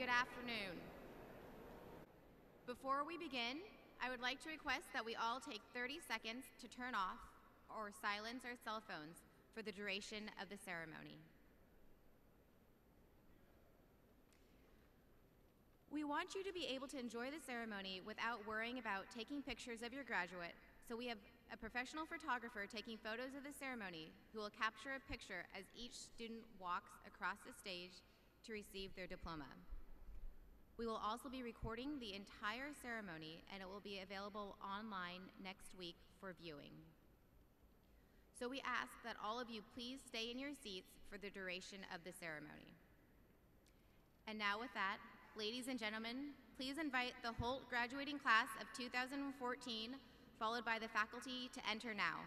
good afternoon. Before we begin, I would like to request that we all take 30 seconds to turn off or silence our cell phones for the duration of the ceremony. We want you to be able to enjoy the ceremony without worrying about taking pictures of your graduate, so we have a professional photographer taking photos of the ceremony who will capture a picture as each student walks across the stage to receive their diploma. We will also be recording the entire ceremony, and it will be available online next week for viewing. So we ask that all of you please stay in your seats for the duration of the ceremony. And now with that, ladies and gentlemen, please invite the Hult graduating class of 2014, followed by the faculty, to enter now.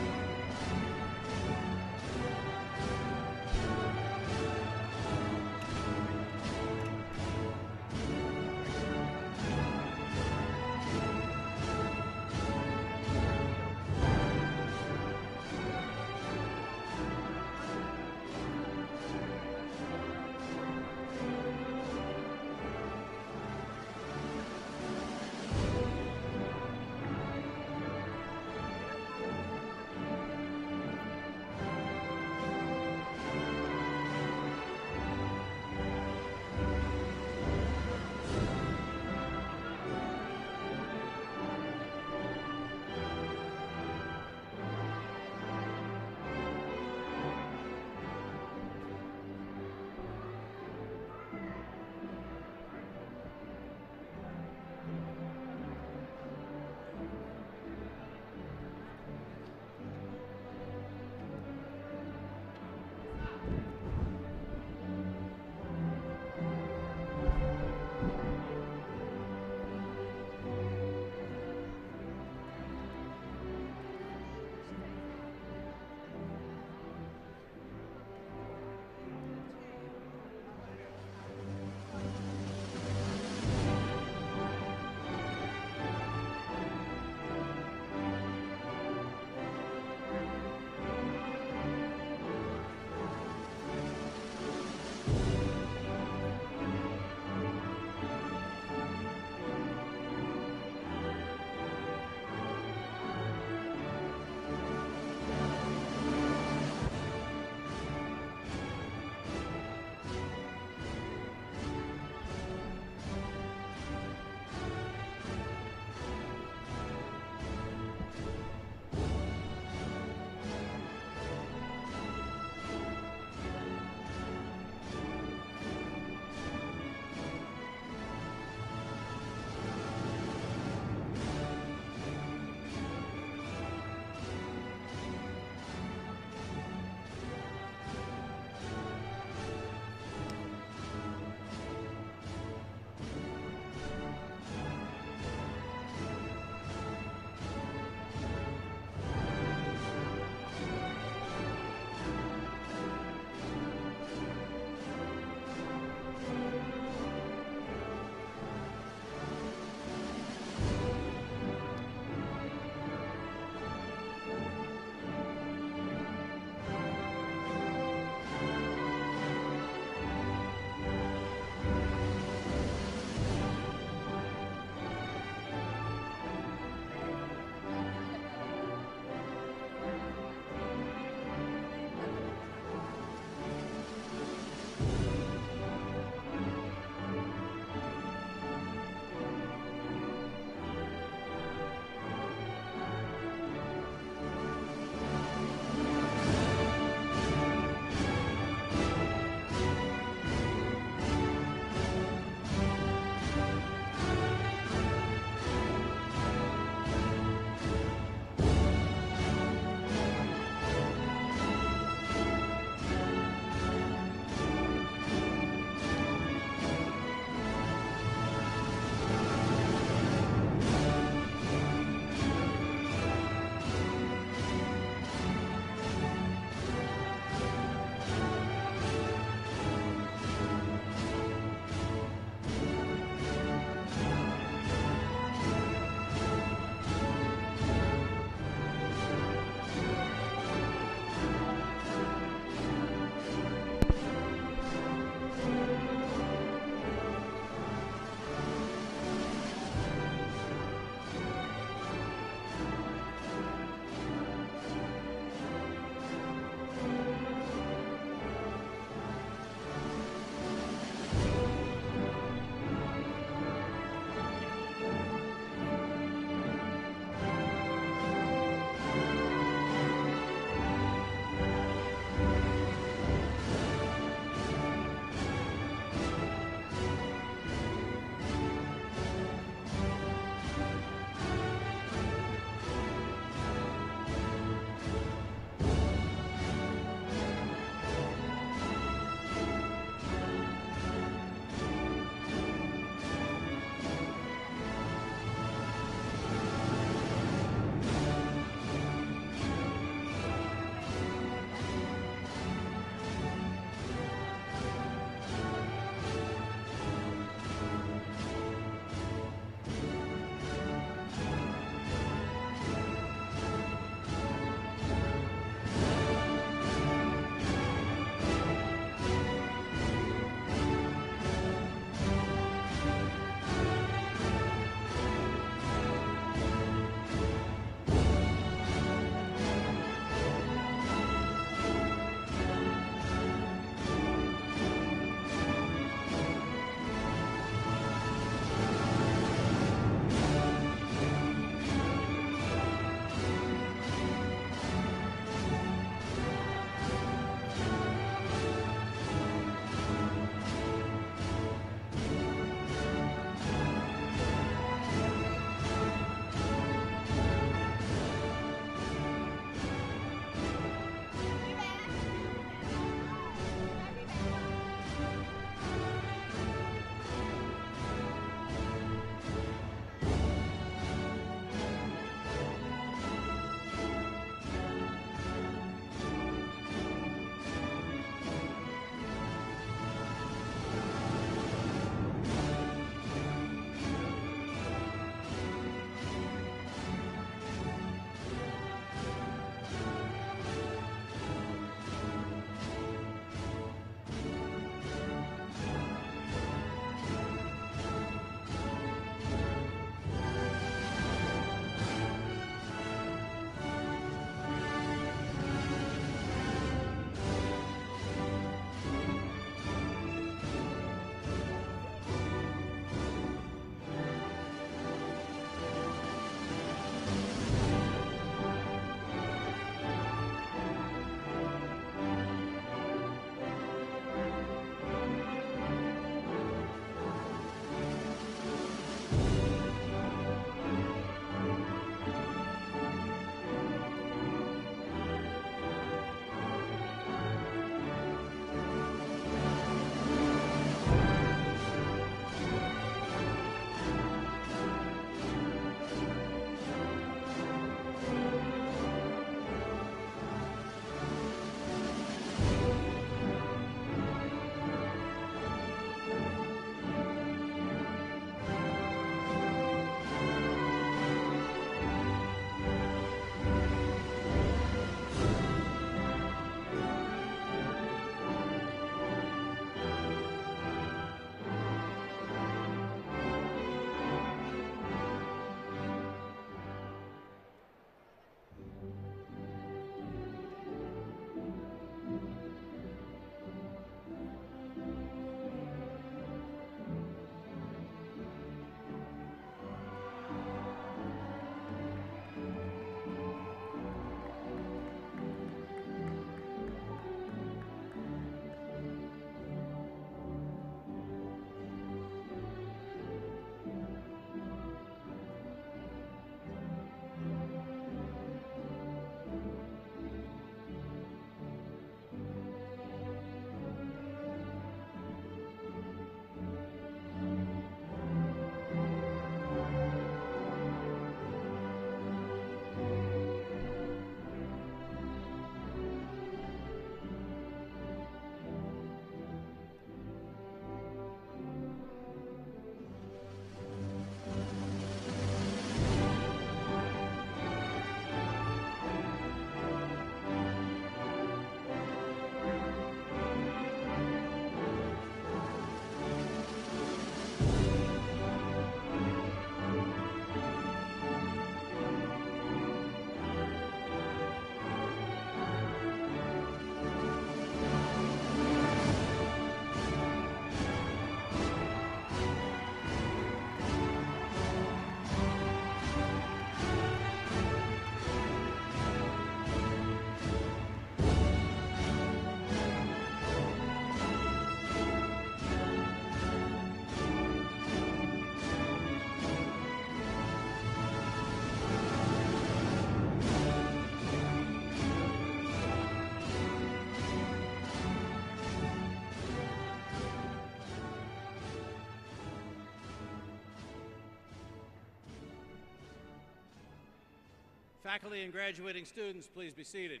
Faculty and graduating students, please be seated.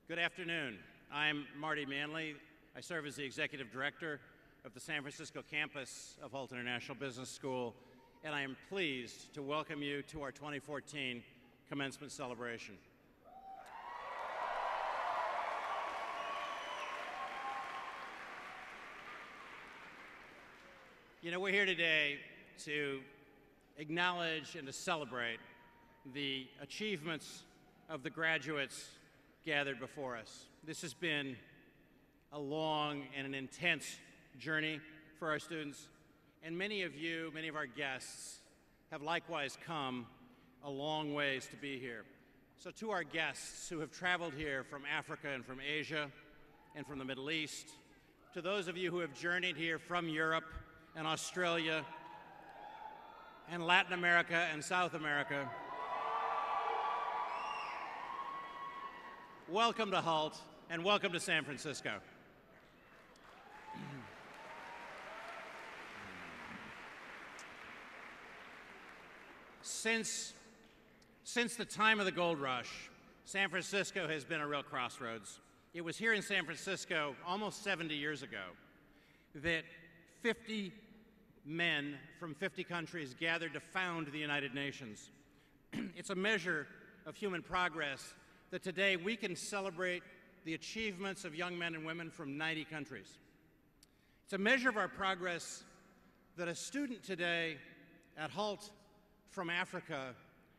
Good afternoon. I'm Marty Manley. I serve as the Executive Director of the San Francisco campus of Hult International Business School, and I am pleased to welcome you to our 2014 commencement celebration. You know, we're here today to acknowledge and to celebrate the achievements of the graduates gathered before us. This has been a long and an intense journey for our students, and many of you, many of our guests, have likewise come a long ways to be here. So to our guests who have traveled here from Africa and from Asia and from the Middle East, to those of you who have journeyed here from Europe and Australia and Latin America and South America, welcome to Hult and welcome to San Francisco. Since the time of the gold rush, San Francisco has been a real crossroads. It was here in San Francisco almost 70 years ago that 50 men from 50 countries gathered to found the United Nations. It's a measure of human progress that today we can celebrate the achievements of young men and women from 90 countries. It's a measure of our progress that a student today at Hult from Africa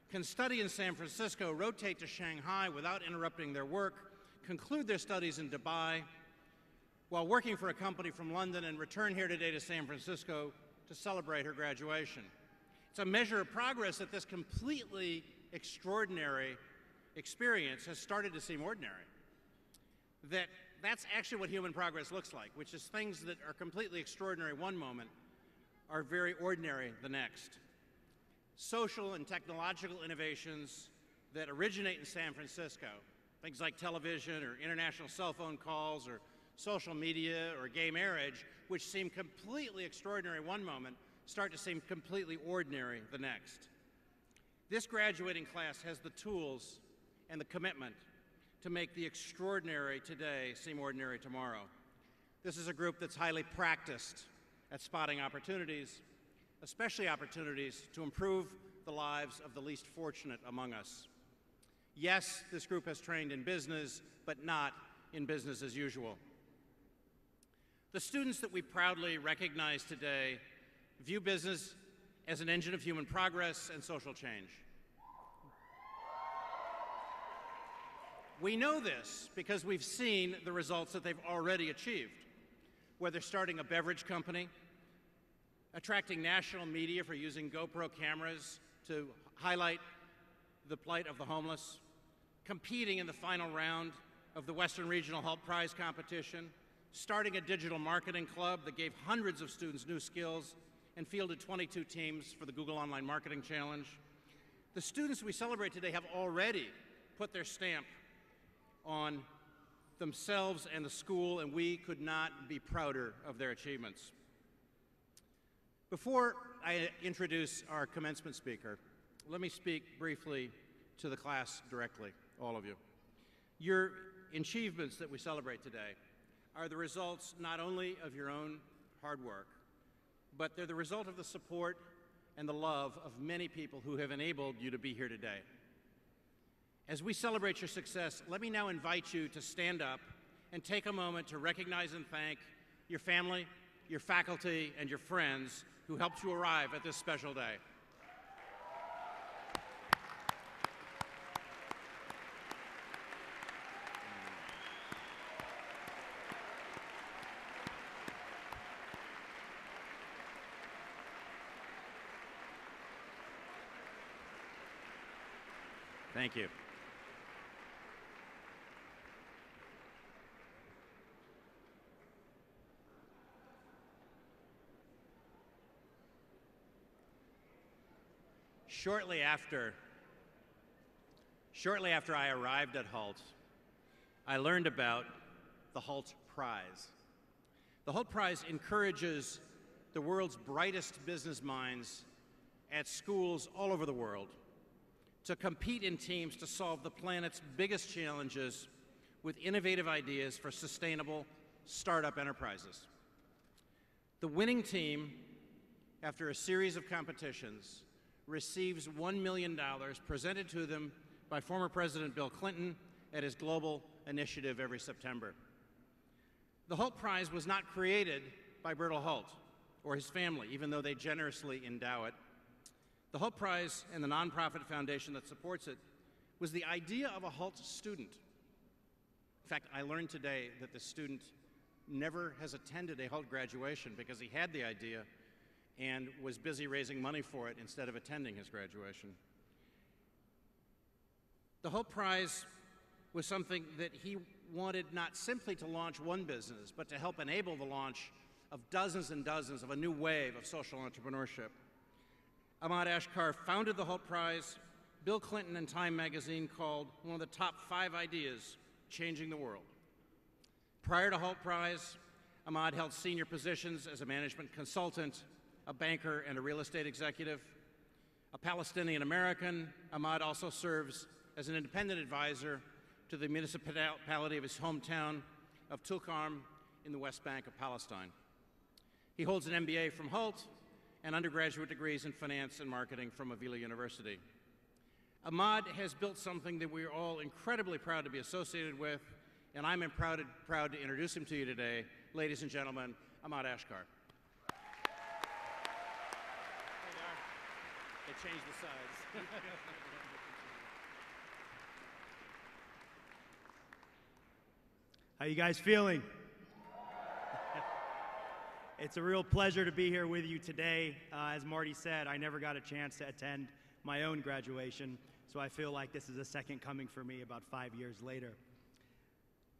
can study in San Francisco, rotate to Shanghai without interrupting their work, conclude their studies in Dubai, while working for a company from London, and return here today to San Francisco to celebrate her graduation. It's a measure of progress that this completely extraordinary experience has started to seem ordinary. That's actually what human progress looks like, which is things that are completely extraordinary one moment are very ordinary the next. Social and technological innovations that originate in San Francisco, things like television or international cell phone calls or social media or gay marriage, which seem completely extraordinary one moment, start to seem completely ordinary the next. This graduating class has the tools and the commitment to make the extraordinary today seem ordinary tomorrow. This is a group that's highly practiced at spotting opportunities, especially opportunities to improve the lives of the least fortunate among us. Yes, this group has trained in business, but not in business as usual. The students that we proudly recognize today view business as an engine of human progress and social change. We know this because we've seen the results that they've already achieved, whether starting a beverage company, attracting national media for using GoPro cameras to highlight the plight of the homeless, competing in the final round of the Western Regional Hult Prize competition, starting a digital marketing club that gave hundreds of students new skills and fielded 22 teams for the Google Online Marketing Challenge. The students we celebrate today have already put their stamp on themselves and the school, and we could not be prouder of their achievements. Before I introduce our commencement speaker, let me speak briefly to the class directly, all of you. Your achievements that we celebrate today are the results not only of your own hard work, but they're the result of the support and the love of many people who have enabled you to be here today. As we celebrate your success, let me now invite you to stand up and take a moment to recognize and thank your family, your faculty, and your friends who helped you arrive at this special day. Thank you. Shortly after I arrived at Hult, I learned about the Hult Prize. The Hult Prize encourages the world's brightest business minds at schools all over the world to compete in teams to solve the planet's biggest challenges with innovative ideas for sustainable startup enterprises. The winning team, after a series of competitions, receives $1 million presented to them by former President Bill Clinton at his global initiative every September. The Hult Prize was not created by Bertil Hult or his family, even though they generously endow it. The Hult Prize and the nonprofit foundation that supports it was the idea of a Hult student. In fact, I learned today that the student never has attended a Hult graduation because he had the idea and was busy raising money for it instead of attending his graduation. The Hult Prize was something that he wanted not simply to launch one business, but to help enable the launch of dozens and dozens of a new wave of social entrepreneurship. Ahmad Ashkar founded the Hult Prize. Bill Clinton and Time magazine called one of the top 5 ideas changing the world. Prior to Hult Prize, Ahmad held senior positions as a management consultant, a banker, and a real estate executive. A Palestinian American, Ahmad also serves as an independent advisor to the municipality of his hometown of Tulkarm in the West Bank of Palestine. He holds an MBA from Hult and undergraduate degrees in finance and marketing from Avila University. Ahmad has built something that we are all incredibly proud to be associated with, and I'm proud to introduce him to you today. Ladies and gentlemen, Ahmad Ashkar. They changed the sides. How you guys feeling? It's a real pleasure to be here with you today. As Marty said, I never got a chance to attend my own graduation, so I feel like this is a second coming for me about 5 years later.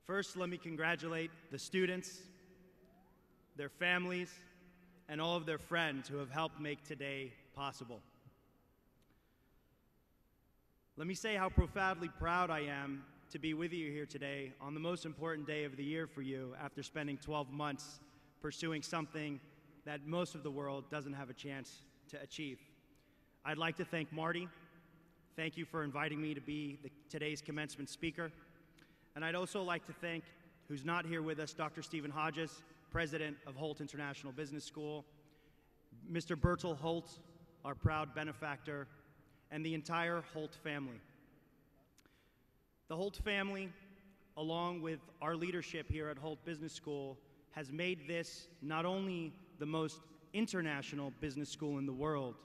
First, let me congratulate the students, their families, and all of their friends who have helped make today possible. Let me say how profoundly proud I am to be with you here today on the most important day of the year for you after spending 12 months pursuing something that most of the world doesn't have a chance to achieve. I'd like to thank Marty. Thank you for inviting me to be today's commencement speaker. And I'd also like to thank, who's not here with us, Dr. Stephen Hodges, President of Hult International Business School, Mr. Bertil Hult, our proud benefactor, and the entire Hult family. The Hult family, along with our leadership here at Hult Business School, has made this not only the most international business school in the world,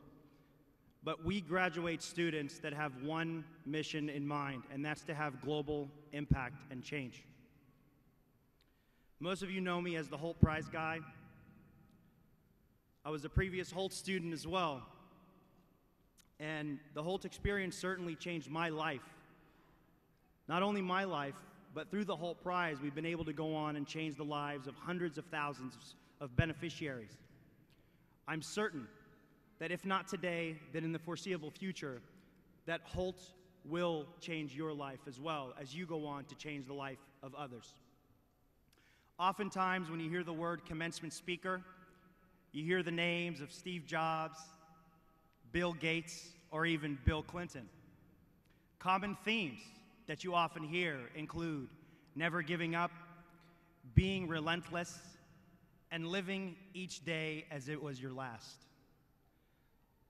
but we graduate students that have one mission in mind, and that's to have global impact and change. Most of you know me as the Hult Prize guy. I was a previous Hult student as well, and the Hult experience certainly changed my life. Not only my life, but through the Hult Prize, we've been able to go on and change the lives of hundreds of thousands of beneficiaries. I'm certain that if not today, then in the foreseeable future, that Hult will change your life as well as you go on to change the life of others. Oftentimes, when you hear the word commencement speaker, you hear the names of Steve Jobs, Bill Gates, or even Bill Clinton. Common themes that you often hear include never giving up, being relentless, and living each day as it was your last.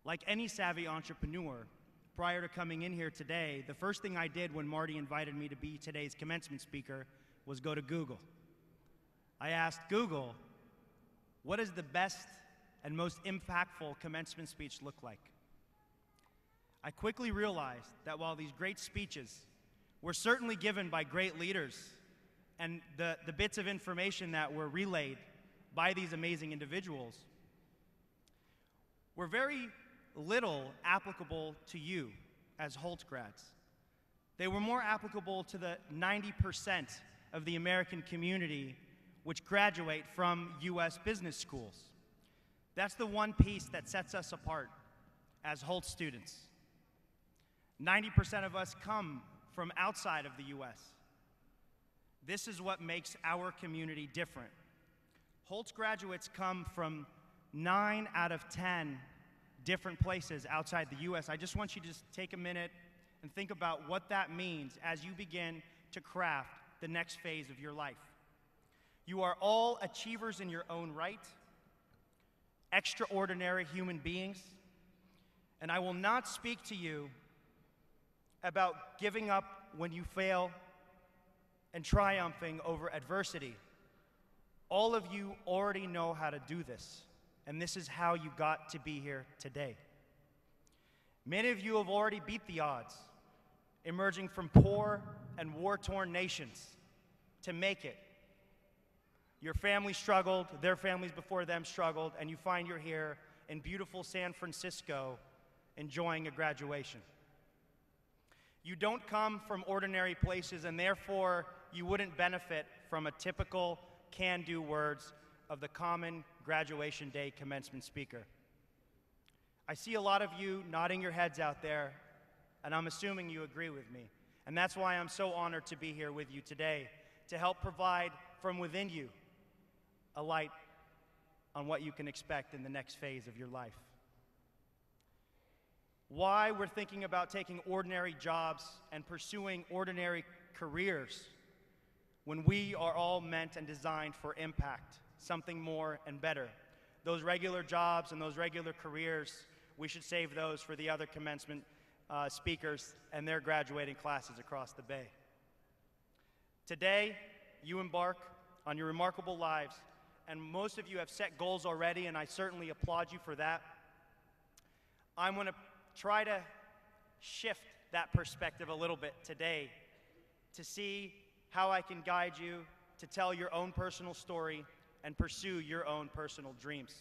Like any savvy entrepreneur, prior to coming in here today, the first thing I did when Marty invited me to be today's commencement speaker was go to Google. I asked Google, what does the best and most impactful commencement speech look like? I quickly realized that while these great speeches were certainly given by great leaders, and the bits of information that were relayed by these amazing individuals were very little applicable to you as Hult grads. They were more applicable to the 90% of the American community which graduate from US business schools. That's the one piece that sets us apart as Hult students. 90% of us come from outside of the US. This is what makes our community different. Hult graduates come from 9 out of 10 different places outside the US. I just want you to just take a minute and think about what that means as you begin to craft the next phase of your life. You are all achievers in your own right, extraordinary human beings, and I will not speak to you about giving up when you fail and triumphing over adversity. All of you already know how to do this, and this is how you got to be here today. Many of you have already beat the odds, emerging from poor and war-torn nations to make it. Your family struggled, their families before them struggled, and you find you're here in beautiful San Francisco enjoying a graduation. You don't come from ordinary places, and therefore you wouldn't benefit from a typical can-do words of the common graduation day commencement speaker. I see a lot of you nodding your heads out there, and I'm assuming you agree with me. And that's why I'm so honored to be here with you today, to help provide from within you a light on what you can expect in the next phase of your life. Why we're thinking about taking ordinary jobs and pursuing ordinary careers when we are all meant and designed for impact, something more and better. Those regular jobs and those regular careers, we should save those for the other commencement speakers and their graduating classes across the Bay. Today, you embark on your remarkable lives, and most of you have set goals already, and I certainly applaud you for that. I'm going to try to shift that perspective a little bit today to see how I can guide you to tell your own personal story and pursue your own personal dreams.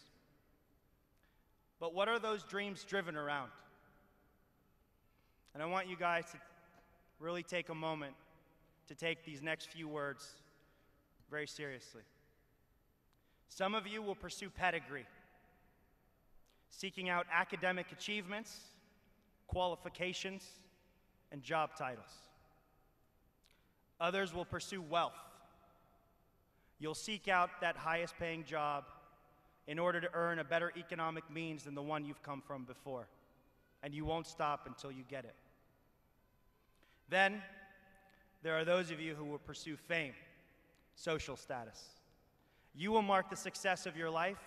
But what are those dreams driven around? And I want you guys to really take a moment to take these next few words very seriously. Some of you will pursue pedigree, seeking out academic achievements, qualifications, and job titles. Others will pursue wealth. You'll seek out that highest paying job in order to earn a better economic means than the one you've come from before, and you won't stop until you get it. Then, there are those of you who will pursue fame, social status. You will mark the success of your life,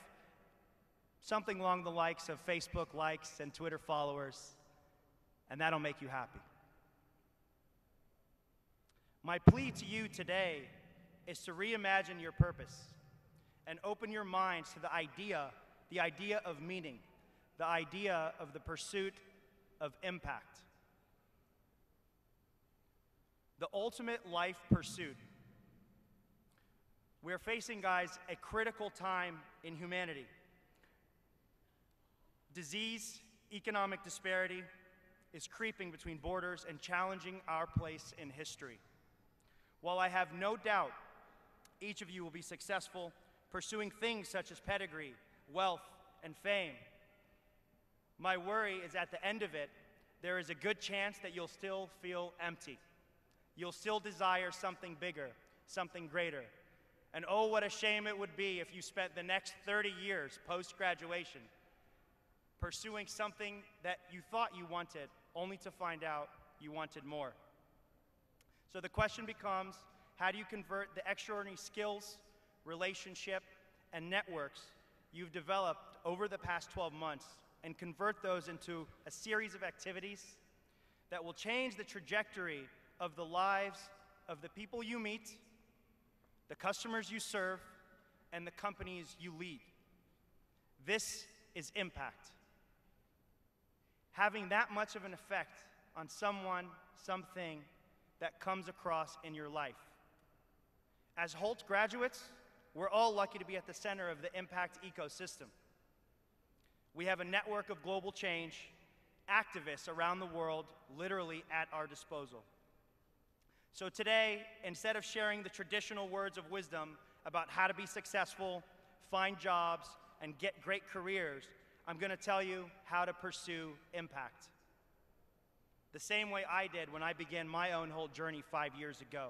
something along the likes of Facebook likes and Twitter followers, and that'll make you happy. My plea to you today is to reimagine your purpose and open your minds to the idea of meaning, the idea of the pursuit of impact. The ultimate life pursuit. We're facing, guys, a critical time in humanity. Disease, economic disparity is creeping between borders and challenging our place in history. While I have no doubt each of you will be successful pursuing things such as pedigree, wealth, and fame, my worry is at the end of it, there is a good chance that you'll still feel empty. You'll still desire something bigger, something greater. And oh, what a shame it would be if you spent the next 30 years post-graduation pursuing something that you thought you wanted, only to find out you wanted more. So the question becomes, how do you convert the extraordinary skills, relationship, and networks you've developed over the past 12 months and convert those into a series of activities that will change the trajectory of the lives of the people you meet, the customers you serve, and the companies you lead? This is impact. Having that much of an effect on someone, something that comes across in your life. As Hult graduates, we're all lucky to be at the center of the impact ecosystem. We have a network of global change, activists around the world literally at our disposal. So today, instead of sharing the traditional words of wisdom about how to be successful, find jobs, and get great careers, I'm going to tell you how to pursue impact. The same way I did when I began my own Hult journey 5 years ago.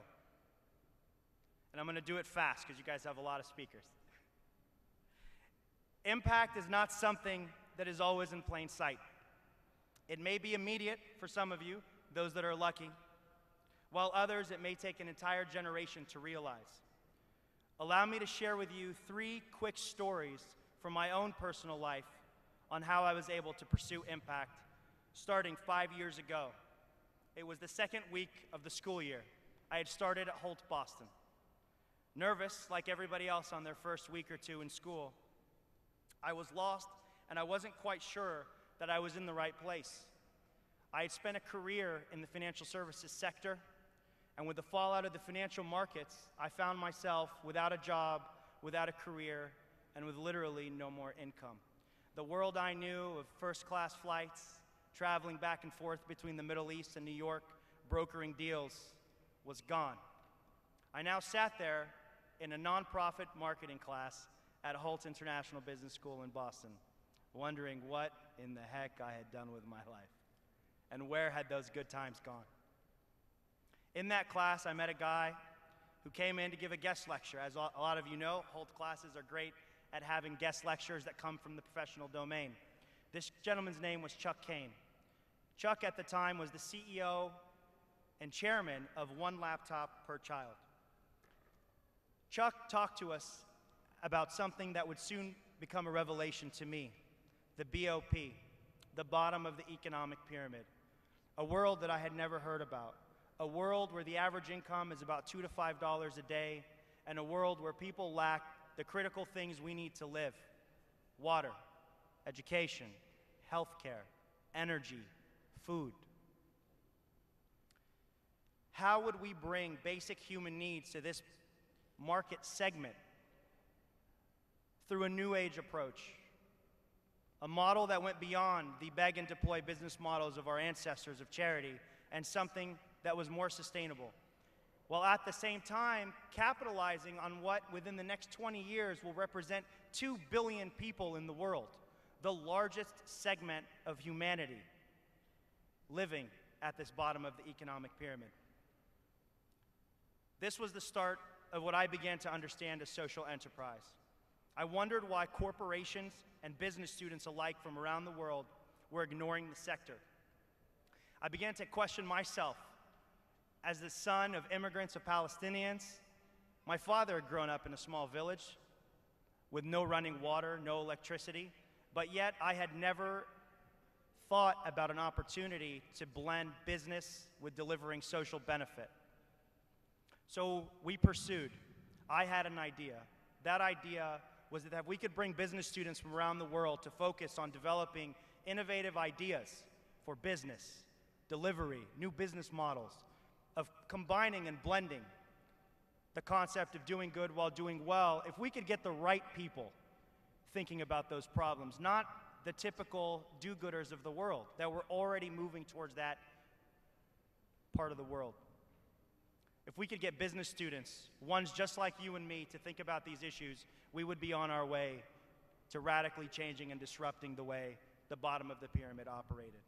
And I'm going to do it fast because you guys have a lot of speakers. Impact is not something that is always in plain sight. It may be immediate for some of you, those that are lucky, while others it may take an entire generation to realize. Allow me to share with you 3 quick stories from my own personal life on how I was able to pursue impact starting 5 years ago. It was the second week of the school year. I had started at Hult, Boston. Nervous, like everybody else on their first week or 2 in school, I was lost and I wasn't quite sure that I was in the right place. I had spent a career in the financial services sector, and with the fallout of the financial markets, I found myself without a job, without a career, and with literally no more income. The world I knew of first-class flights, traveling back and forth between the Middle East and New York, brokering deals, was gone. I now sat there in a nonprofit marketing class at Hult International Business School in Boston, wondering what in the heck I had done with my life, and where had those good times gone. In that class, I met a guy who came in to give a guest lecture. As a lot of you know, Hult classes are great at having guest lecturers that come from the professional domain. This gentleman's name was Chuck Kane. Chuck, at the time, was the CEO and chairman of One Laptop Per Child. Chuck talked to us about something that would soon become a revelation to me, the BOP, the bottom of the economic pyramid, a world that I had never heard about, a world where the average income is about $2 to $5 a day, and a world where people lack the critical things we need to live: water, education, healthcare, energy, food. How would we bring basic human needs to this market segment through a new age approach? A model that went beyond the beg and deploy business models of our ancestors of charity, and something that was more sustainable, while at the same time capitalizing on what within the next 20 years will represent 2 billion people in the world, the largest segment of humanity living at this bottom of the economic pyramid. This was the start of what I began to understand as social enterprise. I wondered why corporations and business students alike from around the world were ignoring the sector. I began to question myself. As the son of immigrants of Palestinians, my father had grown up in a small village with no running water, no electricity, but yet I had never thought about an opportunity to blend business with delivering social benefit. So we pursued. I had an idea. That idea was that if we could bring business students from around the world to focus on developing innovative ideas for business, delivery, new business models, of combining and blending the concept of doing good while doing well, if we could get the right people thinking about those problems, not the typical do-gooders of the world that were already moving towards that part of the world. If we could get business students, ones just like you and me, to think about these issues, we would be on our way to radically changing and disrupting the way the bottom of the pyramid operated.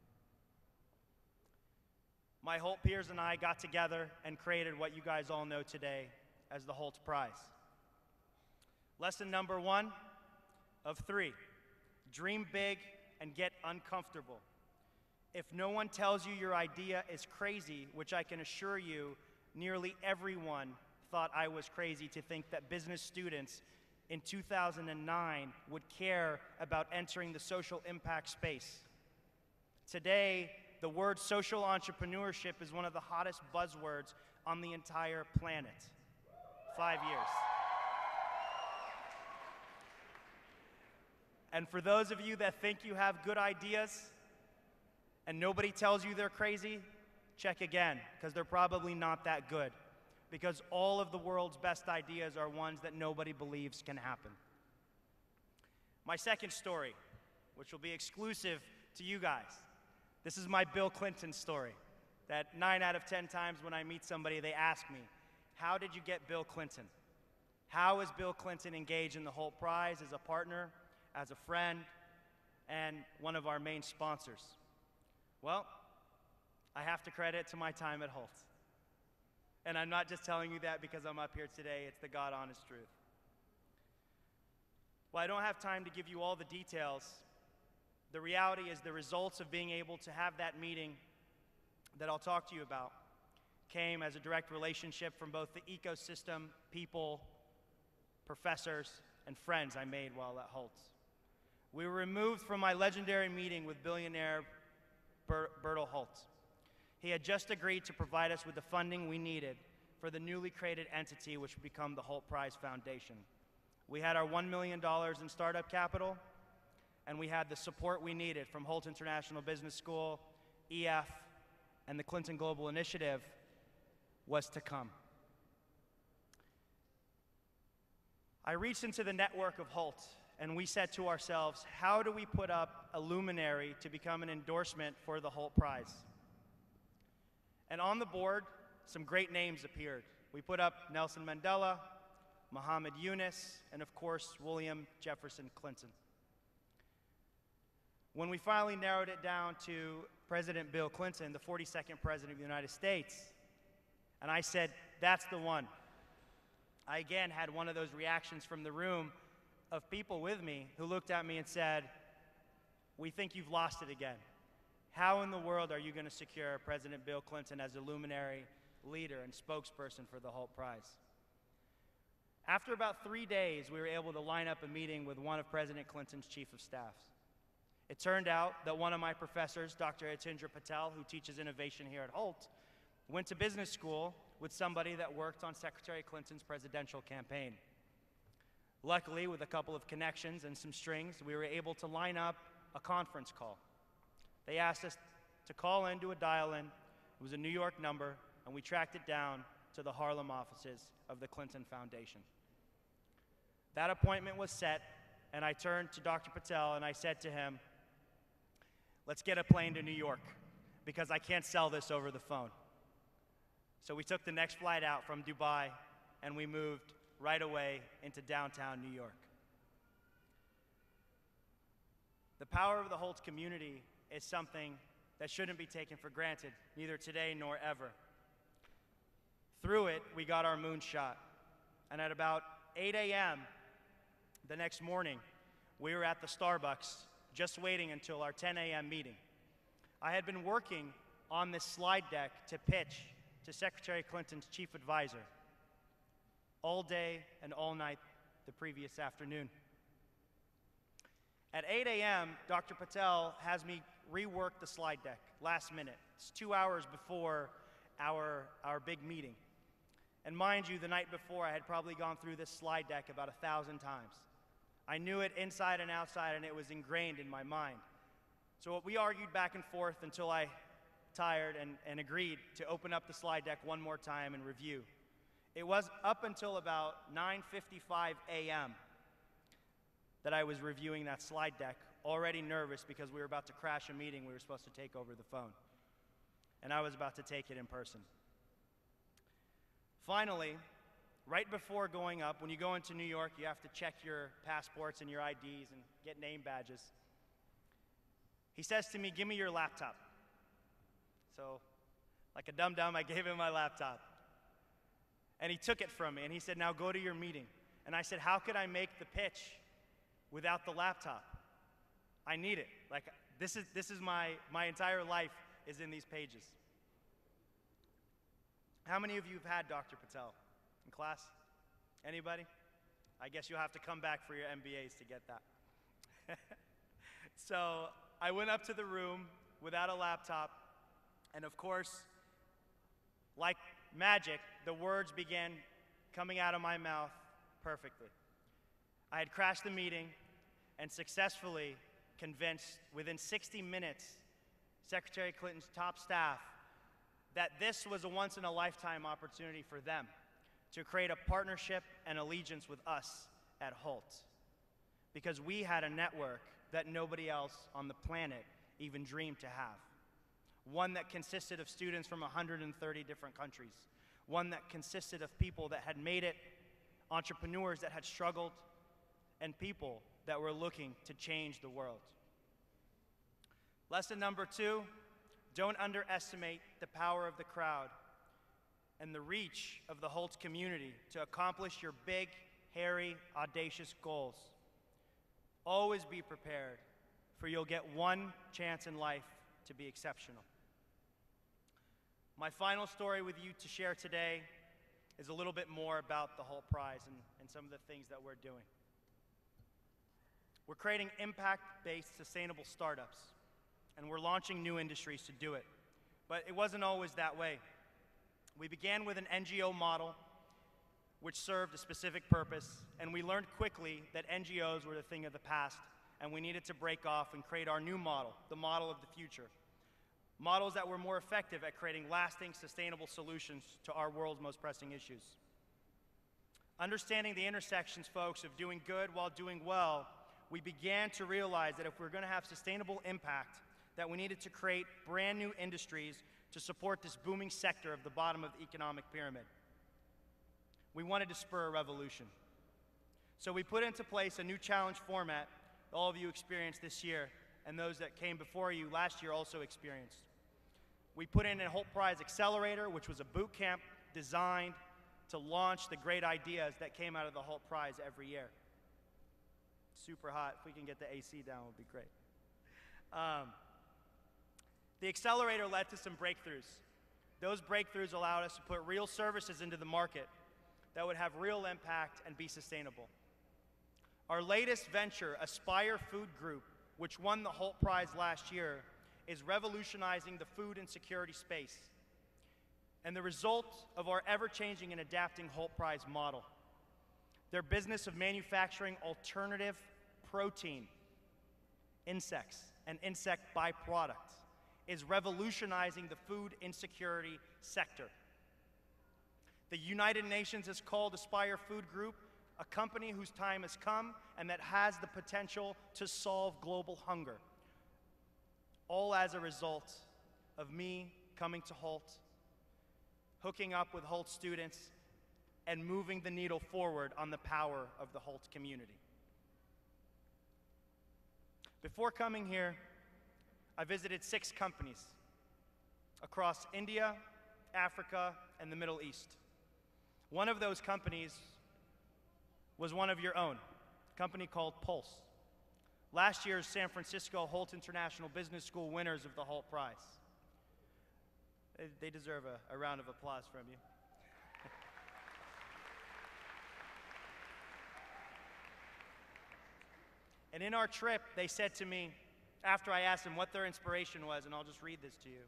My Hult peers and I got together and created what you guys all know today as the Hult Prize. Lesson number 1 of 3, dream big and get uncomfortable. If no one tells you your idea is crazy, which I can assure you, nearly everyone thought I was crazy to think that business students in 2009 would care about entering the social impact space. Today, the word social entrepreneurship is one of the hottest buzzwords on the entire planet. 5 years. And for those of you that think you have good ideas and nobody tells you they're crazy, check again, because they're probably not that good. Because all of the world's best ideas are ones that nobody believes can happen. My second story, which will be exclusive to you guys. This is my Bill Clinton story, that 9 out of 10 times when I meet somebody, they ask me, how did you get Bill Clinton? How is Bill Clinton engaged in the Hult Prize as a partner, as a friend, and one of our main sponsors? Well, I have to credit to my time at Hult. And I'm not just telling you that because I'm up here today, it's the God honest truth. While I don't have time to give you all the details, the reality is the results of being able to have that meeting that I'll talk to you about came as a direct relationship from both the ecosystem, people, professors, and friends I made while at Hult. We were removed from my legendary meeting with billionaire Bertil Hult. He had just agreed to provide us with the funding we needed for the newly created entity which would become the Hult Prize Foundation. We had our $1 million in startup capital, and we had the support we needed from Hult International Business School, EF, and the Clinton Global Initiative was to come. I reached into the network of Hult, and we said to ourselves, how do we put up a luminary to become an endorsement for the Hult Prize? And on the board, some great names appeared. We put up Nelson Mandela, Muhammad Yunus, and of course, William Jefferson Clinton. When we finally narrowed it down to President Bill Clinton, the 42nd President of the United States, and I said, that's the one. I again had one of those reactions from the room of people with me who looked at me and said, we think you've lost it again. How in the world are you going to secure President Bill Clinton as a luminary leader and spokesperson for the Hult Prize? After about 3 days, we were able to line up a meeting with one of President Clinton's chief of staffs. It turned out that one of my professors, Dr. Hitendra Patel, who teaches innovation here at Hult, went to business school with somebody that worked on Secretary Clinton's presidential campaign. Luckily, with a couple of connections and some strings, we were able to line up a conference call. They asked us to call in to a dial-in. It was a New York number, and we tracked it down to the Harlem offices of the Clinton Foundation. That appointment was set, and I turned to Dr. Patel and I said to him, let's get a plane to New York, because I can't sell this over the phone. So we took the next flight out from Dubai, and we moved right away into downtown New York. The power of the Hult community is something that shouldn't be taken for granted, neither today nor ever. Through it, we got our moonshot. And at about 8 a.m. the next morning, we were at the Starbucks just waiting until our 10 a.m. meeting. I had been working on this slide deck to pitch to Secretary Clinton's chief advisor all day and all night the previous afternoon. At 8 a.m., Dr. Patel has me rework the slide deck last minute. It's 2 hours before our big meeting. And mind you, the night before, I had probably gone through this slide deck about 1,000 times. I knew it inside and outside, and it was ingrained in my mind. So we argued back and forth until I tired and agreed to open up the slide deck one more time and review. It was up until about 9:55 a.m. that I was reviewing that slide deck, already nervous because we were about to crash a meeting we were supposed to take over the phone. And I was about to take it in person. Finally, right before going up, when you go into New York, you have to check your passports and your IDs and get name badges. He says to me, give me your laptop. So, like a dum-dum, I gave him my laptop. And he took it from me, and he said, now go to your meeting. And I said, how could I make the pitch without the laptop? I need it. Like, this is my entire life is in these pages. How many of you have had Dr. Patel in class? Anybody? I guess you'll have to come back for your MBAs to get that. So I went up to the room without a laptop, and of course, like magic, the words began coming out of my mouth perfectly. I had crashed the meeting and successfully convinced, within 60 minutes, Secretary Clinton's top staff that this was a once-in-a-lifetime opportunity for them to create a partnership and allegiance with us at Hult, because we had a network that nobody else on the planet even dreamed to have. One that consisted of students from 130 different countries. One that consisted of people that had made it, entrepreneurs that had struggled, and people that were looking to change the world. Lesson number 2, don't underestimate the power of the crowd and the reach of the Hult community to accomplish your big, hairy, audacious goals. Always be prepared, for you'll get one chance in life to be exceptional. My final story with you to share today is a little bit more about the Hult Prize and some of the things that we're doing. We're creating impact-based sustainable startups, and we're launching new industries to do it. But it wasn't always that way. We began with an NGO model which served a specific purpose, and we learned quickly that NGOs were the thing of the past, and we needed to break off and create our new model, the model of the future. Models that were more effective at creating lasting, sustainable solutions to our world's most pressing issues. Understanding the intersections, folks, of doing good while doing well, we began to realize that if we're going to have sustainable impact, that we needed to create brand new industries to support this booming sector of the bottom of the economic pyramid. We wanted to spur a revolution. So we put into place a new challenge format that all of you experienced this year, and those that came before you last year also experienced. We put in a Hult Prize Accelerator, which was a boot camp designed to launch the great ideas that came out of the Hult Prize every year. Super hot. If we can get the AC down, it would be great. The accelerator led to some breakthroughs. Those breakthroughs allowed us to put real services into the market that would have real impact and be sustainable. Our latest venture, Aspire Food Group, which won the Hult Prize last year, is revolutionizing the food and security space, and the result of our ever-changing and adapting Hult Prize model. Their business of manufacturing alternative protein, insects, and insect byproducts is revolutionizing the food insecurity sector. The United Nations has called Aspire Food Group a company whose time has come and that has the potential to solve global hunger. All as a result of me coming to Hult, hooking up with Hult students, and moving the needle forward on the power of the Hult community. Before coming here, I visited 6 companies across India, Africa, and the Middle East. One of those companies was one of your own, a company called Pulse. Last year's San Francisco Hult International Business School winners of the Hult Prize. They deserve a round of applause from you. And in our trip, they said to me, after I asked them what their inspiration was, and I'll just read this to you,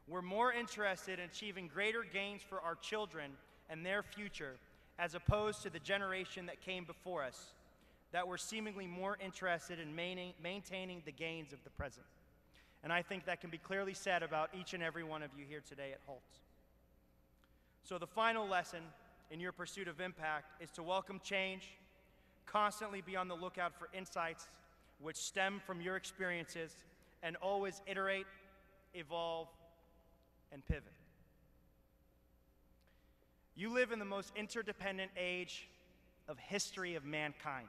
"We're more interested in achieving greater gains for our children and their future, as opposed to the generation that came before us, that were seemingly more interested in maintaining the gains of the present." And I think that can be clearly said about each and every one of you here today at Hult. So the final lesson in your pursuit of impact is to welcome change, constantly be on the lookout for insights which stem from your experiences, and always iterate, evolve, and pivot. You live in the most interdependent age of history of mankind.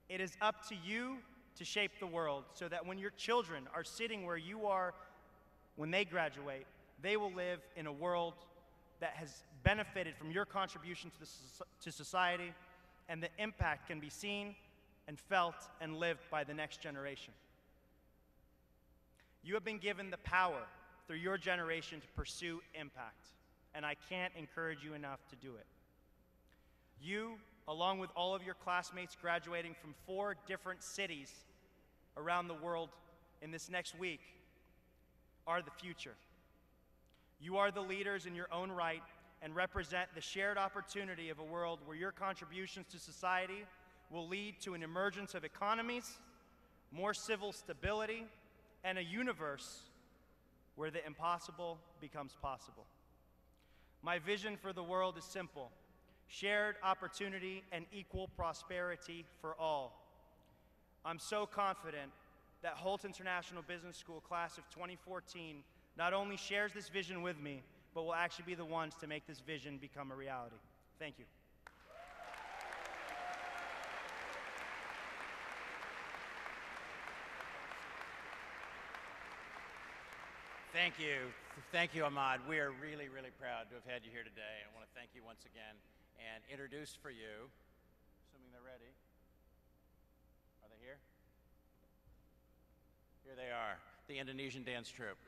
It is up to you to shape the world so that when your children are sitting where you are when they graduate, they will live in a world that has benefited from your contribution to society, and the impact can be seen and felt and lived by the next generation. You have been given the power through your generation to pursue impact, and I can't encourage you enough to do it. You, along with all of your classmates graduating from 4 different cities around the world in this next week, are the future. You are the leaders in your own right and represent the shared opportunity of a world where your contributions to society will lead to an emergence of economies, more civil stability, and a universe where the impossible becomes possible. My vision for the world is simple: shared opportunity and equal prosperity for all. I'm so confident that Hult International Business School class of 2014 not only shares this vision with me, but will actually be the ones to make this vision become a reality. Thank you. Thank you. Thank you, Ahmad. We are really, really proud to have had you here today. I want to thank you once again and introduce for you, assuming they're ready. Are they here? Here they are, the Indonesian dance troupe.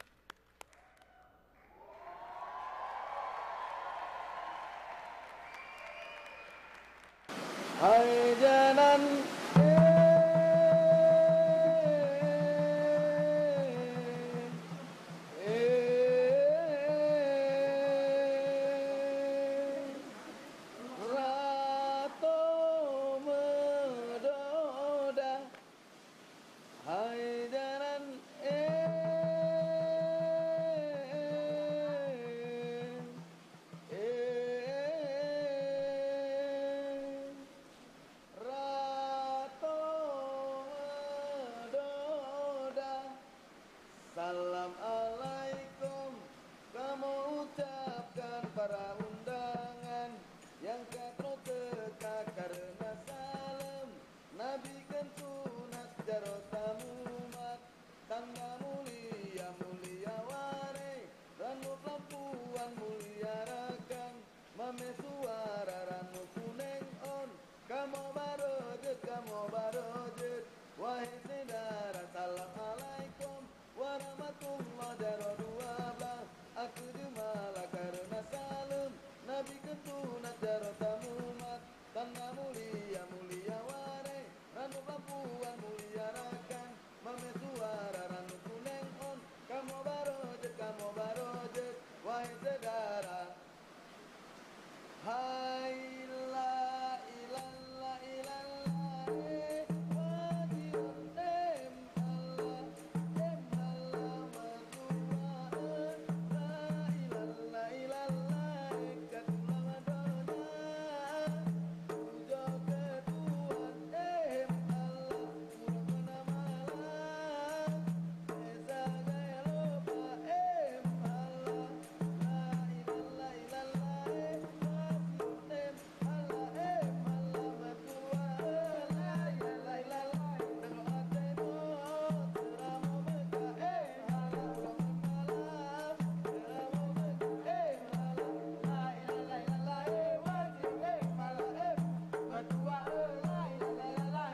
Hai janan Rato medoda Hai janan Rato medoda Salam alaikum kamu ucapkan para undangan yang katro teka karena salam Nabi kentunat jarotamumat tanda mulia mulia ware ranu lampuan mulia rakan mame suara ranu kuneng on kamu barojet wahai saudara salam alaikum warahmatullah daro 12 aku jumala karena salam Nabi kentunat daro tamumat tanda mulia mulia ware ranu lampuan mulia rakan mame suara ranu kuneng on kamu barojet wahai saudara hai la ilallah ilallah wajib Allah maduaan la ilallah ilallah katulamadona ujo keduan Allah murana malam esa gaya loba Allah la ilallah ilallah wajib Allah maduaan la ilallah ilallah nang ateno teramo beka Allah malam teramo beka Allah la ilallah ilallah wajib malam maduaan la ilallah ilallah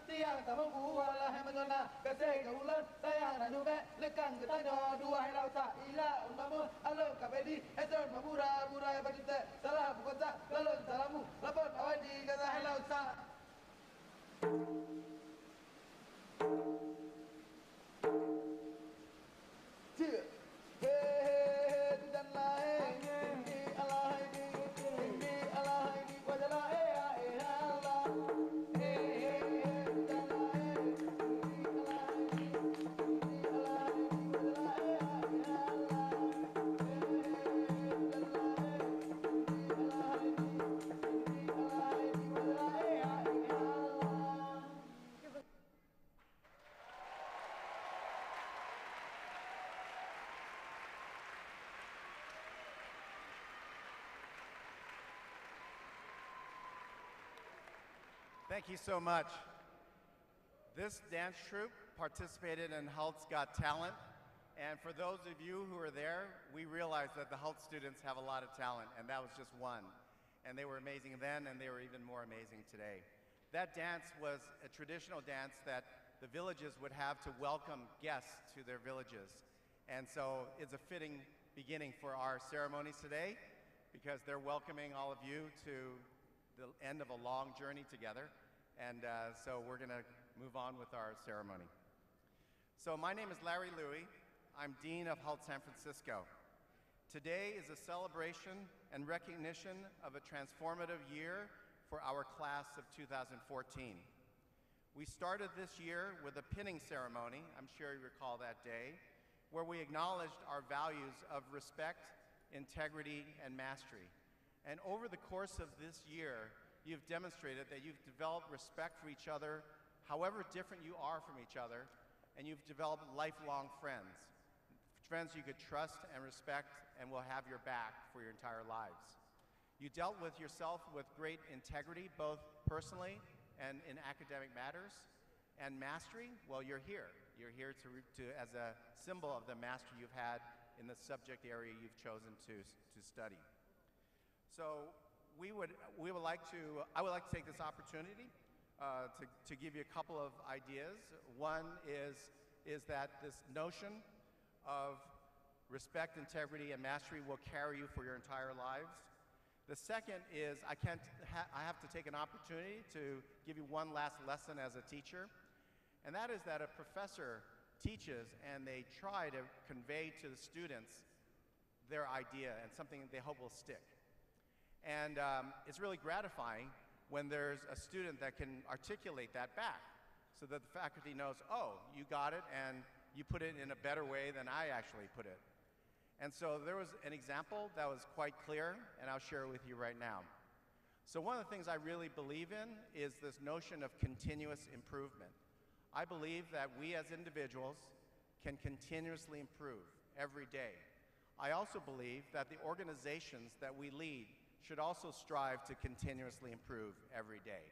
tiang tamu bualah yang menona kasih kaulan sayang nak nyume lekang kita dua hilau tak ila umpamu alo kapedi eton mamura burai badite salah bukan tak lalu salamu lapor awal di kata hilau tak Thank you so much. This dance troupe participated in Hult's Got Talent, and for those of you who are there, we realized that the Hult students have a lot of talent, and that was just one. And they were amazing then, and they were even more amazing today. That dance was a traditional dance that the villages would have to welcome guests to their villages. And so it's a fitting beginning for our ceremonies today, because they're welcoming all of you to the end of a long journey together. And so we're going to move on with our ceremony. So my name is Larry Louie. I'm Dean of Hult San Francisco. Today is a celebration and recognition of a transformative year for our class of 2014. We started this year with a pinning ceremony, I'm sure you recall that day, where we acknowledged our values of respect, integrity, and mastery. And over the course of this year, you've demonstrated that you've developed respect for each other, however different you are from each other, and you've developed lifelong friends. Friends you could trust and respect and will have your back for your entire lives. You dealt with yourself with great integrity, both personally and in academic matters. And mastery, well, you're here. You're here as a symbol of the mastery you've had in the subject area you've chosen to study. So I would like to take this opportunity to give you a couple of ideas. One is that this notion of respect, integrity, and mastery will carry you for your entire lives. The second is I have to take an opportunity to give you one last lesson as a teacher, and that is that a professor teaches and they try to convey to the students their idea and something they hope will stick. And it's really gratifying when there's a student that can articulate that back so that the faculty knows, oh, you got it and you put it in a better way than I actually put it. And so there was an example that was quite clear, and I'll share it with you right now. So one of the things I really believe in is this notion of continuous improvement. I believe that we as individuals can continuously improve every day. I also believe that the organizations that we lead should also strive to continuously improve every day.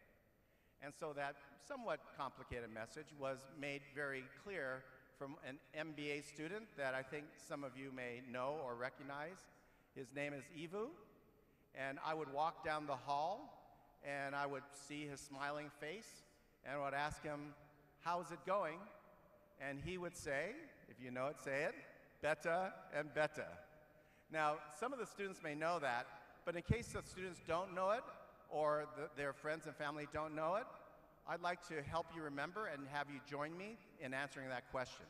And so that somewhat complicated message was made very clear from an MBA student that I think some of you may know or recognize. His name is Ivu, and I would walk down the hall and I would see his smiling face and I would ask him, how's it going? And he would say, if you know it, say it, better and better. Now, some of the students may know that, but in case the students don't know it, or their friends and family don't know it, I'd like to help you remember and have you join me in answering that question.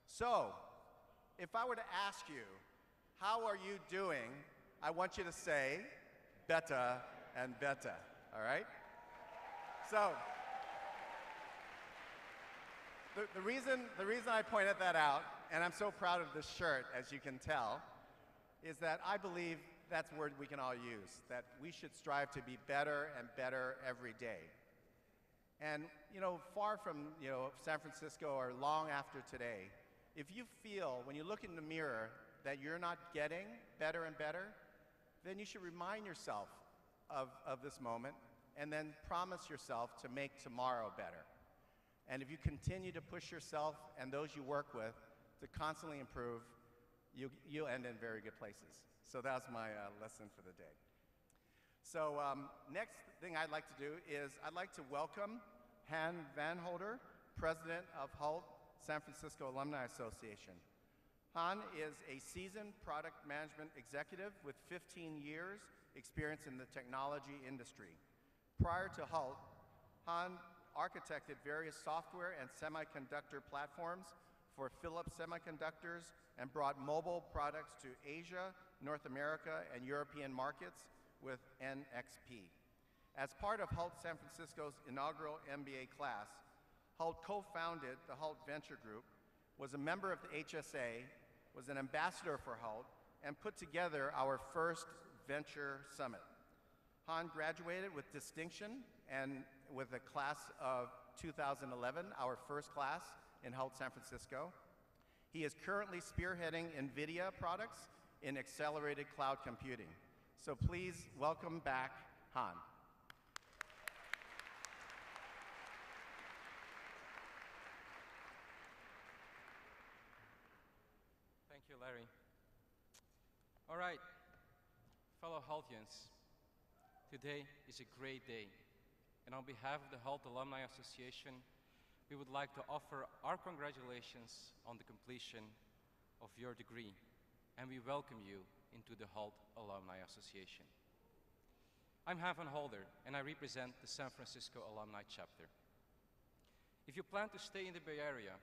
So, if I were to ask you, how are you doing? I want you to say, better and better, all right? So, the reason I pointed that out, and I'm so proud of this shirt, as you can tell, is that I believe that's a word we can all use, that we should strive to be better and better every day. And, far from, San Francisco or long after today, if you feel, when you look in the mirror, that you're not getting better and better, then you should remind yourself of this moment and then promise yourself to make tomorrow better. And if you continue to push yourself and those you work with to constantly improve, you'll end in very good places. So that's my lesson for the day. So next thing I'd like to do is I'd like to welcome Han Van Holder, President of Hult San Francisco Alumni Association. Han is a seasoned product management executive with 15 years experience in the technology industry. Prior to Hult, Han architected various software and semiconductor platforms for Philips Semiconductors and brought mobile products to Asia, North America, and European markets with NXP. As part of Hult San Francisco's inaugural MBA class, Hult co-founded the Hult Venture Group, was a member of the HSA, was an ambassador for Hult, and put together our first Venture Summit. Han graduated with distinction and with a class of 2011, our first class in Hult San Francisco. He is currently spearheading NVIDIA products in accelerated cloud computing. So please welcome back Han. Thank you, Larry. All right, fellow Hultians, today is a great day. And on behalf of the Hult Alumni Association, we would like to offer our congratulations on the completion of your degree. And we welcome you into the Hult Alumni Association. I'm Havan Holder, and I represent the San Francisco Alumni Chapter. If you plan to stay in the Bay Area,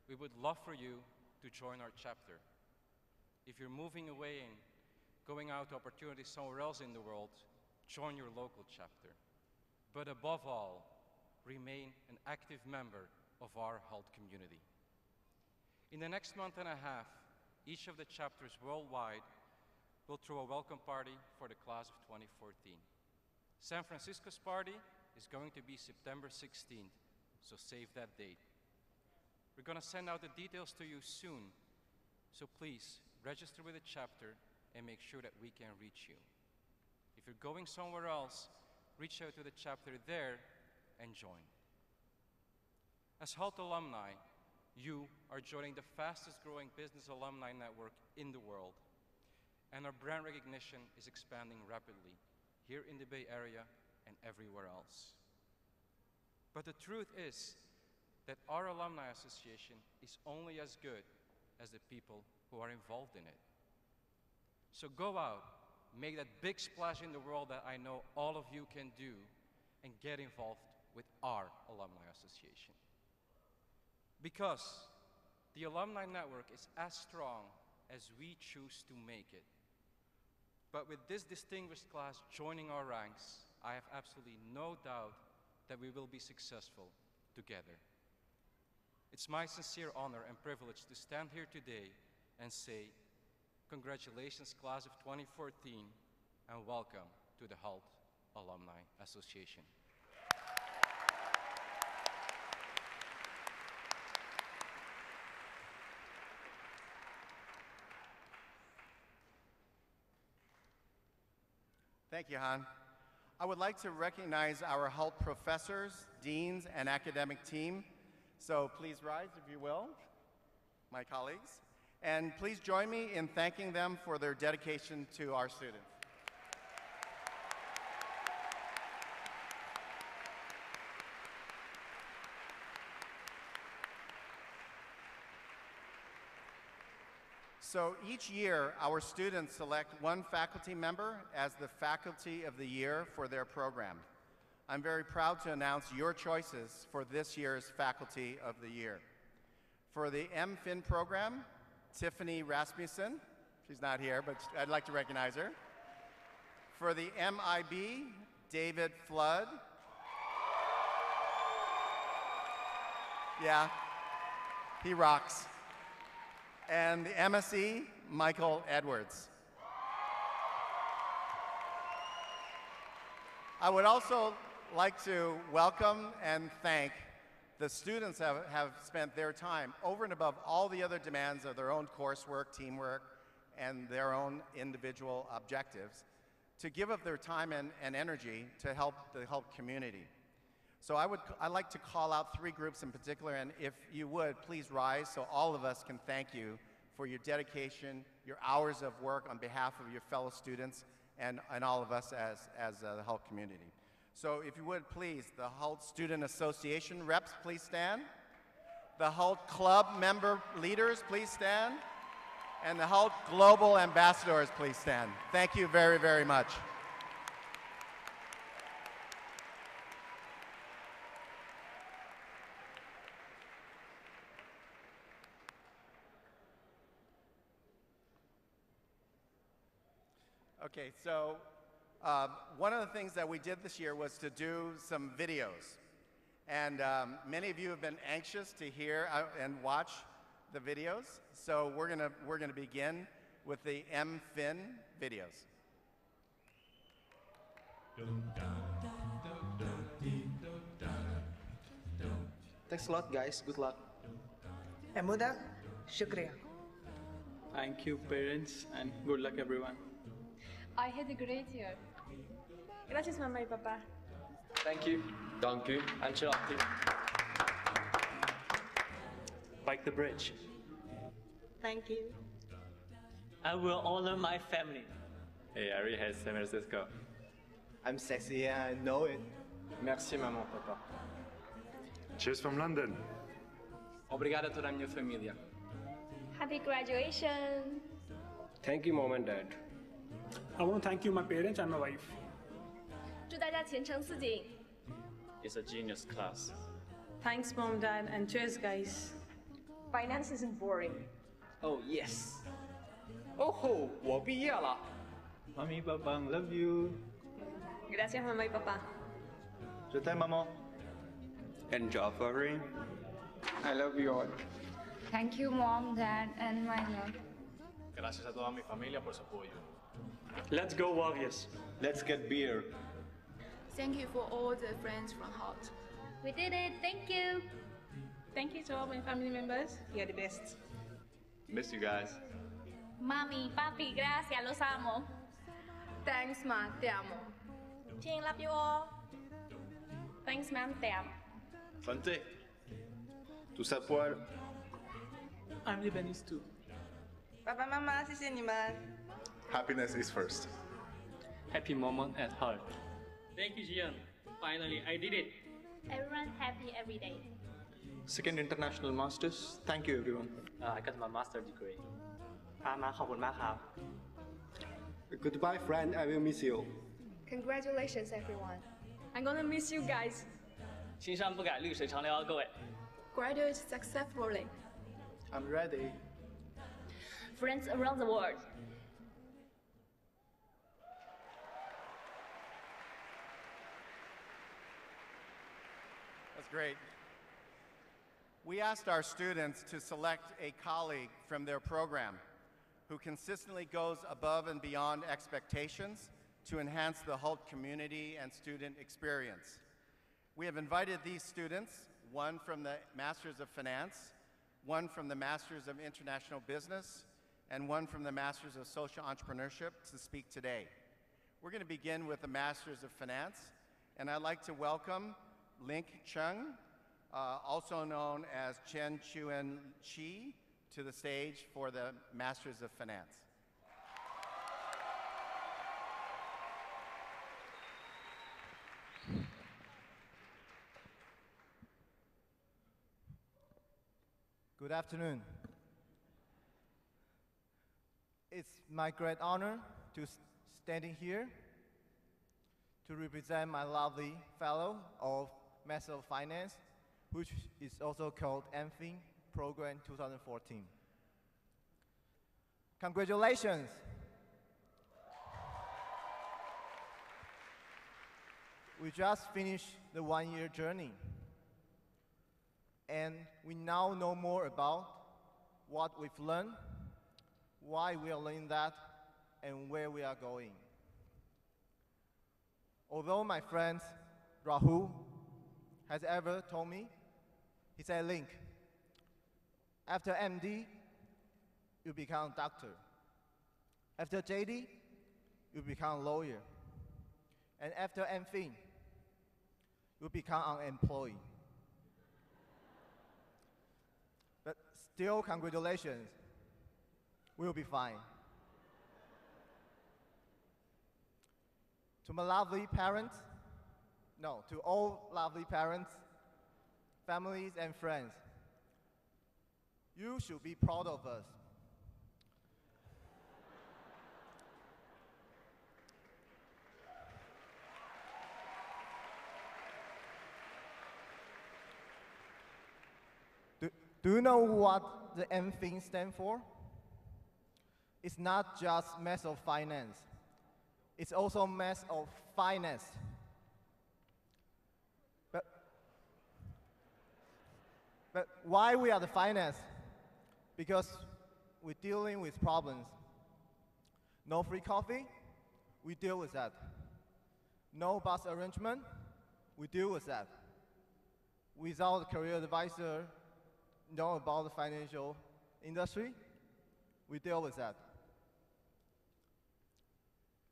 we would love for you to join our chapter. If you're moving away and going out to opportunities somewhere else in the world, join your local chapter. But above all, remain an active member of our Hult community. In the next month and a half, each of the chapters worldwide will throw a welcome party for the class of 2014. San Francisco's party is going to be September 16th, so save that date. We're going to send out the details to you soon, so please register with the chapter and make sure that we can reach you. If you're going somewhere else, reach out to the chapter there and join. As Hult alumni, you are joining the fastest growing business alumni network in the world, and our brand recognition is expanding rapidly here in the Bay Area and everywhere else. But the truth is that our Alumni Association is only as good as the people who are involved in it. So go out, make that big splash in the world that I know all of you can do, and get involved with our Alumni Association. Because the Alumni Network is as strong as we choose to make it. But with this distinguished class joining our ranks, I have absolutely no doubt that we will be successful together. It's my sincere honor and privilege to stand here today and say, congratulations, class of 2014, and welcome to the Hult Alumni Association. Thank you, Han. I would like to recognize our Hult professors, deans, and academic team. So please rise, if you will, my colleagues. And please join me in thanking them for their dedication to our students. So each year, our students select one faculty member as the Faculty of the Year for their program. I'm very proud to announce your choices for this year's Faculty of the Year. For the MFIN program, Tiffany Rasmussen, she's not here, but I'd like to recognize her. For the MIB, David Flood. Yeah, he rocks. And the MSE, Michael Edwards. I would also like to welcome and thank the students who have spent their time over and above all the other demands of their own coursework, teamwork, and their own individual objectives to give up their time and energy to help the Hult community. So I'd like to call out three groups in particular, and if you would, please rise so all of us can thank you for your dedication, your hours of work on behalf of your fellow students and all of us as the Hult community. So if you would, please, the Hult Student Association reps, please stand. The Hult Club member leaders, please stand. And the Hult Global Ambassadors, please stand. Thank you very, very much. Okay, so one of the things that we did this year was to do some videos. And many of you have been anxious to hear and watch the videos. So we're gonna begin with the MFIN videos. Thanks a lot, guys. Good luck. Emuda, shukriya. Thank you, parents, and good luck, everyone. I had a great year. Gracias, mamá y papá. Thank you. Thank you. Ancelotti. Like the bridge. Thank you. I will honor my family. Hey, I really hate San Francisco. I'm sexy and I know it. Merci, maman, papa. Cheers from London. Obrigado a toda a minha família. Happy graduation. Thank you, mom and dad. I want to thank you, my parents and my wife. 祝大家前程似锦。 It's a genius class. Thanks, Mom, Dad, and cheers, guys. Finance isn't boring. Oh, yes. Oh, 我毕业了。Mommy, Papa, love you. Gracias, mamá y papá. Je t'aime, maman. And Joffrey, I love you all. Thank you, Mom, Dad, and my love. Gracias a toda mi familia por su apoyo. Let's go, Warriors. Let's get beer. Thank you for all the friends from Hult. We did it. Thank you. Thank you to all my family members. You're the best. Miss you guys. Mami, papi, gracias, los amo. Thanks, Ma, te amo. Ching, love you all. Thanks, ma'am, te amo. Santé. Tous à poil. I'm Lebanese too. Papa, Mama, 谢谢你们。 Happiness is first. Happy moment at heart. Thank you, Jian. Finally, I did it. Everyone happy every day. Second International Masters. Thank you, everyone. I got my master degree. มาขอบคุณมากครับ Goodbye, friend. I will miss you. Congratulations, everyone. I'm gonna miss you guys. 青山不改，绿水长流，各位。 Graduate successfully. I'm ready. Friends around the world. That's great. We asked our students to select a colleague from their program who consistently goes above and beyond expectations to enhance the Hult community and student experience. We have invited these students, one from the Masters of Finance, one from the Masters of International Business, and one from the Masters of Social Entrepreneurship to speak today. We're going to begin with the Masters of Finance, and I'd like to welcome Link Chung, also known as Chen Chuen Chi, to the stage for the Masters of Finance. Good afternoon. It's my great honor to standing here to represent my lovely fellow of Master of Finance, which is also called MFIN Program 2014. Congratulations! We just finished the one-year journey, and we now know more about what we've learned, why we are learning that, and where we are going. Although my friend Rahul has ever told me, he said, Link, after MD, you become doctor. After JD, you become lawyer. And after MFIN, you become unemployed. But still, congratulations. We'll be fine. To my lovely parents, no, to all lovely parents, families, and friends, you should be proud of us. Do you know what the MFIN stands for? It's not just Mass of Finance. It's also Mass of Finance. But why we are the finance? Because we're dealing with problems. No free coffee, we deal with that. No bus arrangement, we deal with that. Without a career advisor know about the financial industry, we deal with that.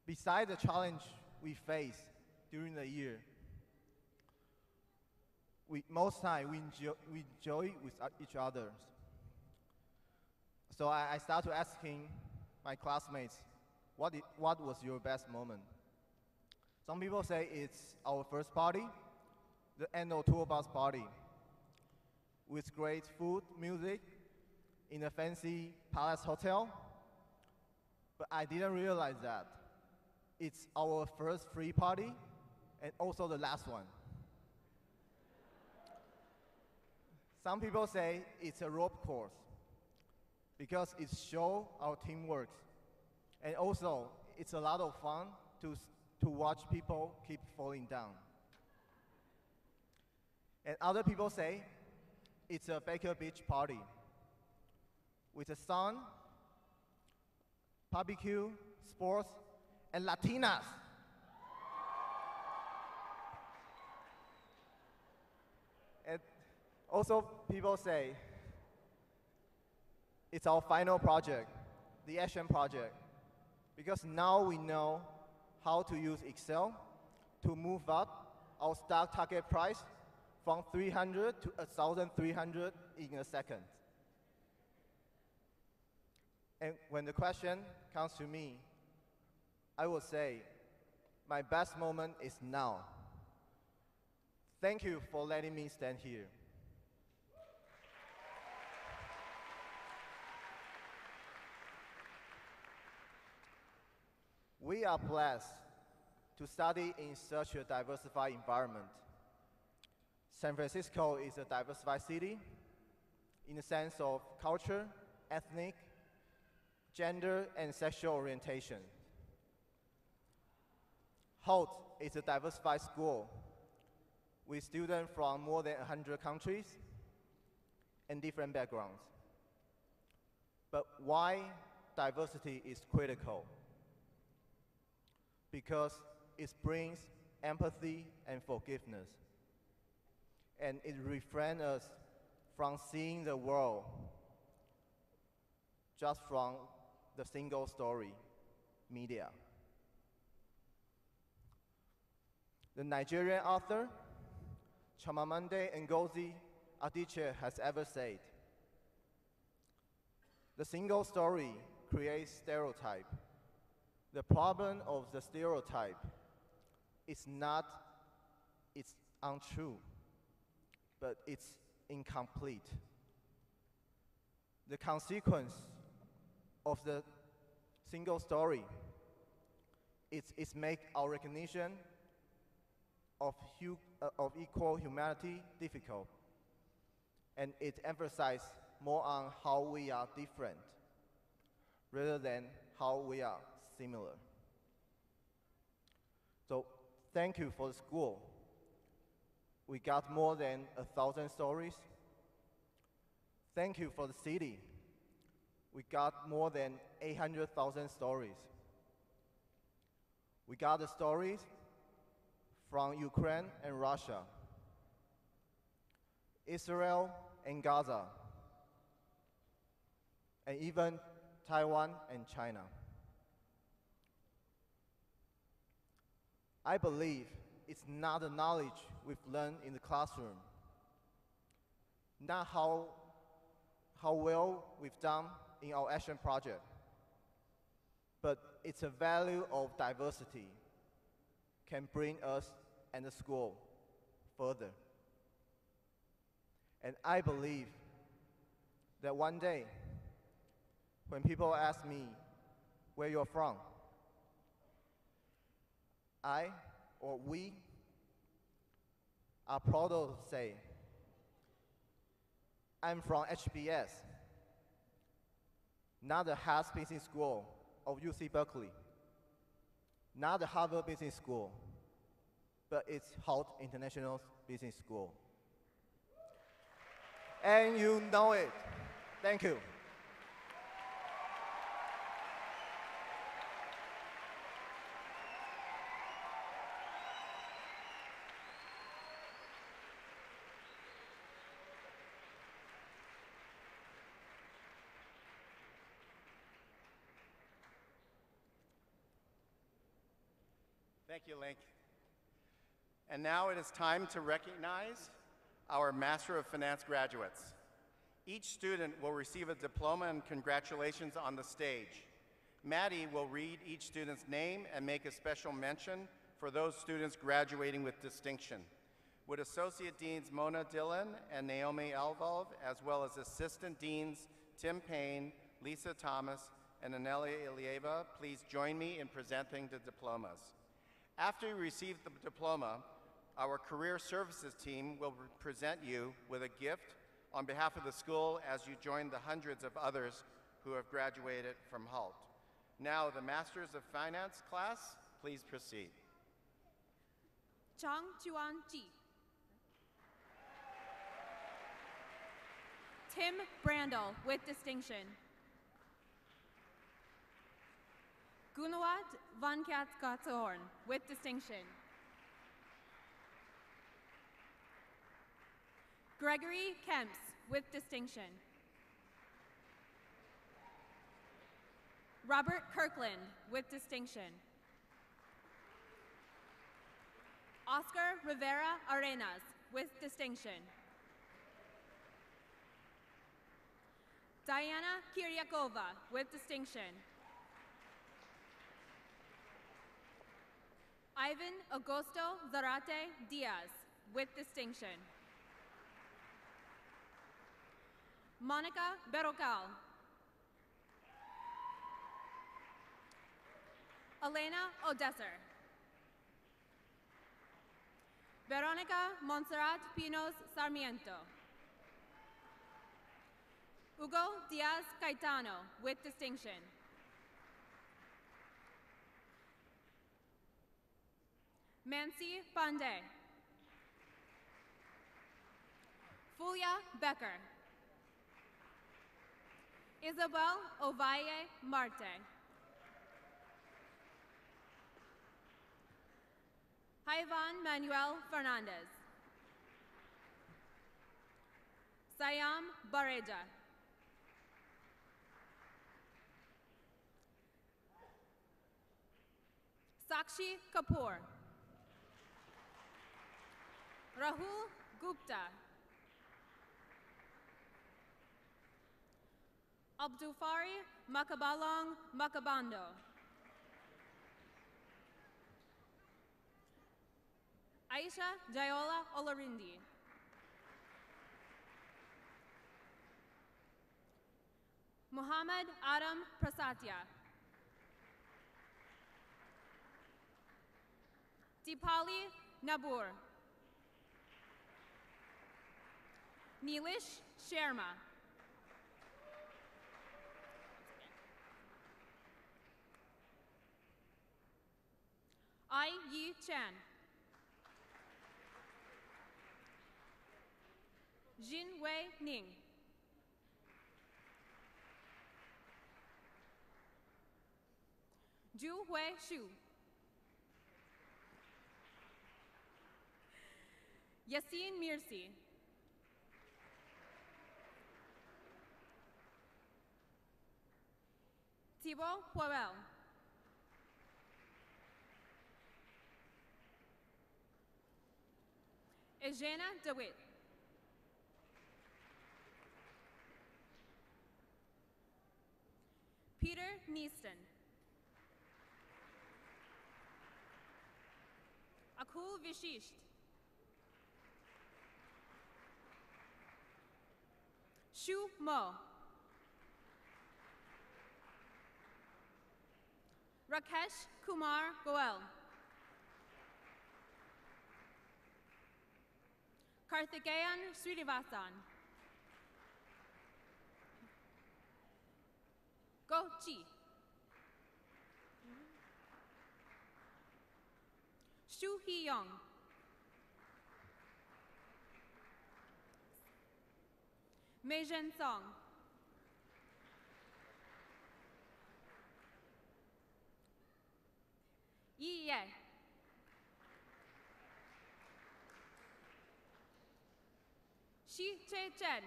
Besides the challenge we face during the year, most time we enjoy with each other. So I start to asking my classmates, what was your best moment? Some people say it's our first party, the annual tour bus party, with great food, music, in a fancy palace hotel. But I didn't realize that it's our first free party and also the last one. Some people say it's a rope course because it shows our teamwork. And also, it's a lot of fun to watch people keep falling down. And other people say it's a Baker Beach party with the sun, barbecue, sports, and Latinas. And also, people say it's our final project, the Action Project, because now we know how to use Excel to move up our stock target price from 300 to 1,300 in a second. And when the question comes to me, I will say, my best moment is now. Thank you for letting me stand here. We are blessed to study in such a diversified environment. San Francisco is a diversified city in the sense of culture, ethnic, gender, and sexual orientation. Hult is a diversified school with students from more than 100 countries and different backgrounds. But why diversity is critical? Because it brings empathy and forgiveness. And it refrains us from seeing the world just from the single story media. The Nigerian author Chimamanda Ngozi Adichie has ever said, "The single story creates stereotype. The problem of the stereotype is not it's untrue, but it's incomplete. The consequence of the single story is make our recognition of equal humanity difficult, and it emphasizes more on how we are different rather than how we are similar." So thank you for the school. We got more than 1,000 stories. Thank you for the city. We got more than 800,000 stories. We got the stories from Ukraine and Russia, Israel and Gaza, and even Taiwan and China. I believe it's not the knowledge we've learned in the classroom, not how well we've done in our action project, but it's a value of diversity can bring us and the school further. And I believe that one day, when people ask me where you're from, I or we are proud to say, I'm from HBS, not the Haas Business School of UC Berkeley, not the Harvard Business School, but it's Hult International Business School. And you know it. Thank you. Thank you, Link. And now it is time to recognize our Master of Finance graduates. Each student will receive a diploma and congratulations on the stage. Maddie will read each student's name and make a special mention for those students graduating with distinction. Would Associate Deans Mona Dillon and Naomi Alvov, as well as Assistant Deans Tim Payne, Lisa Thomas, and Aneli Ilieva, please join me in presenting the diplomas. After you receive the diploma, our Career Services team will present you with a gift on behalf of the school as you join the hundreds of others who have graduated from Hult. Now, the Masters of Finance class, please proceed. Chang Chuan Ji. Tim Brandel with distinction. Gunawat Vankat Gatsorn with distinction. Gregory Kemps with distinction. Robert Kirkland with distinction. Oscar Rivera Arenas with distinction. Diana Kiryakova with distinction. Ivan Augusto Zarate Diaz with distinction. Monica Berrocal. Elena Odesser. Veronica Montserrat Pinos Sarmiento. Hugo Diaz Caetano with distinction. Mansi Pandey. Fulia Becker. Isabel Ovalle Marte. Ivan Manuel Fernandez. Sayam Bareja. Sakshi Kapoor. Rahul Gupta. Abdulfari Makabalong Makabando. Aisha Jayola Olarindi. Muhammad Adam Prasatya. Deepali Nabur. Neelish Sharma. Ai Yi Chen. Jin Wei Ning. Ju Hui Shu. Yassine Mirsi. Thibaut Poirel. Ejena DeWitt. Peter Neaston. Akul Vishisht. Shu Mo. Rakesh Kumar Goel. Karthikeyan Srinivasan. Go Chi. Shu Hee Young. Meizhen Song. Yi Ye. Shi Che Chen.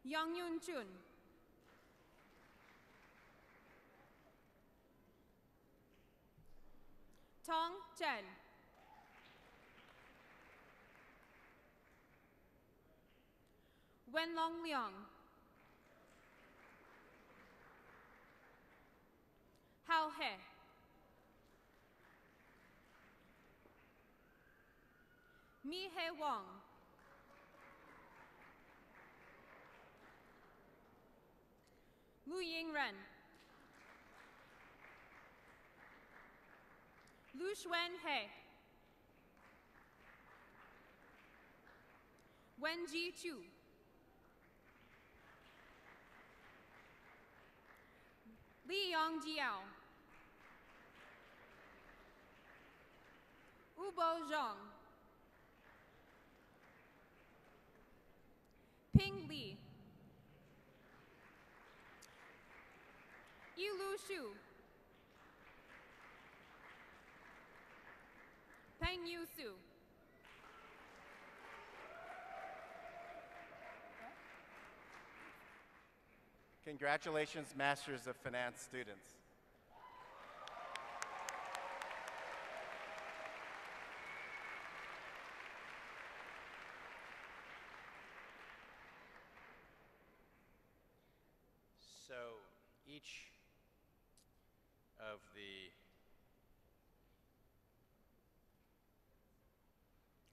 Yang Yun Chun. Tong Chen. Wenlong Leong. Hao He. Mi He Wong. Lu Ying Ren. Lu Xuan He. Wen Ji Chu. Li Yong Jiao. Ubo Zhang. Ping Li. Yilu Shu. Peng Yu Su. Congratulations, Masters of Finance students. So each of the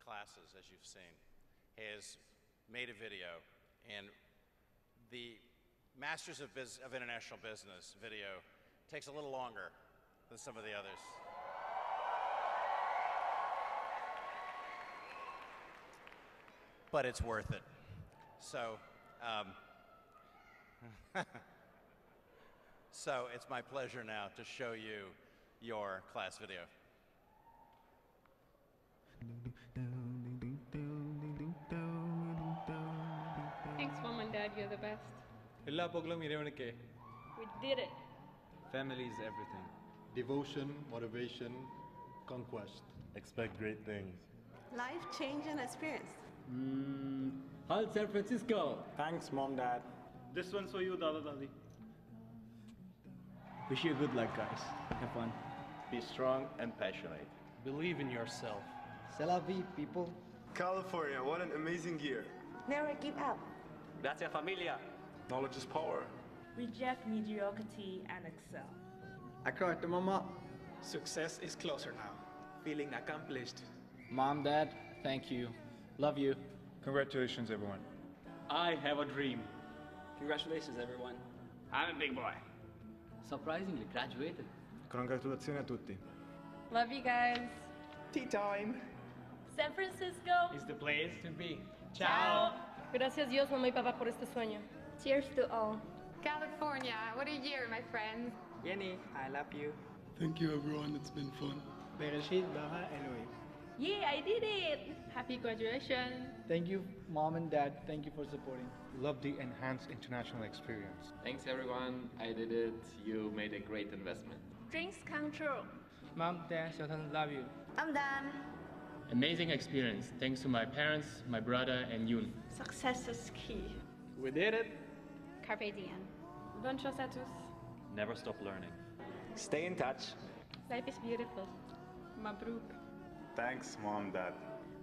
classes, as you've seen, has made a video, and the Masters of International Business video takes a little longer than some of the others. But it's worth it. So, so it's my pleasure now to show you your class video. Thanks, Mom and Dad. You're the best. We did it. Family is everything. Devotion, motivation, conquest. Expect great things. Life-changing experience. Hult San Francisco. Thanks, Mom, Dad. This one's for you, Dada Dadi. Wish you good luck, guys. Have fun. Be strong and passionate. Believe in yourself. C'est la vie, people. California, what an amazing year. Never give up. Gracias, familia. Knowledge is power. Reject mediocrity and excel. Accra to Mama. Success is closer now. Feeling accomplished. Mom, Dad, thank you. Love you. Congratulations, everyone. I have a dream. Congratulations, everyone. I'm a big boy. Surprisingly graduated. Congratulazioni a tutti. Love you guys. Tea time. San Francisco Is the place to be. Ciao. Gracias Dios, mamá y papá, por este sueño. Cheers to all. California, what a year, my friends. Jenny, I love you. Thank you, everyone. It's been fun. Bereshit, Bara, and Louis. Yeah, I did it. Happy graduation. Thank you, Mom and Dad. Thank you for supporting. Love the enhanced international experience. Thanks, everyone. I did it. You made a great investment. Dreams come true. Mom, Dad, Xiaotan, love you. I'm done. Amazing experience. Thanks to my parents, my brother, and Yoon. Success is key. We did it. Carpe diem. Bonne chance à tous. Never stop learning. Stay in touch. Life is beautiful. Mabruk. Thanks, Mom, Dad.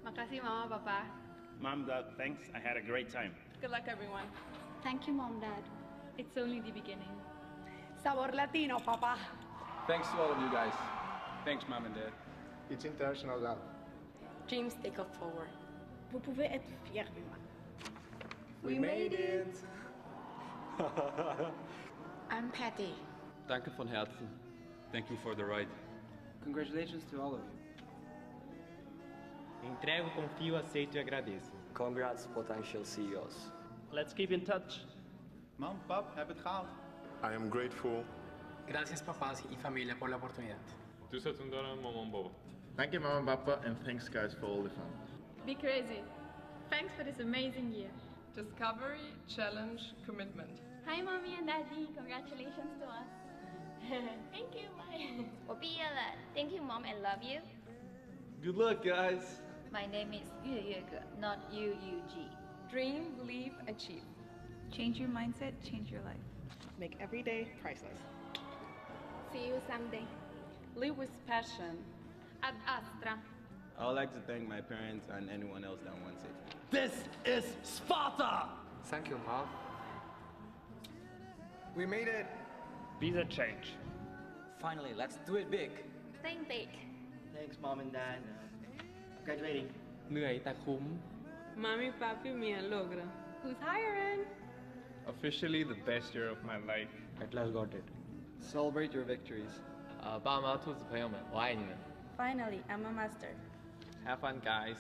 Makasih, mama, papa. Mom, Dad, thanks. I had a great time. Good luck, everyone. Thank you, Mom, Dad. It's only the beginning. Sabor latino, papa. Thanks to all of you guys. Thanks, Mom and Dad. It's international love. Dreams take us forward. Vous pouvez être fiers de moi. We made it. I'm Patty. Danke von Herzen. Thank you for the ride. Congratulations to all of you. Entrego, confio, aceito e agradeço. Congrats, potential CEOs. Let's keep in touch. Mom, Pap, heb het gehaald. I am grateful. Gracias, papás y familia, por la oportunidad. Thank you, Mom and Papa, and thanks, guys, for all the fun. Be crazy. Thanks for this amazing year. Discovery, challenge, commitment. Hi, Mommy and Daddy. Congratulations to us. Thank you, bye. 我毕业了. Thank you, Mom, and love you. Good luck, guys. My name is Yue Ge, not Yu-Yu-G. Dream, believe, achieve. Change your mindset, change your life. Make every day priceless. See you someday. Live with passion. Ad Astra. I would like to thank my parents and anyone else that wants it. This is Sparta! Thank you, Mom. We made it. Be the change. Finally, let's do it big. Think big. Thanks, Mom and Dad. Graduating. เหนื่อยแต่คุ้ม Mami, papi, mia logra. Who's hiring? Officially the best year of my life. At last got it. Celebrate your victories. 爸妈、兔子朋友们，我爱你们。 Finally, I'm a master. Have fun, guys.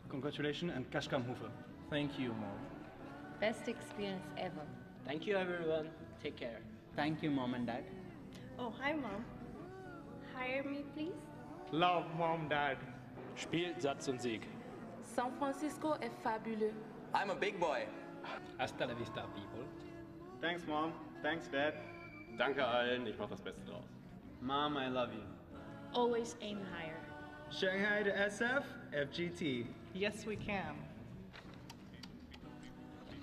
Congratulations and Kashkam Hoeven. Thank you, Mom. Best experience ever. Thank you, everyone. Take care. Thank you, Mom and Dad. Oh, hi, Mom. Hire me, please? Love, Mom, Dad. Spiel, Satz und Sieg. San Francisco est fabuleux. I'm a big boy. Hasta la vista, people. Thanks, Mom. Thanks, Dad. Danke allen, ich mach das Beste draus. Mom, I love you. Always aim higher. Shanghai to SF, FGT. Yes, we can.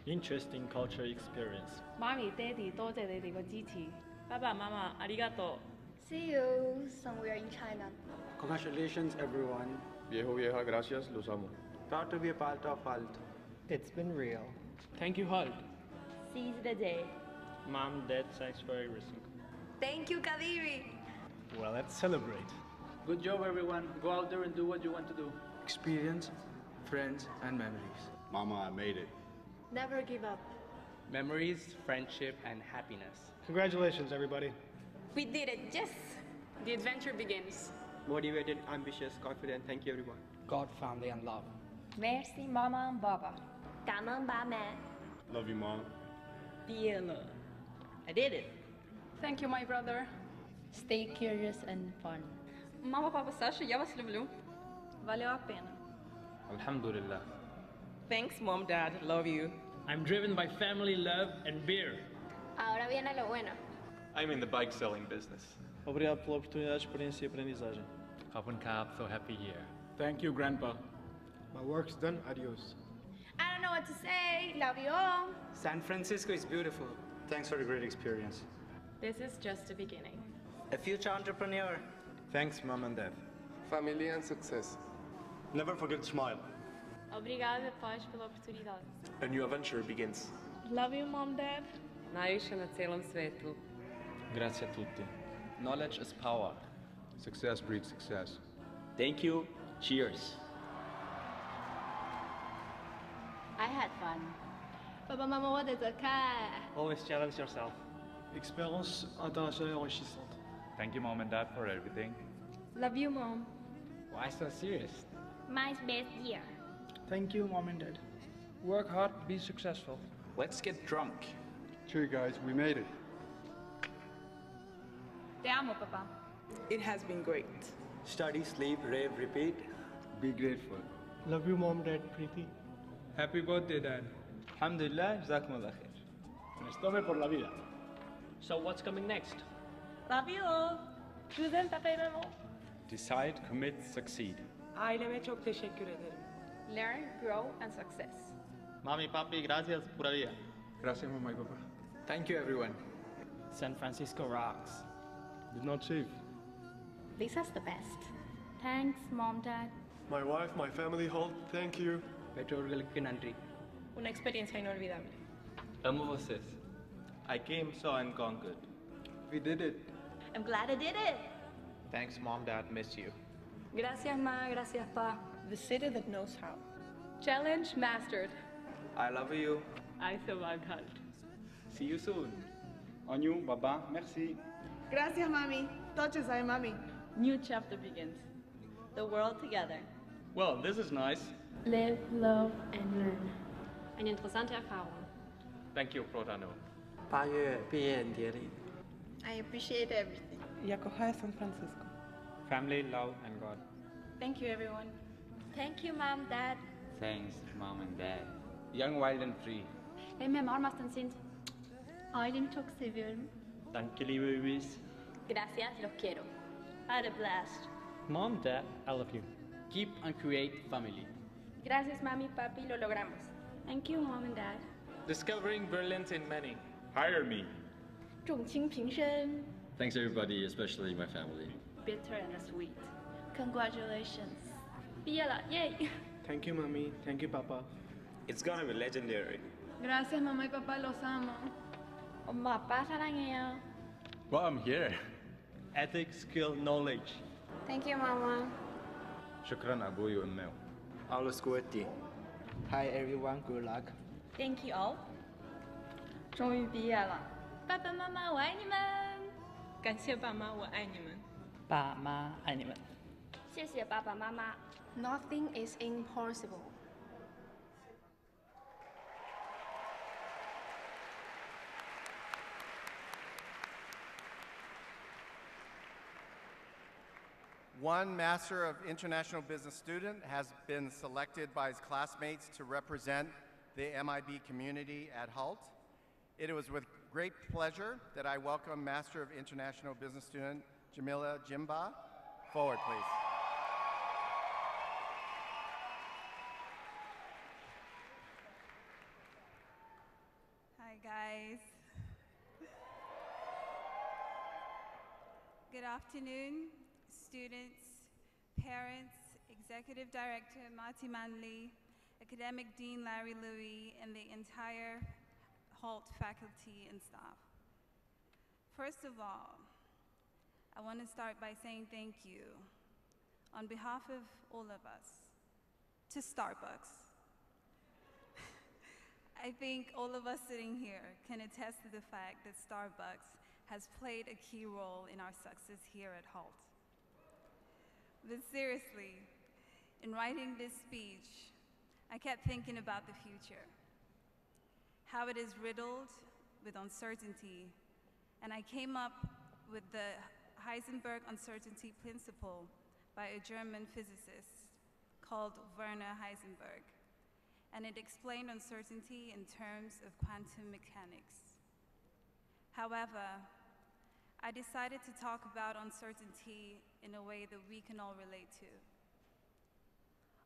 Interesting culture experience. Mommy, Daddy, 多謝你哋個支持。爸爸媽媽，ありがとう。 See you somewhere in China. Congratulations, everyone. Viejo, vieja, gracias, los amo. Proud to be a part of Hult. It's been real. Thank you, Hult. Seize the day. Mom, Dad, thanks for everything. Thank you, Kadiri. Well, let's celebrate. Good job, everyone. Go out there and do what you want to do. Experience, friends, and memories. Mama, I made it. Never give up. Memories, friendship, and happiness. Congratulations, everybody. We did it, yes! The adventure begins. Motivated, ambitious, confident. Thank you, everyone. God, family, and love. Merci, Mama and Baba. Cảm ơn ba mẹ. Love you, Mom. Biela. I did it. Thank you, my brother. Stay curious and fun. Мама, папа, Саша, я вас люблю. Valeu a pena. Alhamdulillah. Thanks, Mom, Dad. Love you. I'm driven by family, love, and beer. Ahora viene lo bueno. I'm in the bike selling business. Obrigado pela oportunidade, experiência e aprendizagem. Kapun Kap, so happy year. Thank you, Grandpa. My work's done. Adios. I don't know what to say. Love you all. San Francisco is beautiful. Thanks for the great experience. This is just the beginning. A future entrepreneur. Thanks, Mom and Dad. Family and success. Never forget to smile. Obrigada, pais, pela oportunidade. A new adventure begins. Love you, Mom, Dad. Najviše na celom svetu. Grazie a tutti. Knowledge is power. Success breeds success. Thank you. Cheers. I had fun. Papa, Mama, what is a car? Always challenge yourself. Expérience internationale enrichissante. Thank you, Mom and Dad, for everything. Love you, Mom. Why so serious? My best year. Thank you, Mom and Dad. Work hard, be successful. Let's get drunk. Cheers, guys. We made it. Te amo, Papa. It has been great. Study, sleep, rave, repeat. Be grateful. Love you, Mom, Dad, Preeti. Happy birthday, Dad. Alhamdulillah, jazakumullah khair. Tome por la vida. So what's coming next? Love you all. Güzel Papa ve Mama. Decide, commit, succeed. Aileme çok teşekkür ederim. Learn, grow, and success. Mami, papi, gracias. Pura vida. Gracias, Mama y Papa. Thank you, everyone. San Francisco rocks. Did not shave. Lisa's the best. Thanks, Mom, Dad. My wife, my family, Hult, thank you. பெற்றோர்களுக்கு நன்றி. Una experiencia inolvidable. Amo vocês. I came, saw, and conquered. We did it. I'm glad I did it. Thanks, Mom, Dad. Miss you. Gracias, Ma. Gracias, Pa. The city that knows how. Challenge mastered. I love you. I survived Hult. See you soon. On you, Baba. Merci. Gracias, Mami. Touches ay, Mami. New chapter begins. The world together. Well, this is nice. Live, love, and learn. Eine interessante Erfahrung. Thank you, Protano. 8月毕业典礼. I appreciate everything. Я кохаю San Francisco. Family, love, and God. Thank you, everyone. Thank you, Mom, Dad. Thanks, Mom and Dad. Young, wild, and free. Wenn wir Marmastan sind. Ailemi çok seviyorum. Danke, liebe Babys. Gracias, los quiero. Had a blast. Mom, Dad, I love you. Keep and create family. Gracias, Mami, Papi, lo logramos. Thank you, Mom and Dad. Discovering brilliance in many. Hire me. 众卿平生. Thanks, everybody, especially my family. Bitter and sweet. Congratulations. Biela, yay! Thank you, Mommy. Thank you, Papa. It's gonna be legendary. Gracias, mamá y papá, los amo. 엄마, 아빠 사랑해요. Well, I'm here. ethics, skill, knowledge. Thank you, Mama. شكرا أبوي وأمي. Alles Gute. Hi everyone, good luck. Thank you all. 终于毕业了，爸爸妈妈，我爱你们！感谢爸妈，我爱你们。爸妈爱你们。谢谢爸爸妈妈。Nothing is impossible. One Master of International Business student has been selected by his classmates to represent the MIB community at Hult. It was with great pleasure that I welcome Master of International Business student Jamila Jimba. Forward, please. Hi, guys. Good afternoon, students, parents, Executive Director Marty Manley, Academic Dean Larry Louie, and the entire Hult faculty and staff. First of all, I want to start by saying thank you on behalf of all of us to Starbucks. I think all of us sitting here can attest to the fact that Starbucks has played a key role in our success here at Hult. But seriously, in writing this speech, I kept thinking about the future, how it is riddled with uncertainty, and I came up with the Heisenberg uncertainty principle by a German physicist called Werner Heisenberg, and it explained uncertainty in terms of quantum mechanics. However, I decided to talk about uncertainty in a way that we can all relate to.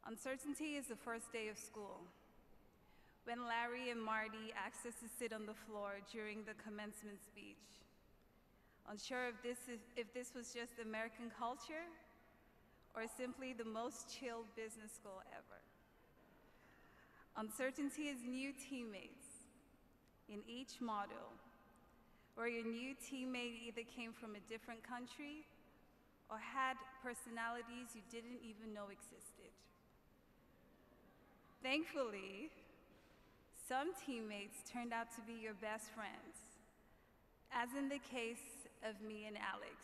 Uncertainty is the first day of school, when Larry and Marty asked us to sit on the floor during the commencement speech, unsure if this was just American culture or simply the most chill business school ever. Uncertainty is new teammates in each module, where your new teammate either came from a different country or had personalities you didn't even know existed. Thankfully, some teammates turned out to be your best friends, as in the case of me and Alex.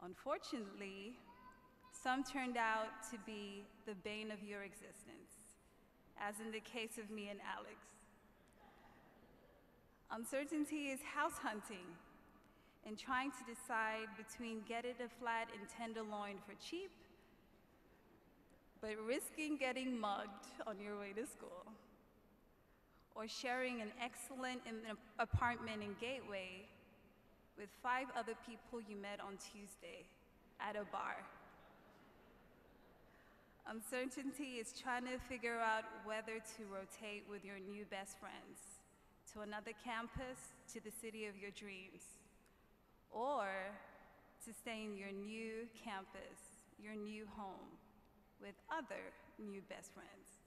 Unfortunately, some turned out to be the bane of your existence, as in the case of me and Alex. Uncertainty is house hunting and trying to decide between getting a flat and tenderloin for cheap, but risking getting mugged on your way to school, or sharing an excellent apartment in Gateway with 5 other people you met on Tuesday at a bar. Uncertainty is trying to figure out whether to rotate with your new best friends to another campus, to the city of your dreams, or to stay in your new campus, your new home, with other new best friends.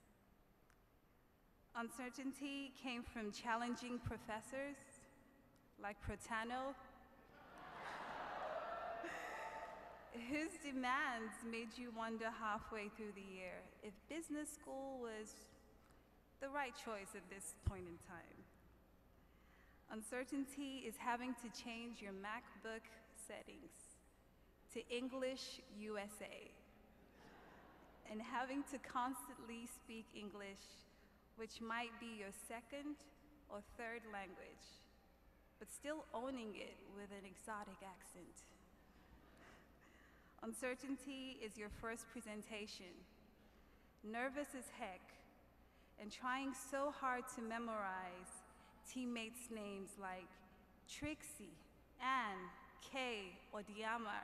Uncertainty came from challenging professors like Protano, whose demands made you wonder halfway through the year if business school was the right choice at this point in time. Uncertainty is having to change your MacBook settings to English USA and having to constantly speak English, which might be your second or third language, but still owning it with an exotic accent. Uncertainty is your first presentation, nervous as heck, and trying so hard to memorize teammates' names like Trixie, Anne, Kay, or Diamar,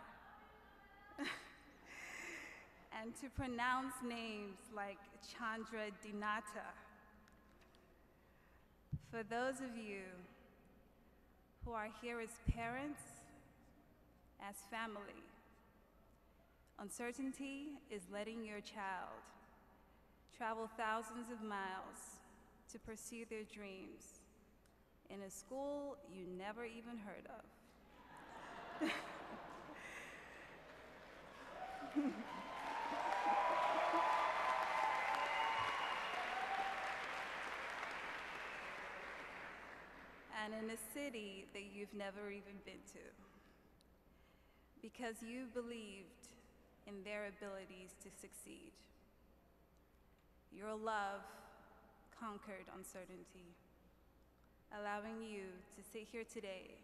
and to pronounce names like Chandra Dinata. For those of you who are here as parents, as family, uncertainty is letting your child travel thousands of miles to pursue their dreams in a school you never even heard of. And in a city that you've never even been to, because you believed in their abilities to succeed. Your love conquered uncertainty, allowing you to sit here today,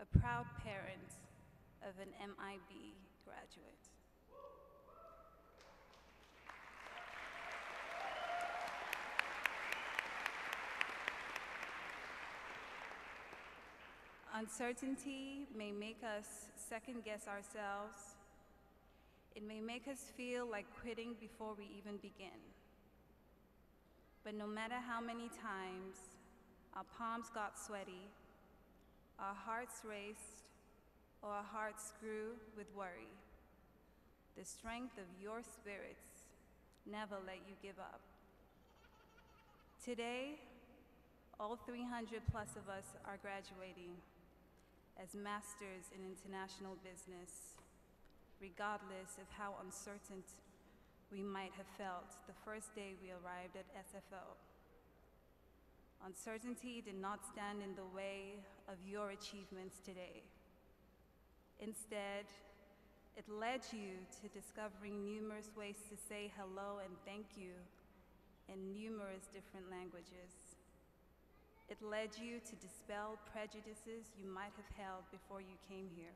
a proud parent of an MIB graduate. Uncertainty may make us second-guess ourselves. It may make us feel like quitting before we even begin. But no matter how many times our palms got sweaty, our hearts raced, or our hearts grew with worry, the strength of your spirits never let you give up. Today, all 300 plus of us are graduating as masters in international business, regardless of how uncertain we might have felt the first day we arrived at SFO. Uncertainty did not stand in the way of your achievements today. Instead, it led you to discovering numerous ways to say hello and thank you in numerous different languages. It led you to dispel prejudices you might have held before you came here.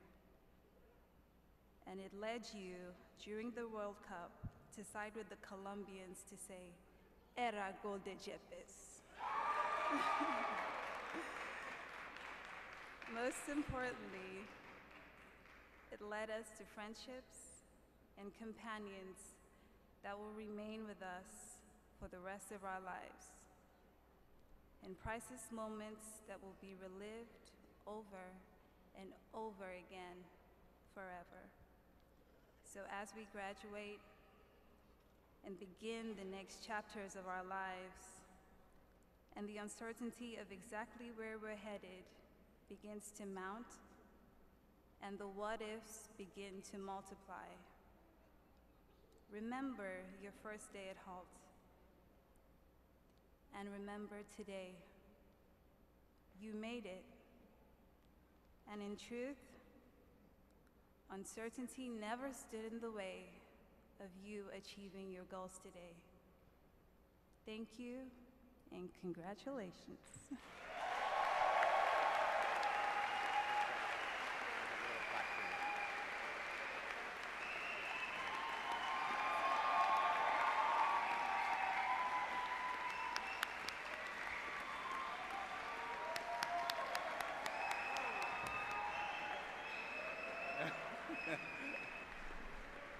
And it led you, during the World Cup, to side with the Colombians to say, "Era gol de Yepes." Most importantly, it led us to friendships and companions that will remain with us for the rest of our lives, and priceless moments that will be relived over and over again forever. So as we graduate and begin the next chapters of our lives, and the uncertainty of exactly where we're headed begins to mount, and the what-ifs begin to multiply, remember your first day at Hult. And remember today, you made it. And in truth, uncertainty never stood in the way of you achieving your goals today. Thank you, and congratulations.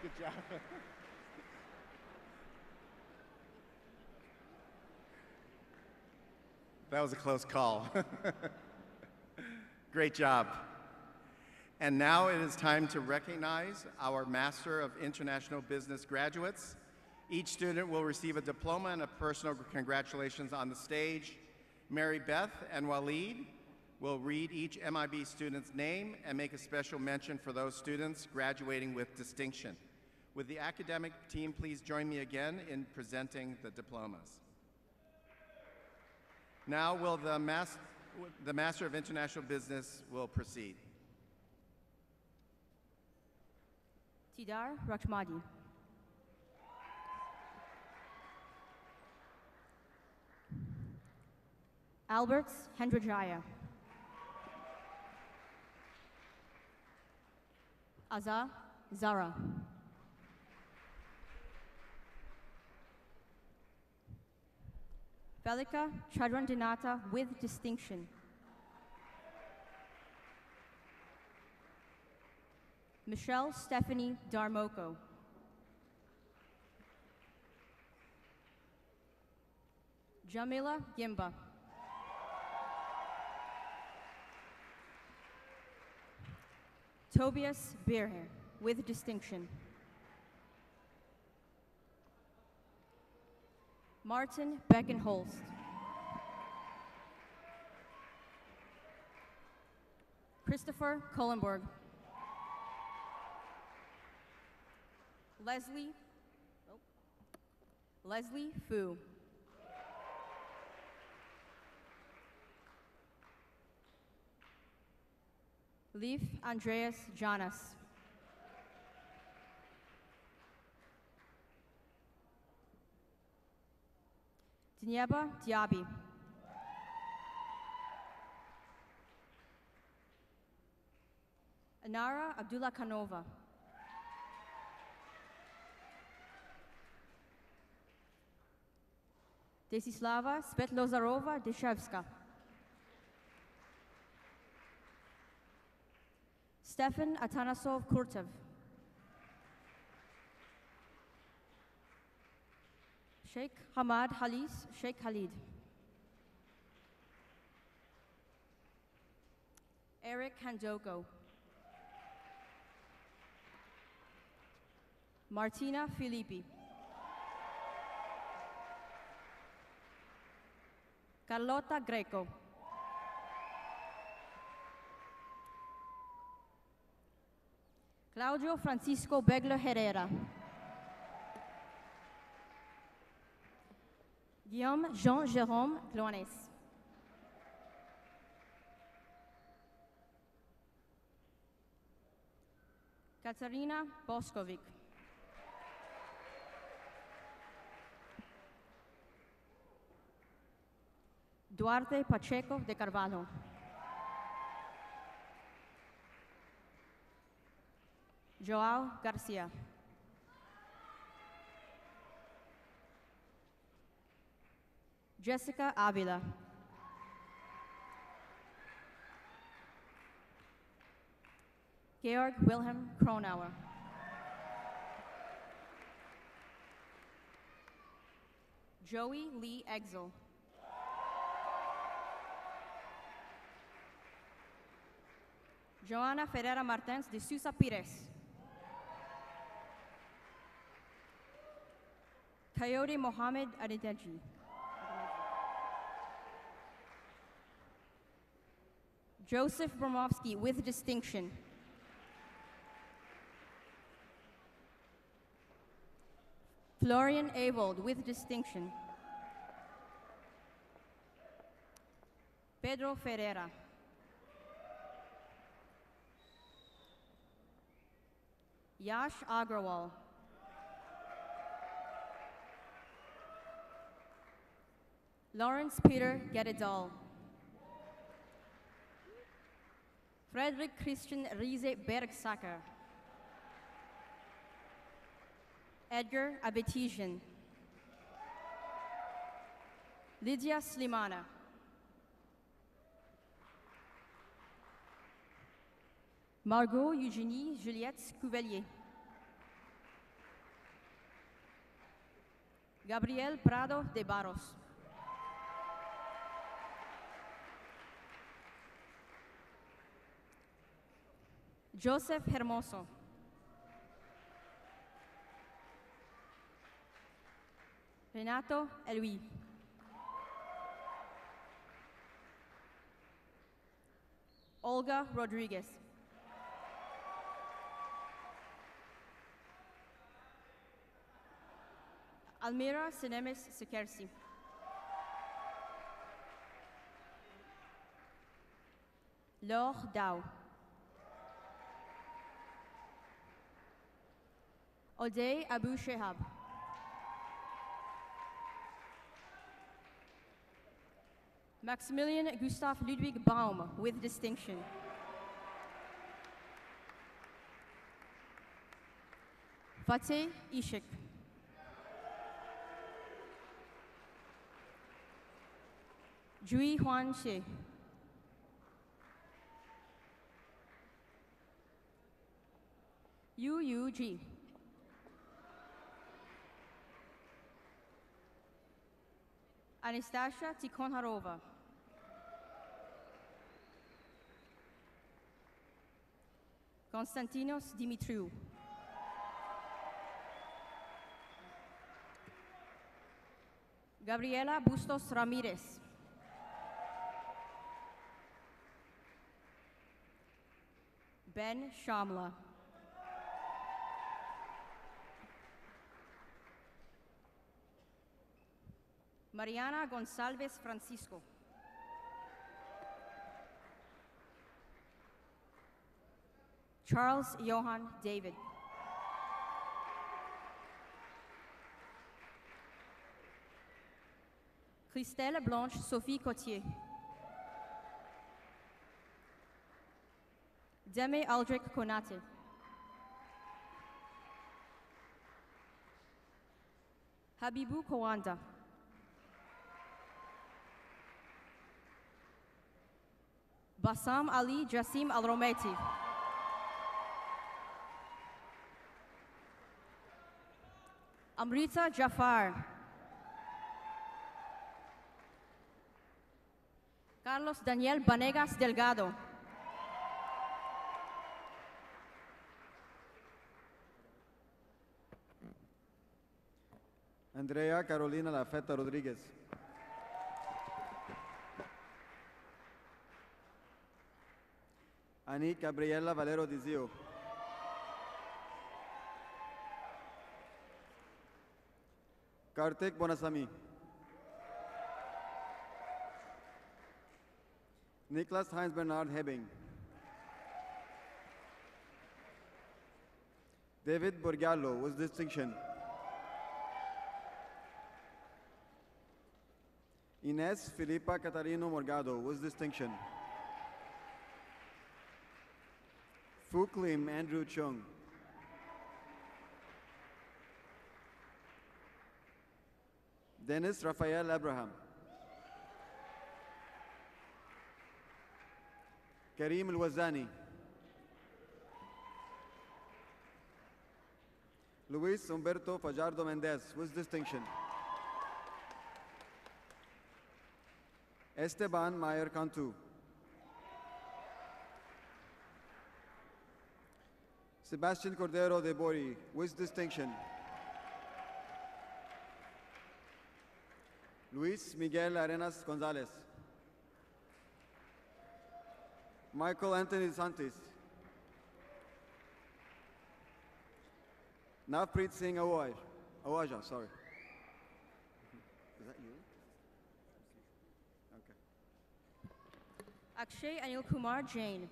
Good job. That was a close call. Great job. And now it is time to recognize our Master of International Business graduates. Each student will receive a diploma and a personal congratulations on the stage. Mary Beth and Waleed will read each MIB student's name and make a special mention for those students graduating with distinction. Would the academic team please join me again in presenting the diplomas? Now will the Master of International Business will proceed. Tidar Rachmadi. Alberts Hendrajaya. Azza Zara. Velika Chadrandinata with distinction. Michelle Stephanie Darmoko. Jamila Gimba. Tobias Beerher with distinction. Martin Beckenholst. Christopher Kohlenberg. Leslie Fu. Leif Andreas Jonas. Dnieba Diaby. Anara Abdullah Kanova. Desislava Svetlozarova Deshevska. Stefan Atanasov Kurtev. Sheikh Hamad Halis Sheikh Khalid. Eric Handoko. Martina Filippi. Carlota Greco. Claudio Francisco Begler Herrera. Guillaume Jean-Jérôme Gloanes. Katarina Boskovic. Duarte Pacheco de Carvalho. Joao Garcia. Jessica Avila. Georg Wilhelm Kronauer. Joey Lee Exel. Joana Ferreira Martins de Sousa Pires. Coyote Mohammed Adedeji. Joseph Bromovsky with distinction. Florian Avold with distinction. Pedro Ferreira. Yash Agrawal. Lawrence Peter Gedidal. Frederick Christian Riese Bergsacker. Edgar Abetizian. Lydia Slimana. Margot Eugénie Juliette Cuvelier. Gabriel Prado de Barros. Joseph Hermoso. Renato Elui. Olga Rodriguez. Almira Sinemis Sikersi. Laure Dow. Odey Abu Shehab. Maximilian Gustav Ludwig Baum with distinction. Fateh Ishik. Jui Huan Xie. Yu Yu Ji. Anastasia Tikhonharova. Konstantinos Dimitriou. Gabriela Bustos Ramirez. Ben Shamla. Mariana Gonçalves Francisco. Charles Johan David. Christelle Blanche Sophie Cotier. Deme Aldrich Konate. Habibu Kowanda. Bassam Ali Jassim Al-Rometi. Amrita Jafar. Carlos Daniel Banegas Delgado. Andrea Carolina Lafeta Rodríguez. Ani Gabriela Valero Dizio. Kartik Bonasami. Niklas Heinz Bernard Hebing. David Borgallo with distinction. Ines Filipa Catarino Morgado with distinction. Phuc Lim Andrew Chung. Dennis Rafael Abraham. Karim El-Wazani. Luis Humberto Fajardo Mendez with distinction. Esteban Mayer Cantu. Sebastian Cordero de Bori with distinction. Luis Miguel Arenas Gonzalez. Michael Anthony Santis. Navpreet Singh Awaja, sorry. Is that you? Okay. Akshay Anil Kumar Jain.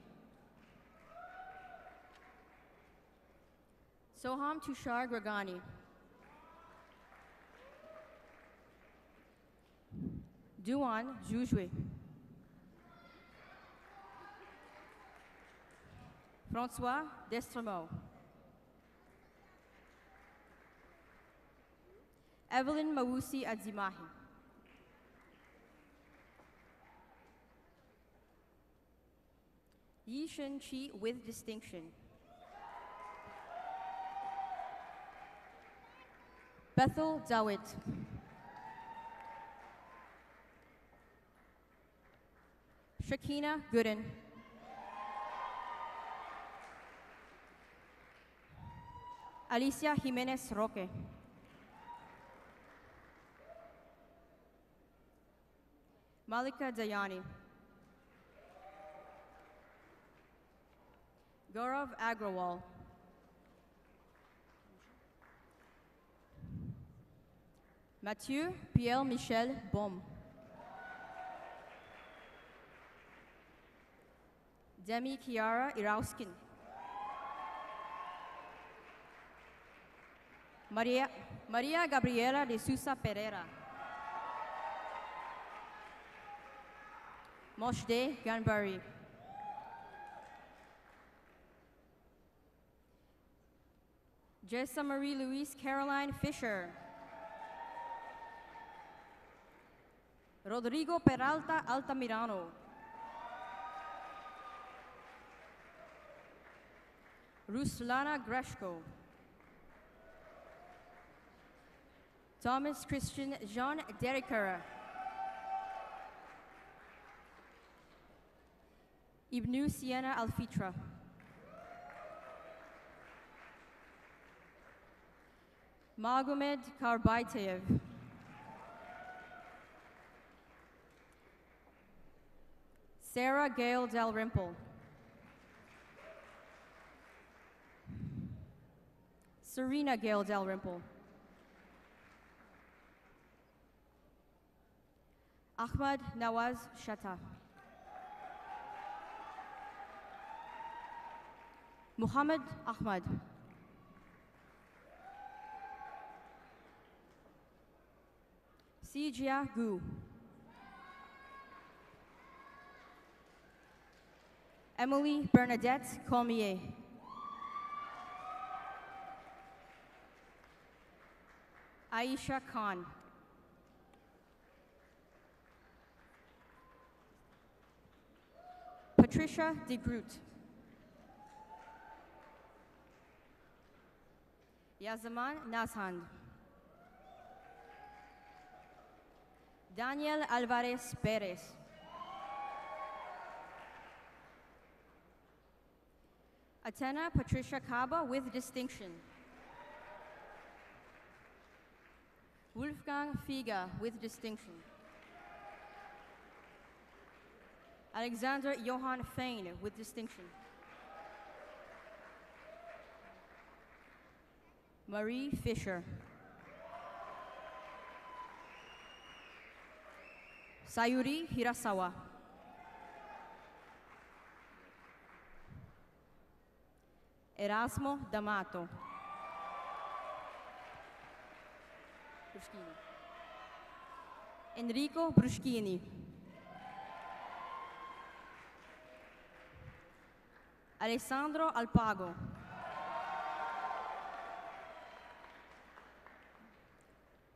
Soham Tushar Gragani. Duan Jujwe. François Destremaux. Evelyn Mawusi Adzimahi. Yi Shen Chi with distinction. Bethel Dawit. Shakina Gooden. Alicia Jimenez Roque. Malika Dayani. Gaurav Agrawal. Mathieu Pierre-Michel Baume. Demi Kiara Irauskin. Maria Gabriela de Sousa Pereira. Moshde Ganbari. Jessa Marie Louise Caroline Fisher. Rodrigo Peralta Altamirano. Ruslana Greshko. Thomas Christian Jean Derrickera. Ibnu Siena Alfitra. Magomed Karbaitev. Sarah Gail Dalrymple. Serena Gail Dalrymple. Ahmad Nawaz Shatta. Muhammad Ahmad. Sijia Gu. Emily Bernadette Colmier. Aisha Khan. Patricia de Groot. Yazaman Nazhand. Daniel Alvarez Perez. Atena Patricia Kaba with distinction. Wolfgang Figa with distinction. Alexander Johann Fein with distinction. Marie Fisher. Sayuri Hirasawa. Erasmo D'Amato. Bruschini. Enrico Bruschini. Alessandro Alpago.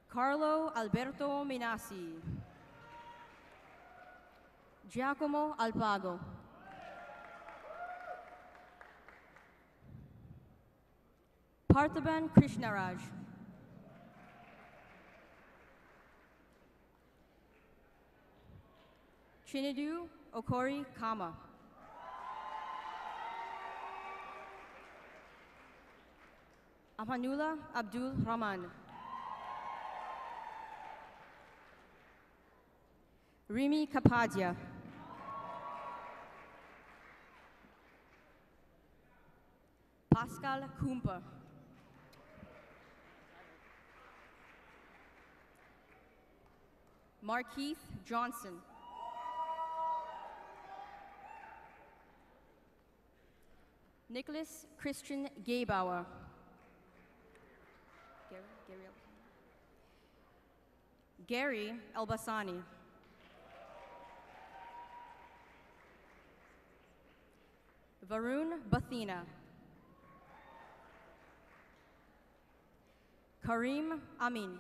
Carlo Alberto Minassi. Giacomo Alpago. Parthaban Krishnaraj. Chinedu Okori Kama. Amanullah Abdul Rahman. Rimi Kapadia. Pascal Kumpa. Markeith Johnson. Nicholas Christian Gaybauer. Gary Elbasani. Varun Bathina. Karim Amin.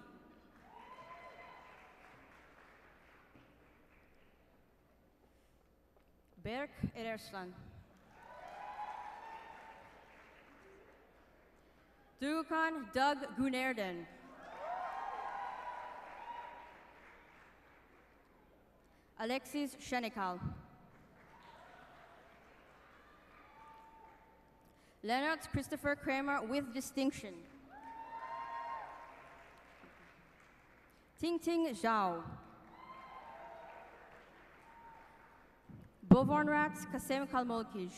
Berk Ererslan. Dukan Doug Gunerden. Alexis Shenikal. Leonard Christopher Kramer with distinction. Ting Ting Zhao. Bovornrat Kasem Kalmolkij.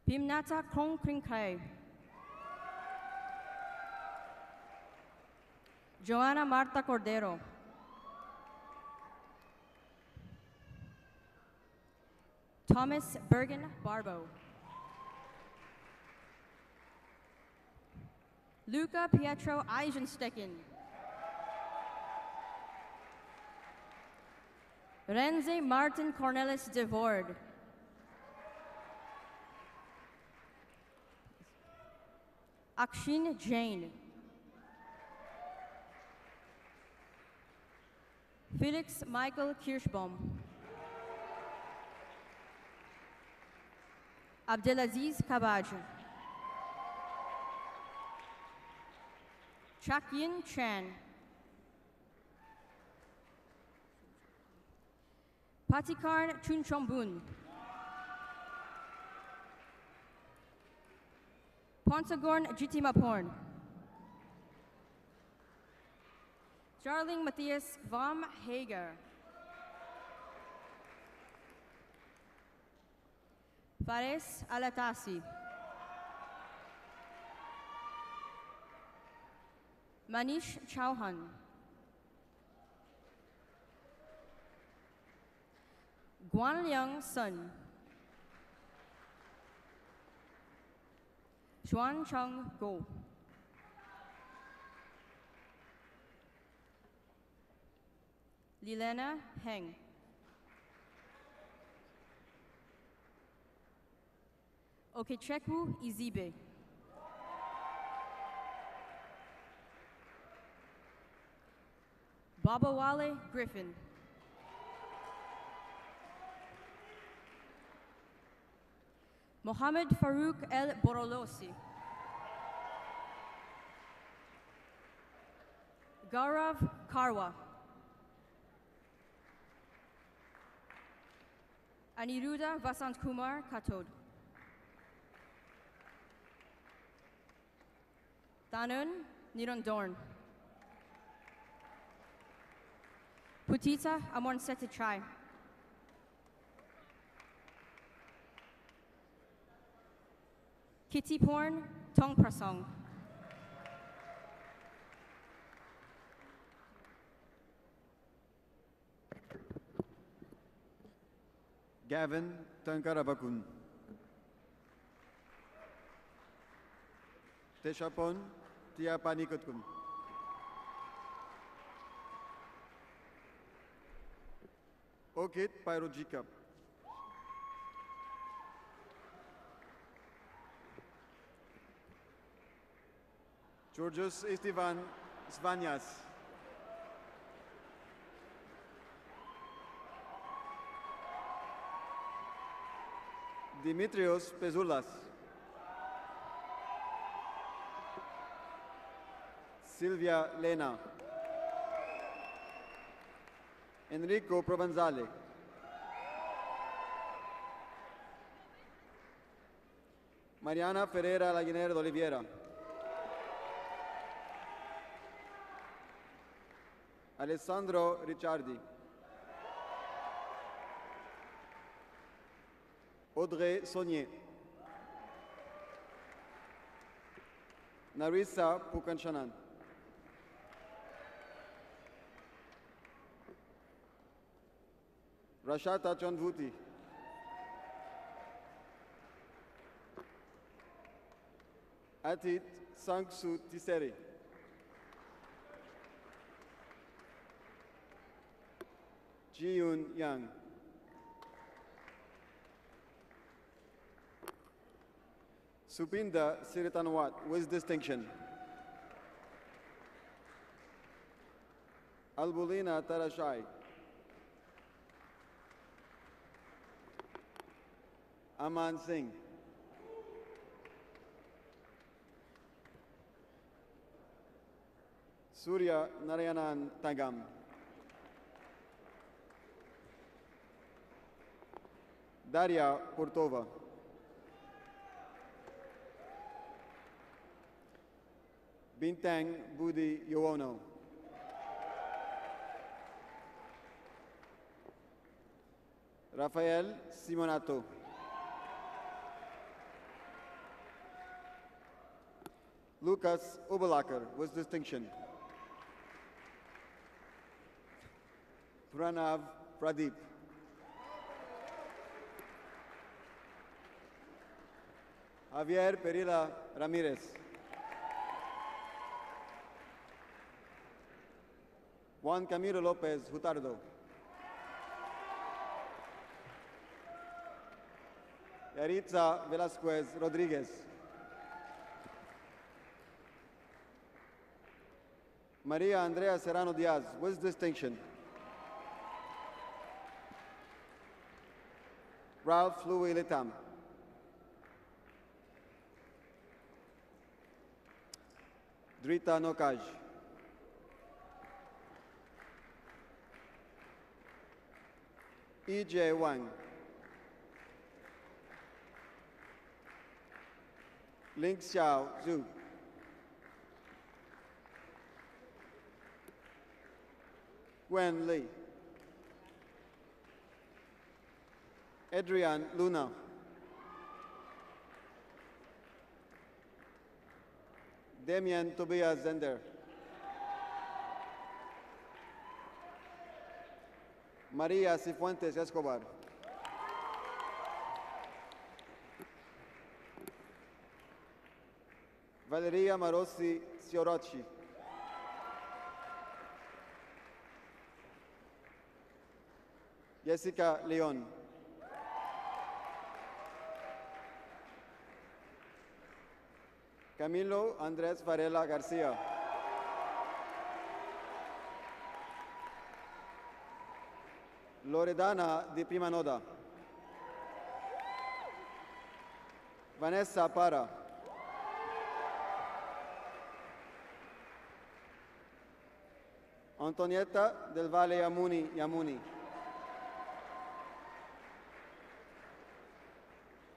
Pimnata Krong Krinkrai. Joana Marta Cordero. Thomas Bergen Barbo. Luca Pietro Eisenstecken. Renze Martin Cornelis de Voord. Akshin Jain. Felix Michael Kirschbaum. Abdelaziz Kabaj. Chakyin Chan. Patikarn Chunchombun. Pontagorn Jitimaporn. Jarling Matthias Vom Hager. Fares Alatasi. Manish Chauhan. Guanliang Sun. Xuan Cheng Go. Lilena Heng. Okechekwu Izibe. Babawale Griffin. Mohammed Farouk El Borolosi. Gaurav Karwa. Aniruddha Vasant Kumar Katod. Tanun Nirandorn. Putita Amon Setichai. Kitty Porn Tong Prasong. Gavin Tankarabakun. Teshapon Tiapanikotkun. Okit Pyrojika. Georgios Estevan Svanias. Dimitrios Pezulas. Silvia Lena. Enrico Provenzale. Mariana Ferreira Laguinera de Oliveira. Alessandro Ricciardi. Audrey Saunier. Narissa Pukanchanan. Rashata Chanvuti. Atit Sangsu Tiseri. Ji-Yun Yang. Supinda Siritanwat with distinction. Albulina Tarashai. Aman Singh. Surya Narayanan Tangam. Daria Portova. Bintang Budi Yowono. Rafael Simonato. Lucas Obelaker with distinction. Pranav Pradeep. Javier Perilla Ramirez. Juan Camilo Lopez Hutardo. Yaritza Velasquez Rodriguez. Maria Andrea Serrano Diaz with distinction. Ralph Louis Litam. Drita Nokaj. E.J. Wang. Ling Xiao Zhu. Gwen Li. Adrian Luna. Damian Tobias Zender. María Cifuentes Escobar. Valeria Marossi Ciorocci. Jessica León. Camilo Andrés Varela García. Loredana Di Primanoda. Vanessa Para. Antonietta del Valle Yamuni.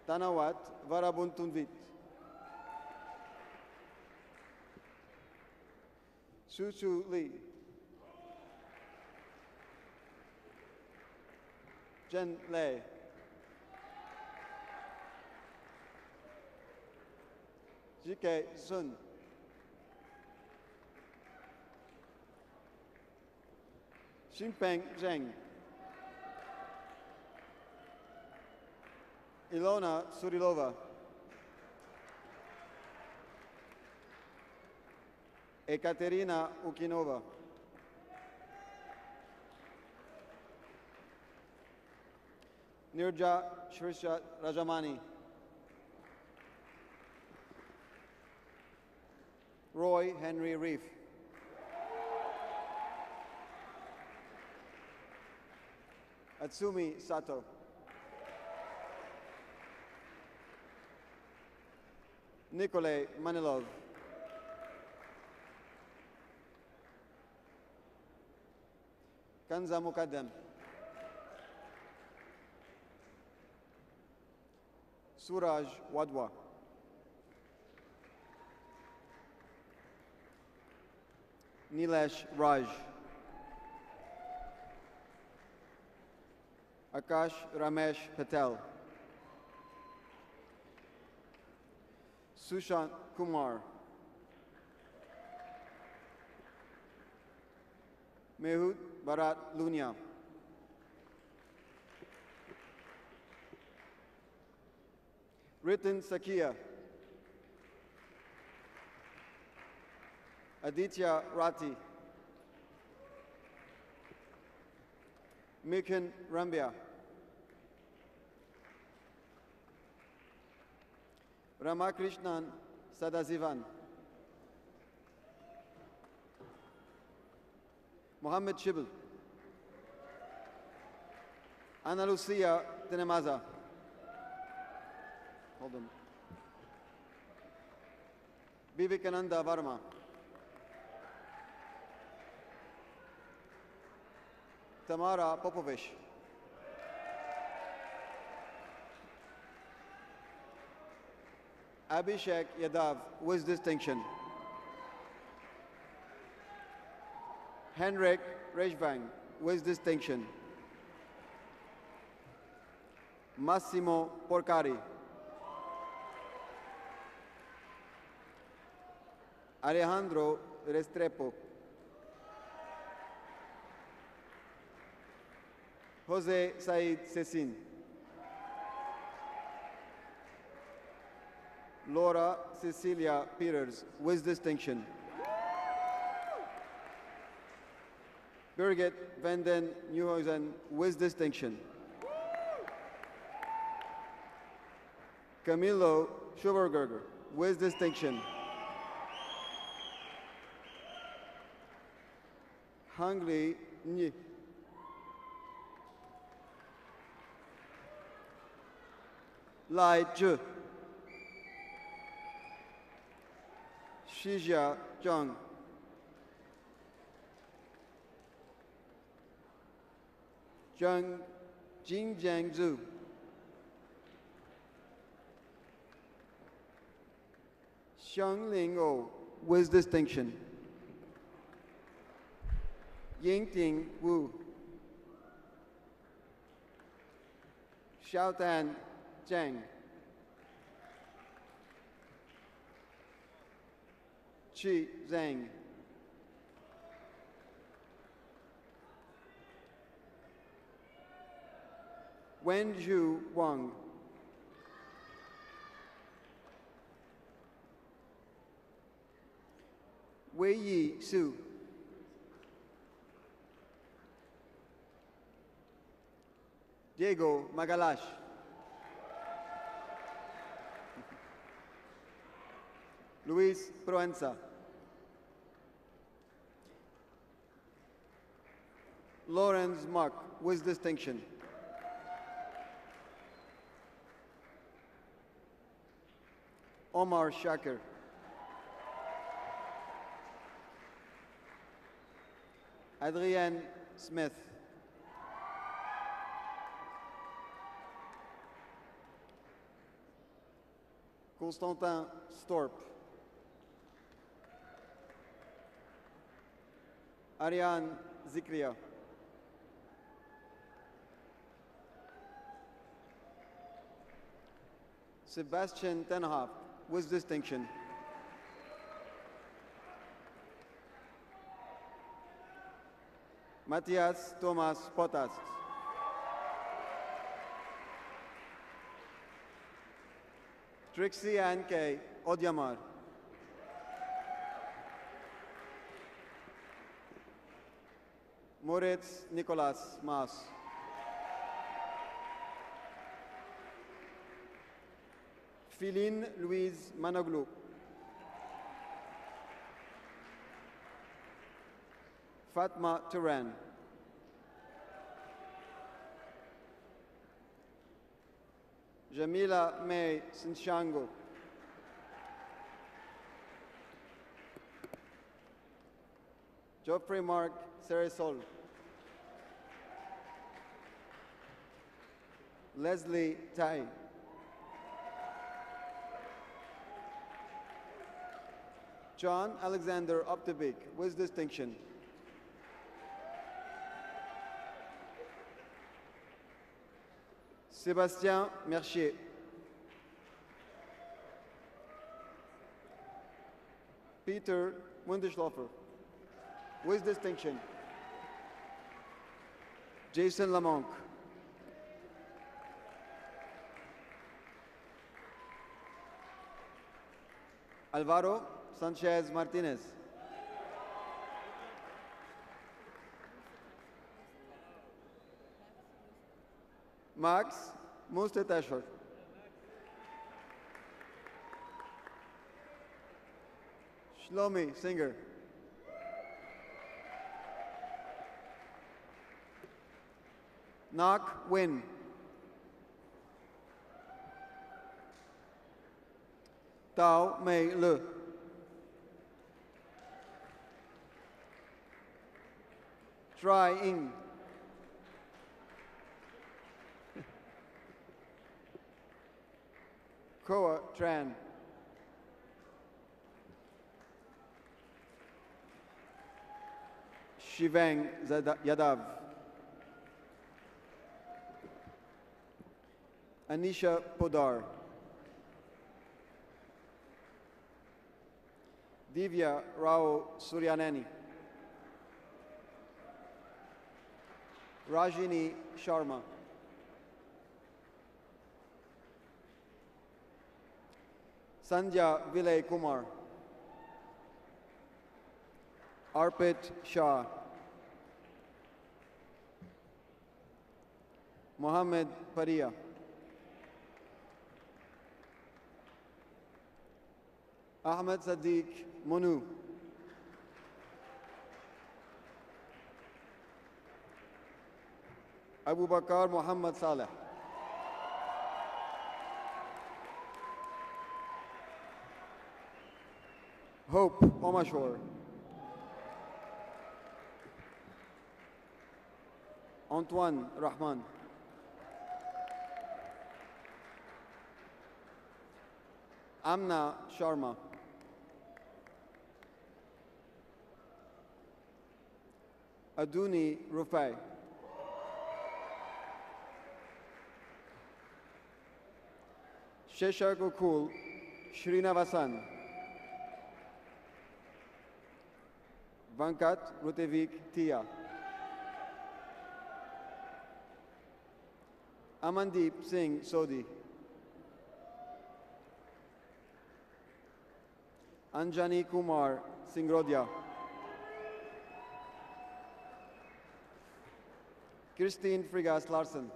Tanawat Varabuntunvit. Su Lee. Jen Lei. Jike Sun. Xinpeng Zheng. Ilona Surilova. Ekaterina Ukinova. Nirja Shrisha Rajamani. Roy Henry Reef. Atsumi Sato. Nikolay Manilov. Kanza Mukaddam. Suraj Wadwa. Nilesh Raj. Akash Ramesh Patel. Sushant Kumar. Mehut Bharat Lunia. Ritin Sakia. Aditya Rati. Mikan Rambia. Ramakrishnan Sadazivan. Mohammed Shibl. Ana Lucia Tenemaza. Hold on. Vivekananda Varma. Tamara Popovich. Abhishek Yadav with distinction. Henrik Rejvang with distinction. Massimo Porcari. Alejandro Restrepo. Jose Said Cecin. Laura Cecilia Peters with distinction. Birgit Vanden Nieuwenhuizen with distinction. Camilo Schubergerger with distinction. Hangli Nyi. Lai Zhu. Shijia Zhang. Jingjiang Zhu. Xiangling O with distinction. Yingting Wu. Xiaotan Zhang. Chi Zhang. Wenju Wang. Wei Yi Su. Diego Magalash. Luis Proenza. Lawrence Mark, with distinction. Omar Shakir. Adrienne Smith. Constantin Storp. Ariane Zikria. Sebastian Tenhoff, with distinction. Matthias Thomas Potas. Trixie Ann K. Odyamar. Moritz Nicolas Maas. Philine Louise Manoglou. Fatma Turan. Jamila May Sinchango. Geoffrey Mark Ceresol. Leslie Tai. John Alexander Optebik, with distinction. Sébastien Mercier. Peter Mundischlofer, with distinction. Jason Lamonck. Alvaro Sanchez Martinez. Max Mustetasher. Shlomi Singer. Nak Win. Tao Mei Le. Try In. Koa Tran. Shivang Yadav. Anisha Podar. Divya Rao Suryanani. Rajini Sharma. Sandhya Vilay Kumar. Arpit Shah. Mohammed Paria. Ahmed Sadiq Monu. Abu Bakar Muhammad Saleh. Hope Omashore. Antoine Rahman. Amna Sharma. Aduni Rufai. Shesha Gokul Srinivasan. Vankat Rutevik Tia. Amandeep Singh Sodhi. Anjani Kumar Singrodia. Christine Frigas Larsen.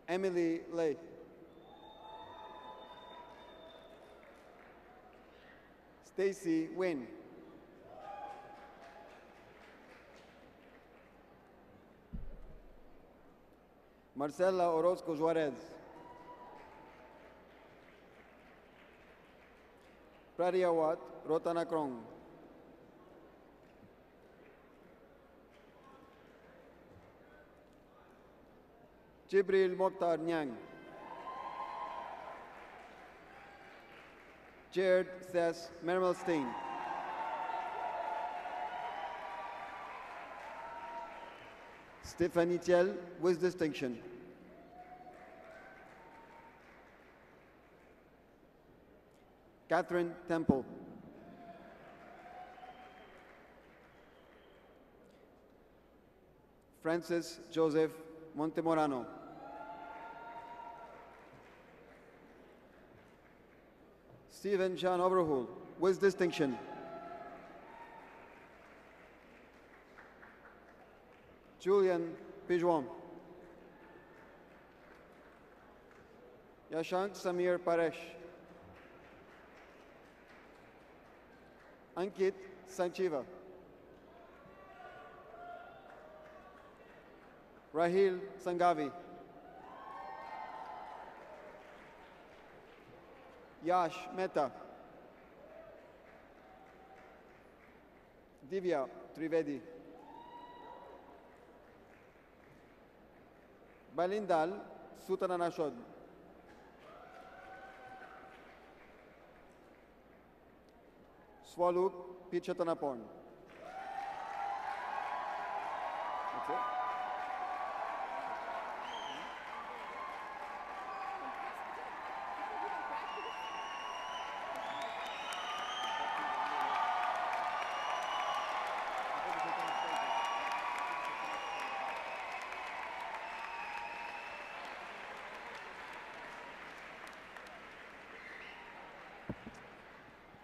Emily Lay. Stacy Wynn. Marcela Orozco Juarez. Pradiawat Rotanakrong. Jibril Mokhtar Nyang. Jared Sess Mermelstein. Stephanie Thiel with distinction. Catherine Temple. Francis Joseph Montemorano. Stephen John Overhool with distinction. Julian Pijwan. Yashank Samir Paresh. Ankit Sanchiva. Rahil Sangavi. Yash Mehta. Divya Trivedi. Balindal Sutananashod. Swaluk Pichatanapon. That's it.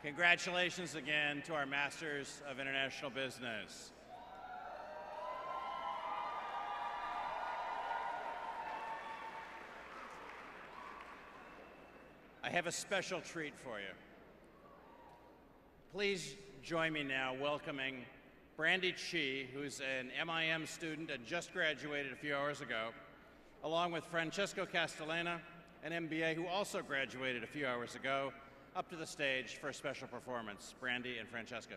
Congratulations again to our Masters of International Business. I have a special treat for you. Please join me now welcoming Brandy Chi, who's an MIM student and just graduated a few hours ago, along with Francesco Castellana, an MBA who also graduated a few hours ago, up to the stage for a special performance. Brandy and Francesca.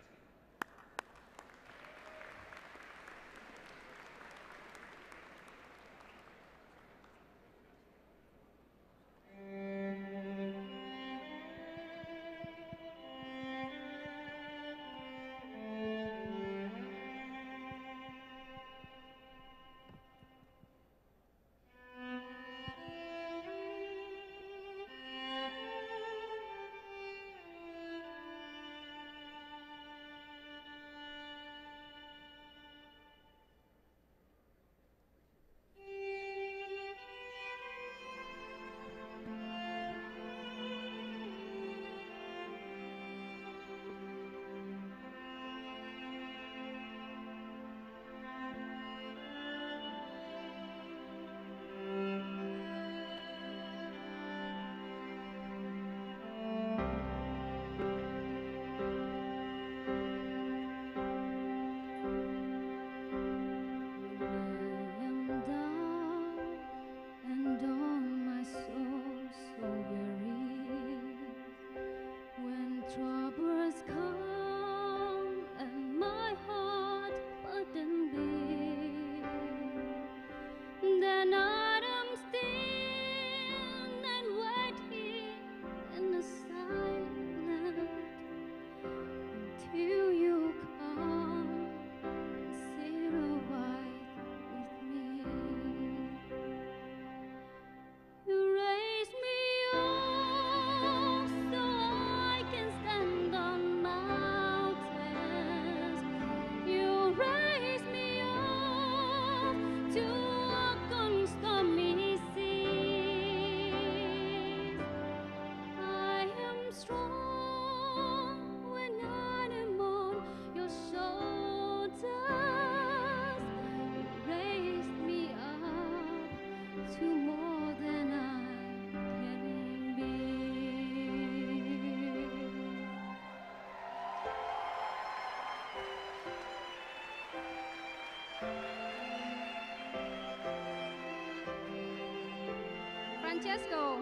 Francesco.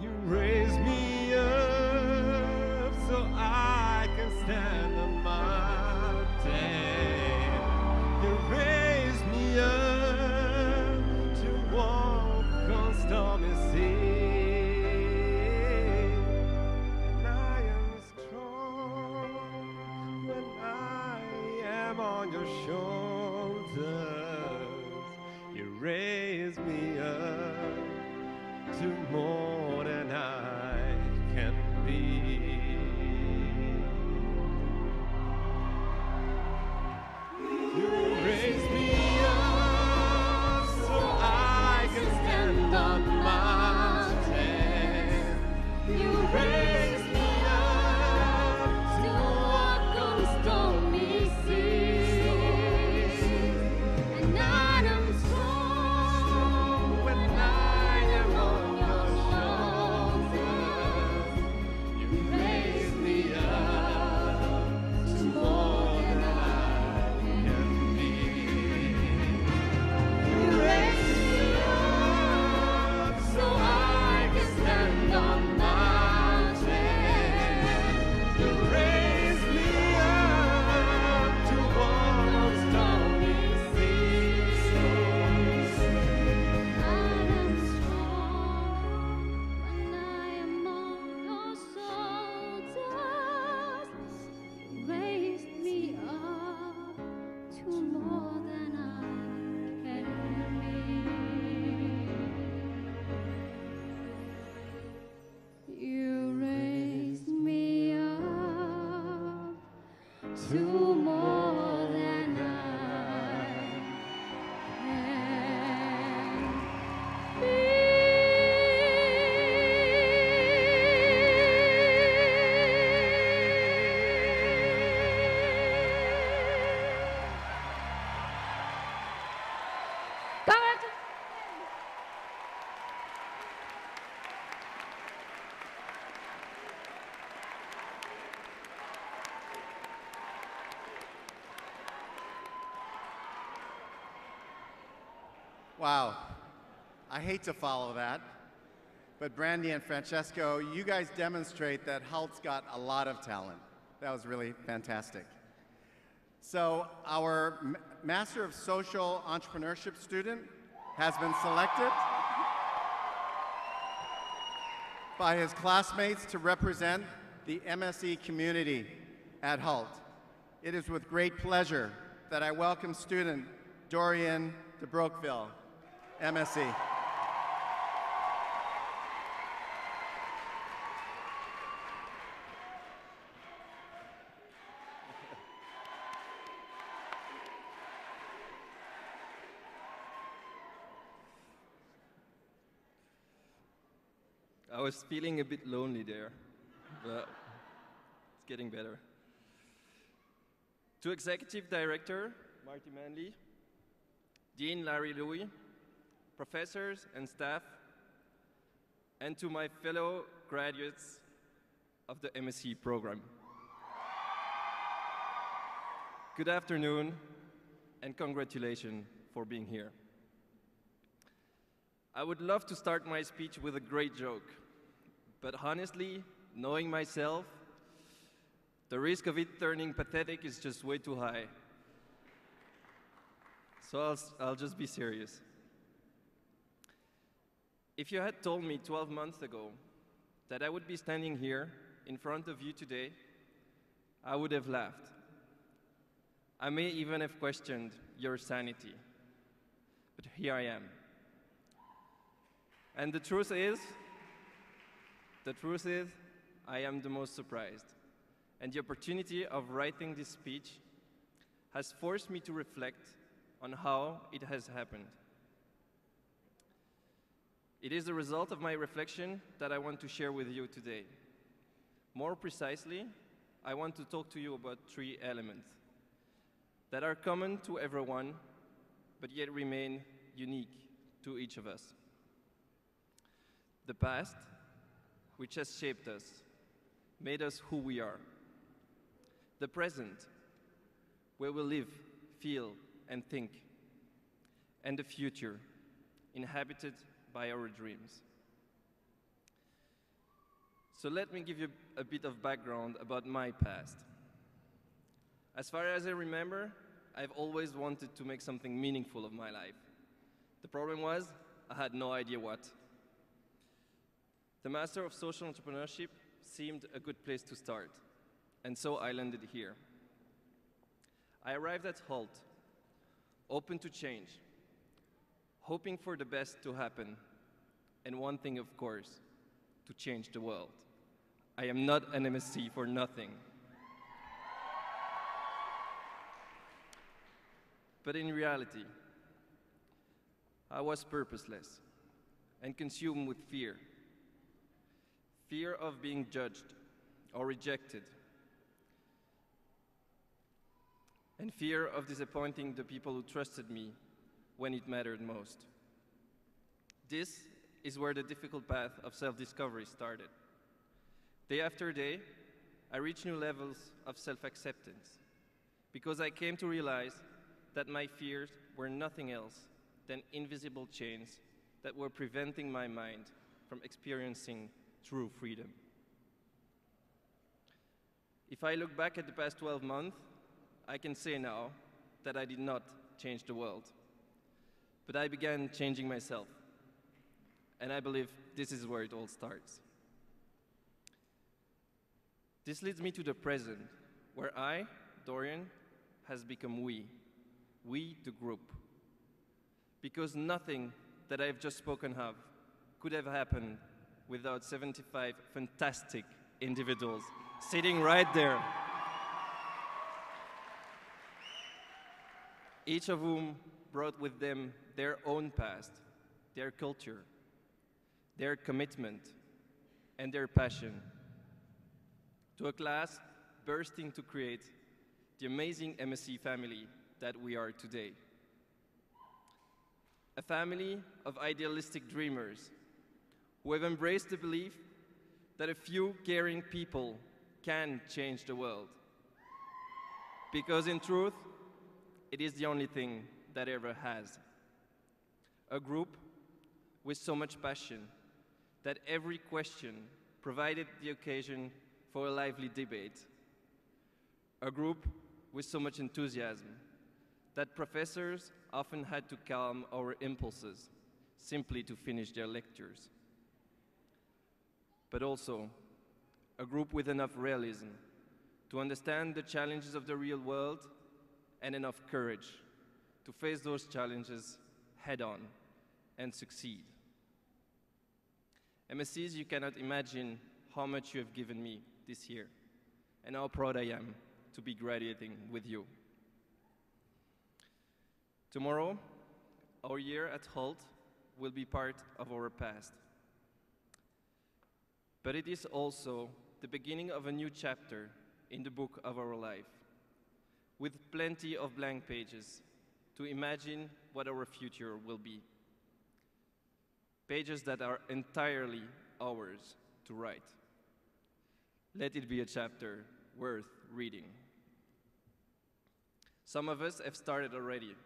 You raise me up so I can stand the mountain. You raise me up to walk on stormy seas. And I am strong when I am on your shoulders. You raise me up to more than I can be. You raise me up so I can stand on mountain. You raise me up to walk on stormy seas. And I am strong when I am on your shoulders. You raise me up to more than I can be. You raise me up so I can stand on mountains. You raise me up to walk on stormy seas. I am strong when I am on your shoulders. You raised me up to more than I can be. You raised me up to more than I can be. Wow. I hate to follow that, but Brandy and Francesco, you guys demonstrate that Hult's got a lot of talent. That was really fantastic. So our Master of Social Entrepreneurship student has been selected by his classmates to represent the MSE community at Hult. It is with great pleasure that I welcome student Dorian de Broqueville, MSE. I was feeling a bit lonely there, but it's getting better. To Executive Director Marty Manley, Dean Larry Louis, professors and staff, and to my fellow graduates of the MSE program. Good afternoon, and congratulations for being here. I would love to start my speech with a great joke, but honestly, knowing myself, the risk of it turning pathetic is just way too high. So I'll just be serious. If you had told me 12 months ago that I would be standing here in front of you today, I would have laughed. I may even have questioned your sanity, but here I am. And the truth is, I am the most surprised. And the opportunity of writing this speech has forced me to reflect on how it has happened. It is the result of my reflection that I want to share with you today. More precisely, I want to talk to you about 3 elements that are common to everyone, but yet remain unique to each of us. The past, which has shaped us, made us who we are. The present, where we live, feel, and think. and the future inhabited by our dreams. So let me give you a bit of background about my past. As far as I remember, I've always wanted to make something meaningful of my life. The problem was, I had no idea what. The Master of Social Entrepreneurship seemed a good place to start, and so I landed here. I arrived at Hult, open to change, hoping for the best to happen, and one thing, of course, to change the world. I am not an MSE for nothing. But in reality, I was purposeless and consumed with fear. Fear of being judged or rejected, and fear of disappointing the people who trusted me when it mattered most. This is where the difficult path of self-discovery started. Day after day, I reached new levels of self-acceptance because I came to realize that my fears were nothing else than invisible chains that were preventing my mind from experiencing true freedom. If I look back at the past 12 months, I can say now that I did not change the world, but I began changing myself. And I believe this is where it all starts. This leads me to the present, where I, Dorian, has become we the group. Because nothing that I've just spoken of could have happened without 75 fantastic individuals sitting right there. Each of whom brought with them their own past, their culture, their commitment, and their passion to a class bursting to create the amazing MSE family that we are today. A family of idealistic dreamers who have embraced the belief that a few caring people can change the world. Because in truth, it is the only thing that ever has. A group with so much passion that every question provided the occasion for a lively debate. A group with so much enthusiasm that professors often had to calm our impulses simply to finish their lectures. But also, a group with enough realism to understand the challenges of the real world and enough courage to face those challenges head-on and succeed. MSEs, you cannot imagine how much you have given me this year and how proud I am to be graduating with you. Tomorrow, our year at Hult will be part of our past. But it is also the beginning of a new chapter in the book of our life, with plenty of blank pages to imagine what our future will be. Pages that are entirely ours to write. Let it be a chapter worth reading. Some of us have started already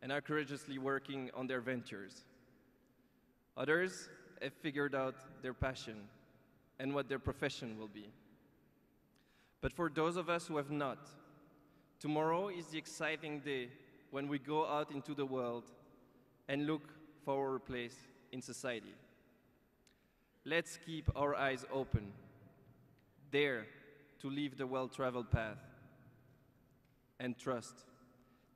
and are courageously working on their ventures. Others have figured out their passion and what their profession will be. But for those of us who have not, tomorrow is the exciting day when we go out into the world and look for our place in society. Let's keep our eyes open, dare to leave the well-traveled path, and trust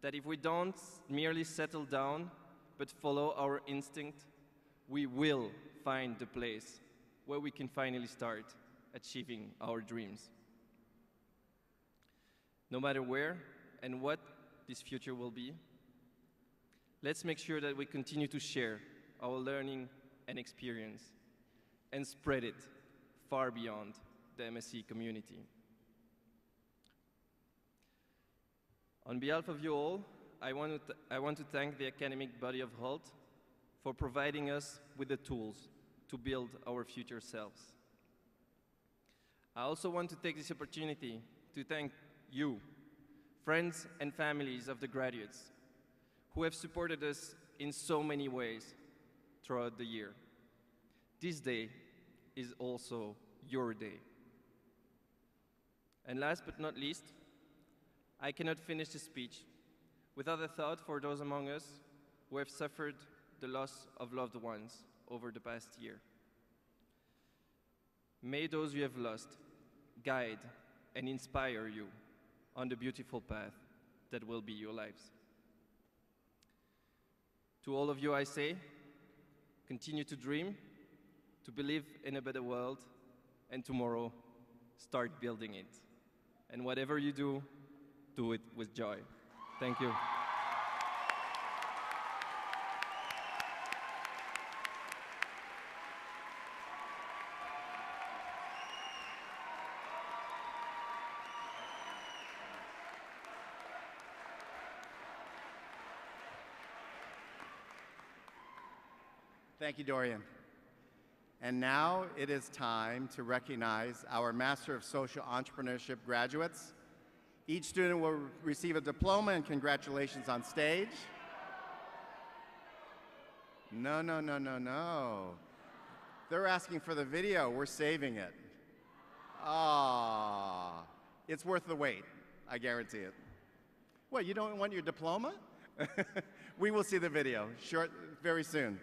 that if we don't merely settle down but follow our instinct, we will find the place where we can finally start achieving our dreams. No matter where and what this future will be, let's make sure that we continue to share our learning and experience and spread it far beyond the MSE community. On behalf of you all, I want to thank the academic body of Hult for providing us with the tools to build our future selves. I also want to take this opportunity to thank you, friends and families of the graduates, who have supported us in so many ways throughout the year. This day is also your day. And last but not least, I cannot finish this speech without a thought for those among us who have suffered the loss of loved ones over the past year. May those you have lost guide and inspire you on the beautiful path that will be your lives. To all of you I say, continue to dream, to believe in a better world, and tomorrow, start building it. And whatever you do, do it with joy. Thank you. Thank you, Dorian. And now it is time to recognize our Master of Social Entrepreneurship graduates. Each student will receive a diploma and congratulations on stage. No, no, no, no, no. They're asking for the video. We're saving it. Ah, it's worth the wait. I guarantee it. What, you don't want your diploma? We will see the video very soon.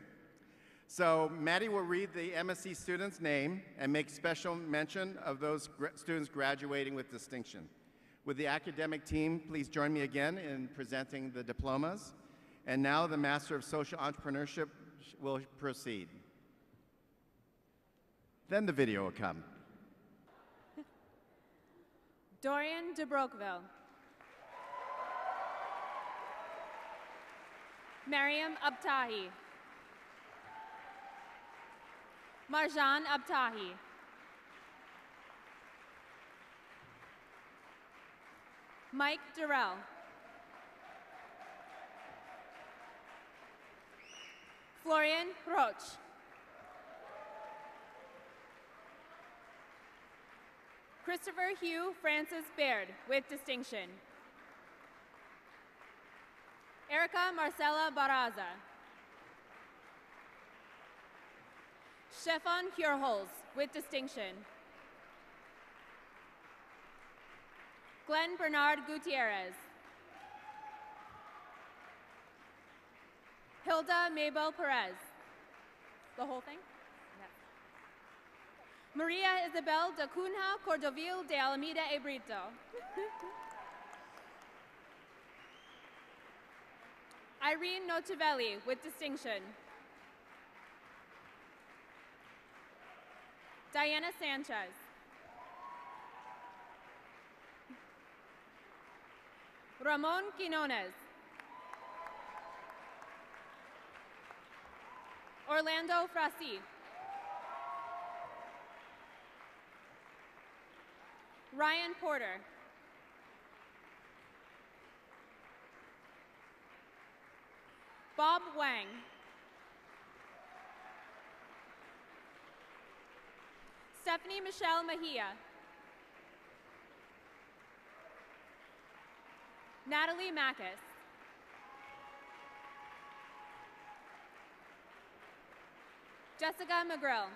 So Maddie will read the MSE student's name and make special mention of those students graduating with distinction. Would the academic team please join me again in presenting the diplomas? And now the Master of Social Entrepreneurship will proceed. Then the video will come. Dorian de Broqueville. Mariam Abtahi. Marjan Abtahi. Mike Durrell. Florian Roch. Christopher Hugh Francis Baird with distinction. Erica Marcela Baraza. Stefan Kjurholz with distinction. Glenn Bernard Gutierrez. Hilda Mabel Perez. The whole thing? Yes. Maria Isabel da Cunha Cordovil de Alameda e Brito. Irene Notavelli with distinction. Diana Sanchez. Ramon Quinones. Orlando Frasi. Ryan Porter. Bob Wang. Stephanie Michelle Mejia. Natalie Mackis. Jessica McGrill.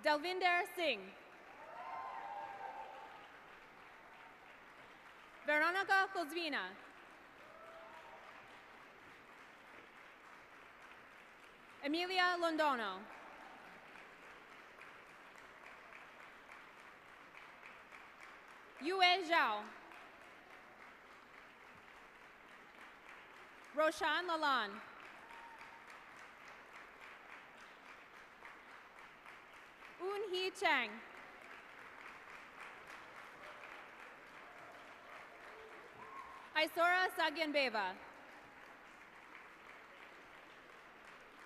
Delvinder Singh. Veronica Kozvina. Emilia Londono. Yue Zhao. Roshan Lalonde. Un Hee Chang. Isora Sagyanbeva.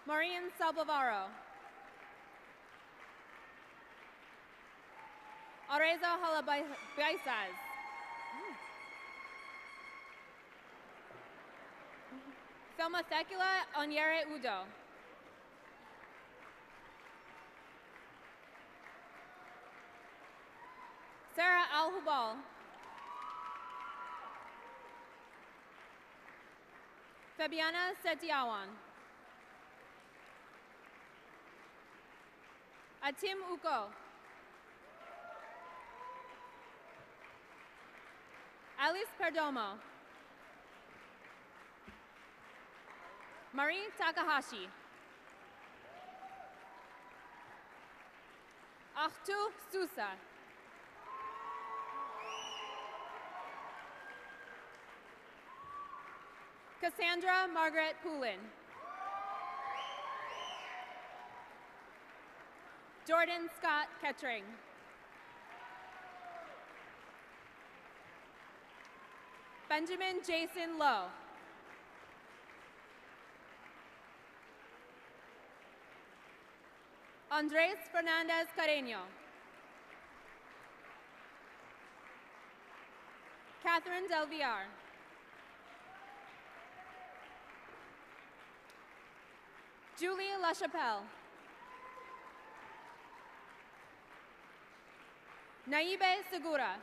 Marian Salbavaro. Areza Halabaisaz. Thelma Thecula Onyere Udo. Sarah Al-Hubal. Fabiana Setiawan. Atim Uko. Alice Perdomo. Marie Takahashi. Artu Sousa. Cassandra Margaret Poulin. Jordan Scott Kettering. Benjamin Jason Lowe. Andres Fernandez Carreño. Catherine Del Villar. Julie LaChapelle. Naibe Segura.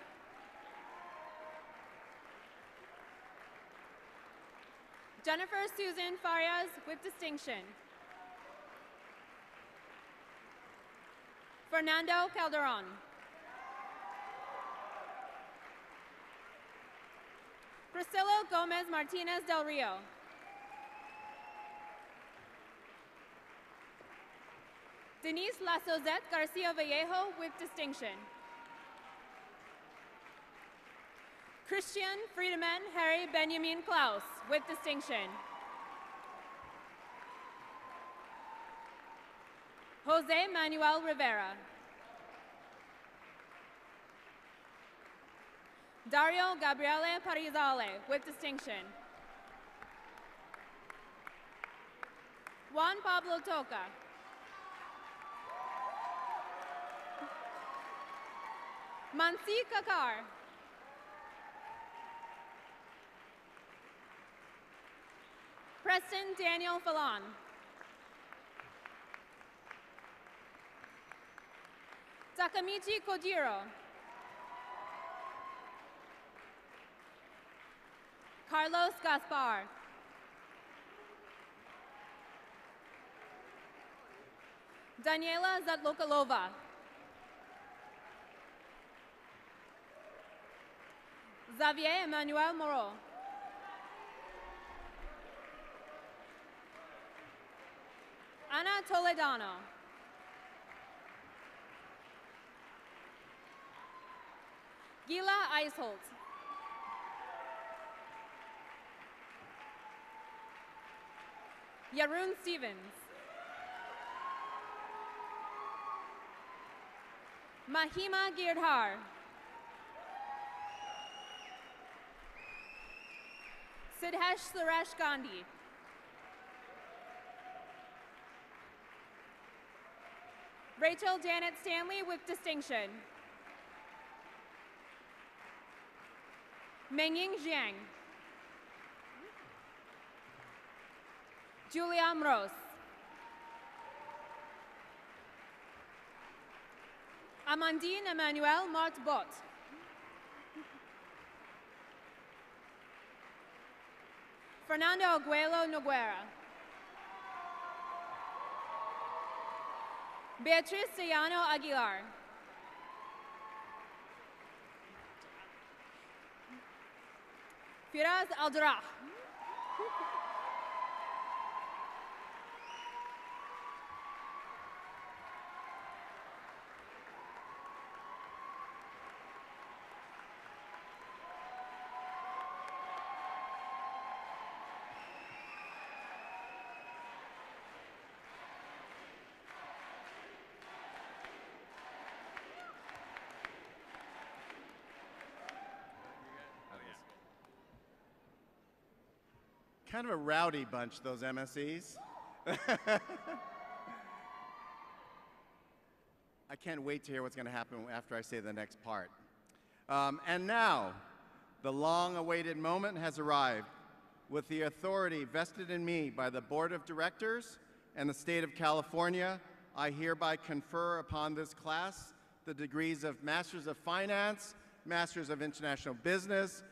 Jennifer Susan Farias with distinction. Fernando Calderon. Priscilla Gomez Martinez Del Rio. Denise Lasozette Garcia Vallejo with distinction. Christian Friedemann Harry Benjamin Klaus with distinction. Jose Manuel Rivera. Dario Gabriele Parizale with distinction. Juan Pablo Toca. Mansi Kakar. Preston Daniel Fallon. Takamichi Kojiro. Carlos Gaspar. Daniela Zatlokalova. Xavier Emmanuel Moreau. Ana Toledano. Gila Eisholt. Yaroon Stevens. Mahima Girdhar. Sidhesh Suresh Gandhi. Rachel Janet Stanley with distinction. Mengying Jiang. Julia Mros. Amandine Emmanuel Martbot. Fernando Aguelo Noguera. Beatriz Sayano Aguilar. Firaz Aldrah. Kind of a rowdy bunch, those MSEs. I can't wait to hear what's going to happen after I say the next part. And now, the long-awaited moment has arrived. With the authority vested in me by the Board of Directors and the State of California, I hereby confer upon this class the degrees of Masters of Finance, Masters of International Business,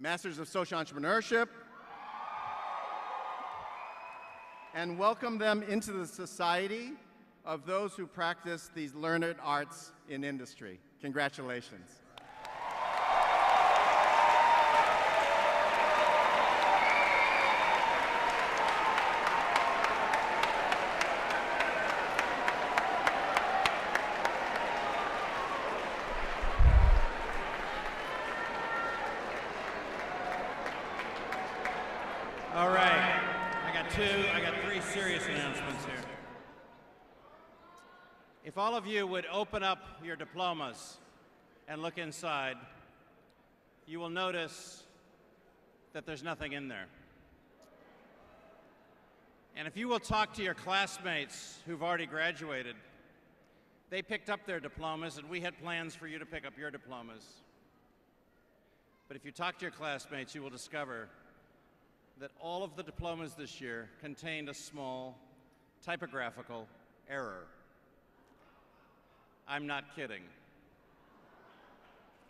Masters of Social Entrepreneurship, and welcome them into the society of those who practice these learned arts in industry. Congratulations. All right, I got three serious announcements here. If all of you would open up your diplomas and look inside, you will notice that there's nothing in there. And if you will talk to your classmates who've already graduated, they picked up their diplomas and we had plans for you to pick up your diplomas. But if you talk to your classmates, you will discover that all of the diplomas this year contained a small typographical error. I'm not kidding.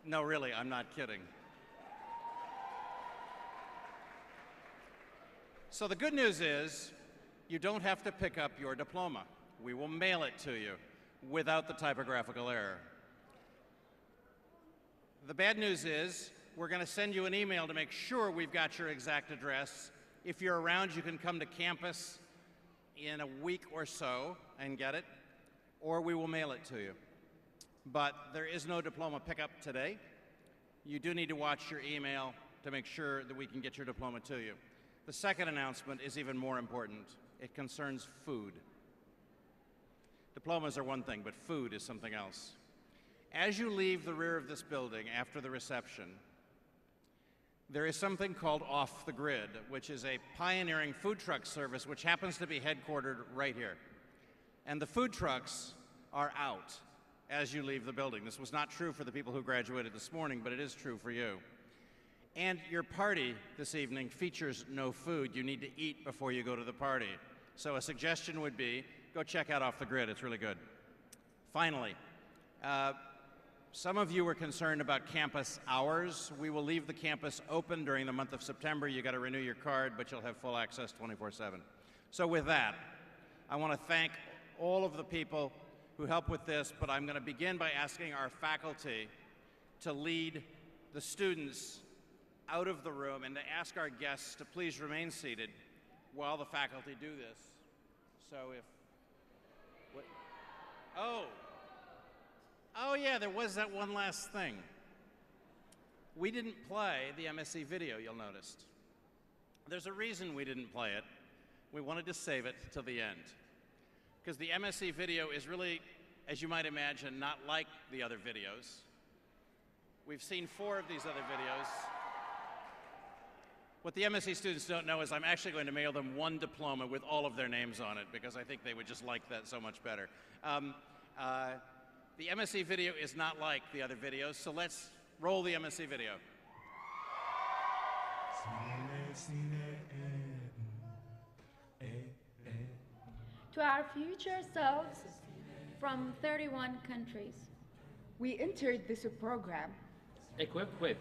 No, really, I'm not kidding. So the good news is you don't have to pick up your diploma. We will mail it to you without the typographical error. The bad news is we're going to send you an email to make sure we've got your exact address. If you're around, you can come to campus in a week or so and get it, or we will mail it to you. But there is no diploma pickup today. You do need to watch your email to make sure that we can get your diploma to you. The second announcement is even more important. It concerns food. Diplomas are one thing, but food is something else. As you leave the rear of this building after the reception, there is something called Off the Grid, which is a pioneering food truck service which happens to be headquartered right here. And the food trucks are out as you leave the building. This was not true for the people who graduated this morning, but it is true for you. And your party this evening features no food. You need to eat before you go to the party. So a suggestion would be, go check out Off the Grid. It's really good. Finally, some of you were concerned about campus hours. We will leave the campus open during the month of September. You got to renew your card, but you'll have full access 24/7. So with that, I want to thank all of the people who help with this, but I'm going to begin by asking our faculty to lead the students out of the room and to ask our guests to please remain seated while the faculty do this. So Oh yeah, there was that one last thing. We didn't play the MSE video, you'll notice. There's a reason we didn't play it. We wanted to save it till the end. Because the MSE video is really, as you might imagine, not like the other videos. We've seen 4 of these other videos. What the MSE students don't know is I'm actually going to mail them one diploma with all of their names on it because I think they would just like that so much better. The MSE video is not like the other videos, so let's roll the MSE video. To our future selves from 31 countries, we entered this program equipped with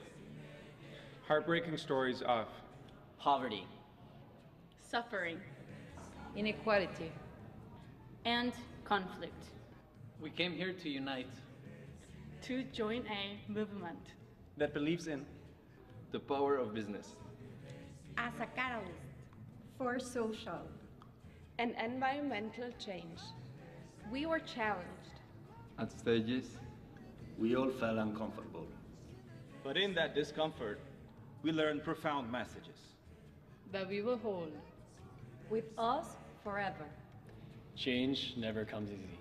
heartbreaking stories of poverty, suffering, inequality, and conflict. We came here to unite, to join a movement that believes in the power of business, as a catalyst for social and environmental change. We were challenged. At stages, we all felt uncomfortable. But in that discomfort, we learned profound messages that we will hold with us forever. Change never comes easy.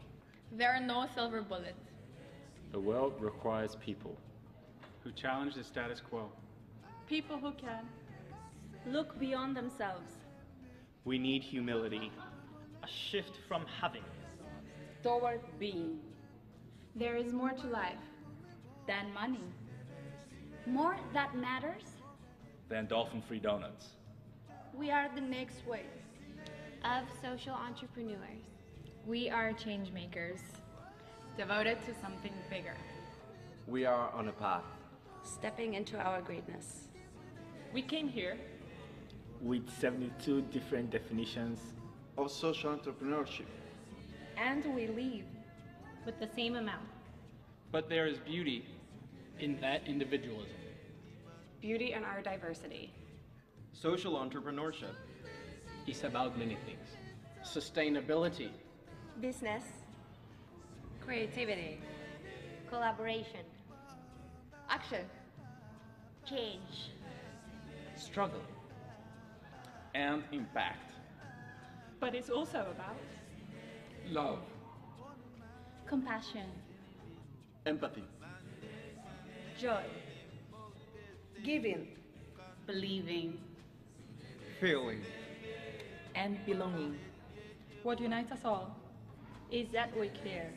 There are no silver bullets. The world requires people who challenge the status quo. People who can look beyond themselves. We need humility, a shift from having toward being. There is more to life than money. More that matters than dolphin-free donuts. We are the next wave of social entrepreneurs. We are change makers, devoted to something bigger. We are on a path, stepping into our greatness. We came here with 72 different definitions of social entrepreneurship. And we leave with the same amount. But there is beauty in that individualism. Beauty in our diversity. Social entrepreneurship is about many things. Sustainability, Business. Creativity. Collaboration. Action. Change. struggle, and impact. But it's also about love, Compassion. Empathy. joy, giving, Believing. Feeling. and belonging. What unites us all is that we care.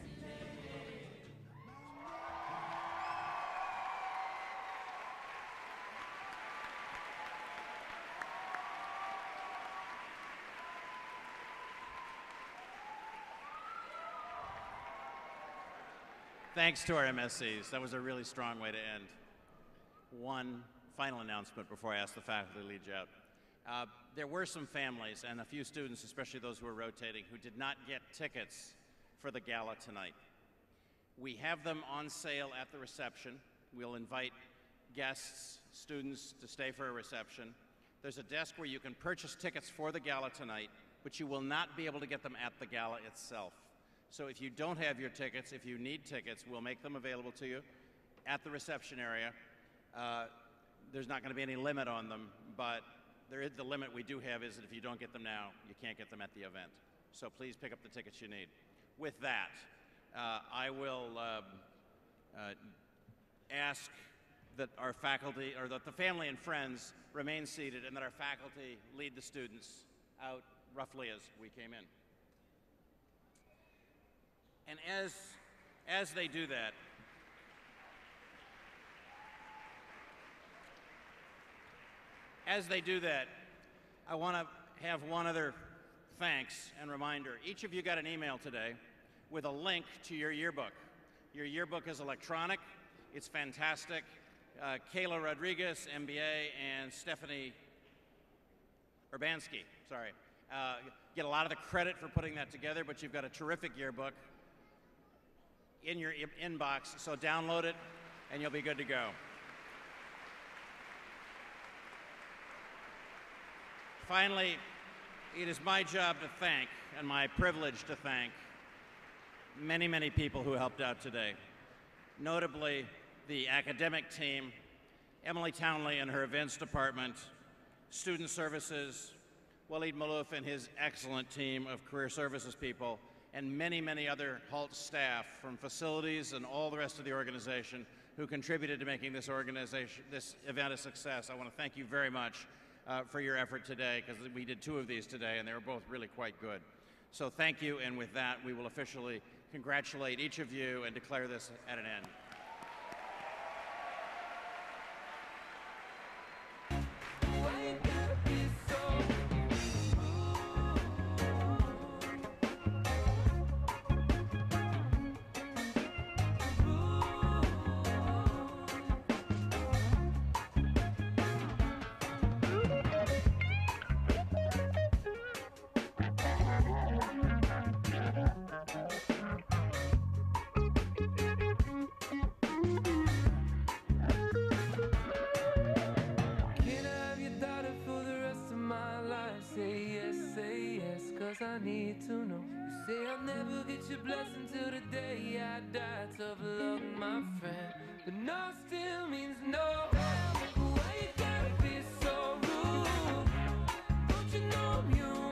Thanks to our MSEs. That was a really strong way to end. One final announcement before I ask the faculty to lead you out. There were some families and a few students, especially those who were rotating, who did not get tickets for the gala tonight. We have them on sale at the reception. We'll invite guests, students to stay for a reception. There's a desk where you can purchase tickets for the gala tonight, but you will not be able to get them at the gala itself. So if you don't have your tickets, if you need tickets, we'll make them available to you at the reception area. There's not going to be any limit on them, but the limit we do have is that if you don't get them now, you can't get them at the event. So please pick up the tickets you need. With that, I will ask that our faculty, or that the family and friends remain seated and that our faculty lead the students out roughly as we came in. And as they do that, I want to have one other thanks and reminder. Each of you got an email today with a link to your yearbook. Your yearbook is electronic. It's fantastic. Kayla Rodriguez, MBA, and Stephanie Urbanski, get a lot of the credit for putting that together, but you've got a terrific yearbook in your inbox, so download it and you'll be good to go. Finally, it is my job to thank, and my privilege to thank, many, many people who helped out today. Notably, the academic team, Emily Townley and her events department, student services, Waleed Malouf and his excellent team of career services people, and many, many other Hult staff from facilities and all the rest of the organization who contributed to making this event a success. I want to thank you very much for your effort today, because we did 2 of these today and they were both really quite good. So thank you, and with that, we will officially congratulate each of you and declare this at an end. I need to know. You say I'll never get your blessing till the day I die. Tough luck, my friend, but no still means no. Why you gotta be so rude? Don't you know I'm human?